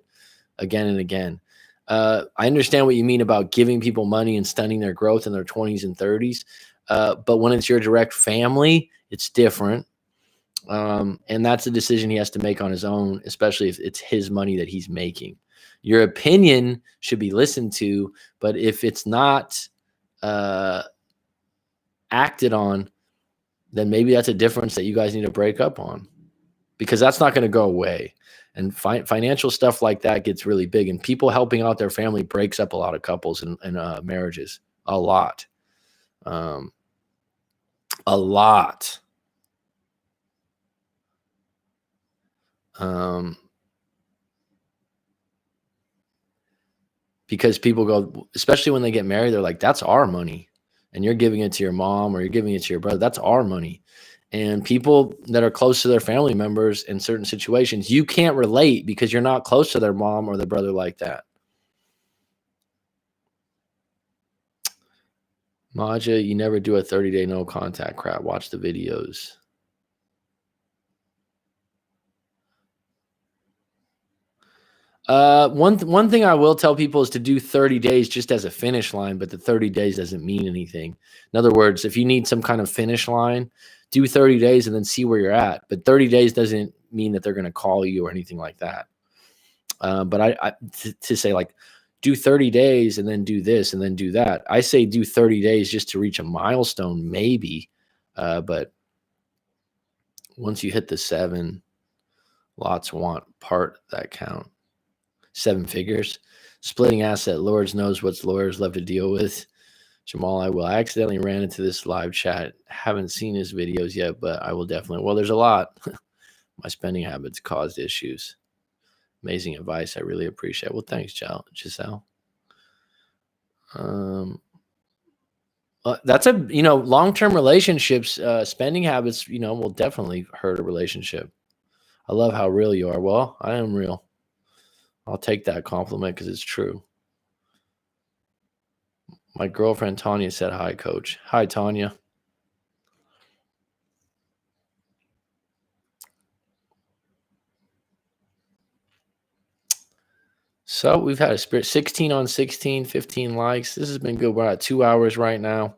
again and again. I understand what you mean about giving people money and stunning their growth in their 20s and 30s. But when it's your direct family, it's different. And that's a decision he has to make on his own, especially if it's his money that he's making. Your opinion should be listened to, but if it's not acted on, then maybe that's a difference that you guys need to break up on, because that's not going to go away. And financial stuff like that gets really big, and people helping out their family breaks up a lot of couples and marriages, a lot. Because people go, especially when they get married, they're like, that's our money. And you're giving it to your mom or you're giving it to your brother. That's our money. And people that are close to their family members in certain situations, you can't relate because you're not close to their mom or their brother like that. Maja, you never do a 30-day no contact crap. Watch the videos. One thing I will tell people is to do 30 days just as a finish line, but the 30 days doesn't mean anything. In other words, if you need some kind of finish line, do 30 days and then see where you're at. But 30 days doesn't mean that they're going to call you or anything like that. But to say like, do 30 days and then do this and then do that. I say do 30 days just to reach a milestone, maybe. But once you hit the 7, lots want part that count. 7 figures. Splitting asset. Lords knows what lawyers love to deal with. Jamal, I accidentally ran into this live chat. Haven't seen his videos yet, but I will definitely. Well, there's a lot. My spending habits caused issues. Amazing advice. I really appreciate it. Well, thanks, Giselle. That's a, long-term relationships, spending habits, will definitely hurt a relationship. I love how real you are. Well, I am real. I'll take that compliment because it's true. My girlfriend, Tanya, said hi, Coach. Hi, Tanya. So we've had a spirit 16 on 16, 15 likes. This has been good. We're at 2 hours right now.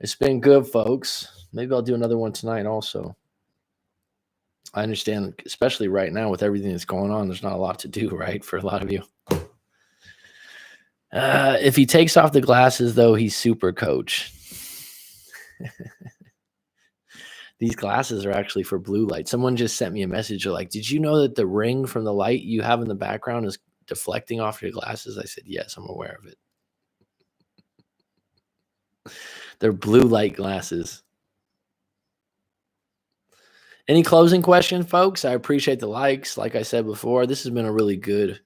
It's been good, folks. Maybe I'll do another one tonight also. I understand, especially right now with everything that's going on, there's not a lot to do, right, for a lot of you. If he takes off the glasses, though, he's super, Coach. These glasses are actually for blue light. Someone just sent me a message. They're like, did you know that the ring from the light you have in the background is deflecting off your glasses? I said, yes, I'm aware of it. They're blue light glasses. Any closing question, folks? I appreciate the likes. Like I said before, this has been a really good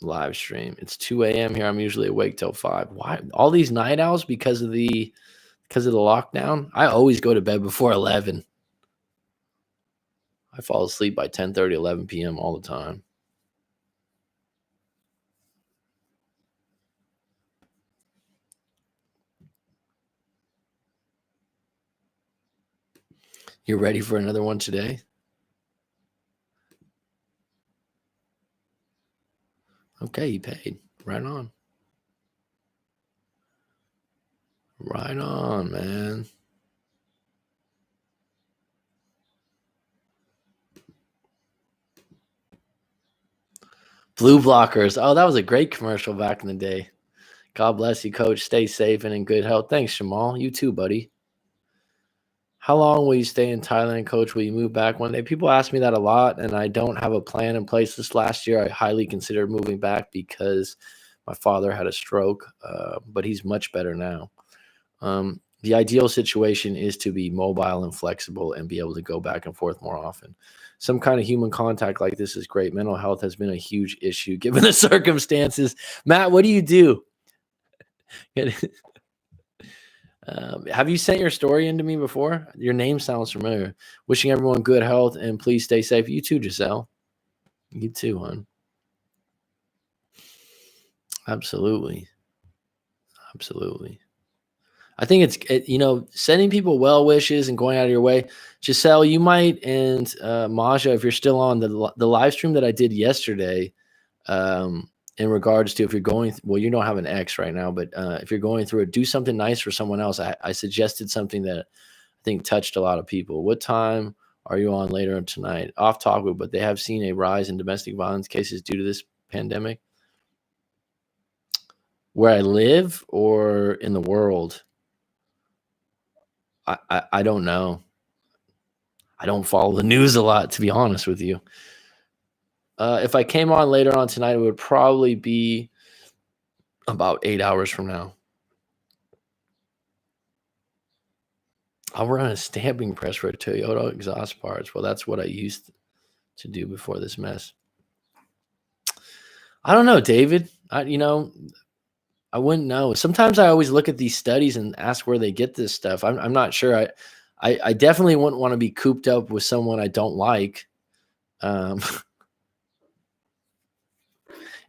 live stream. It's 2 a.m. here. I'm usually awake till 5. Why all these night owls? Because of the lockdown? I always go to bed before 11. I fall asleep by 10:30, 11 p.m. all the time. You ready for another one today? Okay, you paid. Right on. Right on, man. Blue blockers. Oh, that was a great commercial back in the day. God bless you, coach. Stay safe and in good health. Thanks, Shamal. You too, buddy. How long will you stay in Thailand, coach? Will you move back one day? People ask me that a lot, and I don't have a plan in place. This last year, I highly considered moving back because my father had a stroke, but he's much better now. The ideal situation is to be mobile and flexible and be able to go back and forth more often. Some kind of human contact like this is great. Mental health has been a huge issue given the circumstances. Matt, what do you do? Have you sent your story into me before? Your name sounds familiar. Wishing everyone good health and please stay safe. You too, Giselle. You too, hon. Absolutely. Absolutely. I think sending people well wishes and going out of your way. Giselle, you might, and Maja, if you're still on the live stream that I did yesterday, in regards to if you're going, well, you don't have an ex right now, but if you're going through it, do something nice for someone else. I suggested something that I think touched a lot of people. What time are you on later tonight? Off topic, but they have seen a rise in domestic violence cases due to this pandemic. Where I live or in the world? I don't know. I don't follow the news a lot, to be honest with you. If I came on later on tonight, it would probably be about 8 hours from now. I'll run a stamping press for a Toyota exhaust parts. Well, that's what I used to do before this mess. I don't know, David. I wouldn't know. Sometimes I always look at these studies and ask where they get this stuff. I'm not sure. I definitely wouldn't want to be cooped up with someone I don't like.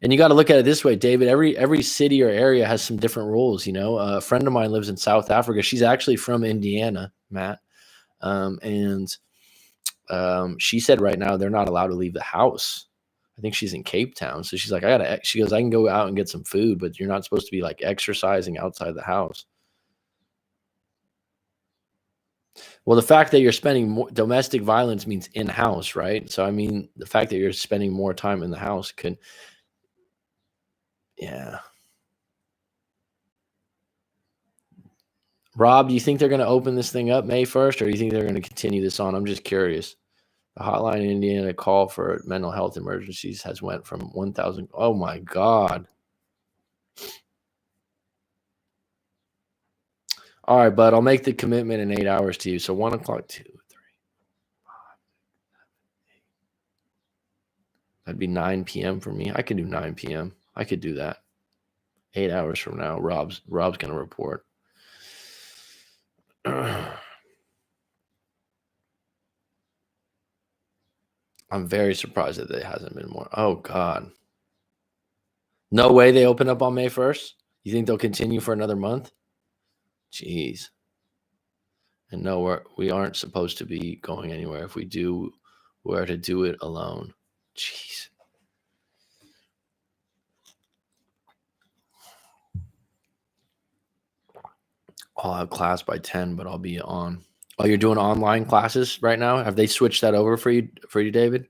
And you got to look at it this way, David. Every city or area has some different rules. A friend of mine lives in South Africa. She's actually from Indiana, Matt, and she said right now they're not allowed to leave the house. I think she's in Cape Town, so she's like, she goes, I can go out and get some food, but you're not supposed to be like exercising outside the house. Well, the fact that you're spending more domestic violence means in house, right? So I mean, the fact that you're spending more time in the house could, yeah. Rob, do you think they're going to open this thing up May 1st, or do you think they're going to continue this on? I'm just curious. The hotline in Indiana call for mental health emergencies has went from 1,000. Oh my God. All right, bud. I'll make the commitment in 8 hours to you. So 1 o'clock, 2, 3, 5, 6, 7, 8. That'd be 9 p.m. for me. I could do 9 p.m. I could do that. 8 hours from now, Rob's going to report. I'm very surprised that there hasn't been more. Oh, God. No way they open up on May 1st? You think they'll continue for another month? Jeez. And no, we aren't supposed to be going anywhere. If we do, we're to do it alone. Jeez. I'll have class by 10, but I'll be on. Oh, you're doing online classes right now? Have they switched that over for you, David?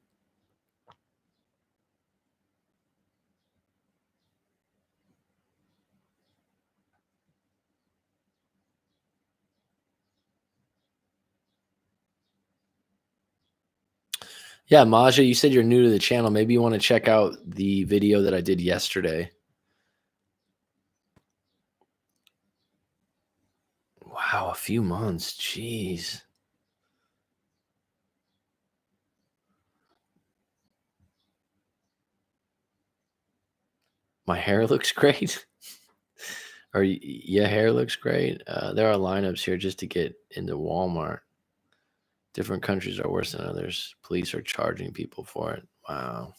Yeah, Maja, you said you're new to the channel. Maybe you want to check out the video that I did yesterday. Wow, a few months. Jeez. My hair looks great. Or your hair looks great. There are lineups here just to get into Walmart. Different countries are worse than others. Police are charging people for it. Wow.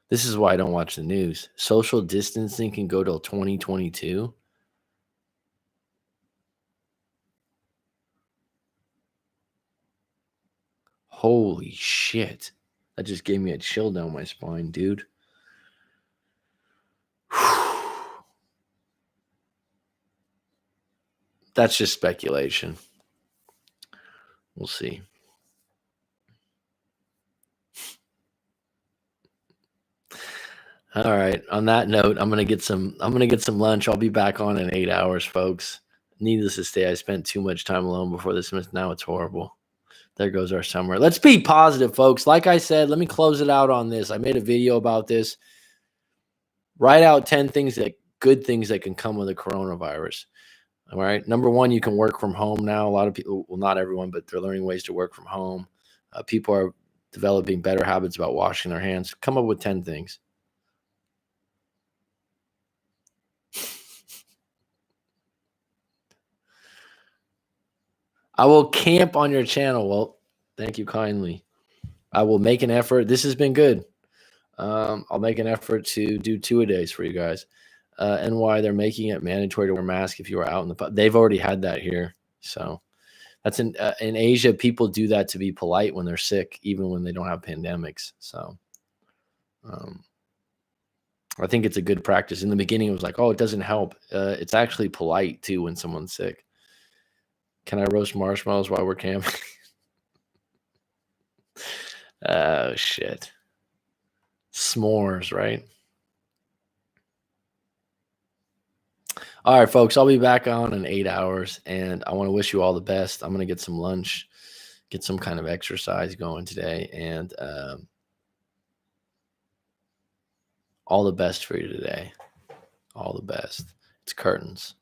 This is why I don't watch the news. Social distancing can go till 2022. Holy shit. That just gave me a chill down my spine, dude. That's just speculation. We'll see. All right. On that note, I'm gonna get some lunch. I'll be back on in 8 hours, folks. Needless to say, I spent too much time alone before this. Now it's horrible. There goes our summer. Let's be positive, folks. Like I said, let me close it out on this. I made a video about this. Write out 10 things good things that can come with the coronavirus. All right. Number one, you can work from home now. A lot of people, well, not everyone, but they're learning ways to work from home. People are developing better habits about washing their hands. Come up with 10 things. I will camp on your channel. Well, thank you kindly. I will make an effort. This has been good. I'll make an effort to do 2-a-days for you guys. And why they're making it mandatory to wear a mask if you are out in the pub. They've already had that here. So that's in Asia. People do that to be polite when they're sick, even when they don't have pandemics. So I think it's a good practice. In the beginning, it was like, oh, it doesn't help. It's actually polite too when someone's sick. Can I roast marshmallows while we're camping? Oh, shit. S'mores, right? All right, folks, I'll be back on in 8 hours, and I want to wish you all the best. I'm going to get some lunch, get some kind of exercise going today, and all the best for you today. All the best. It's curtains.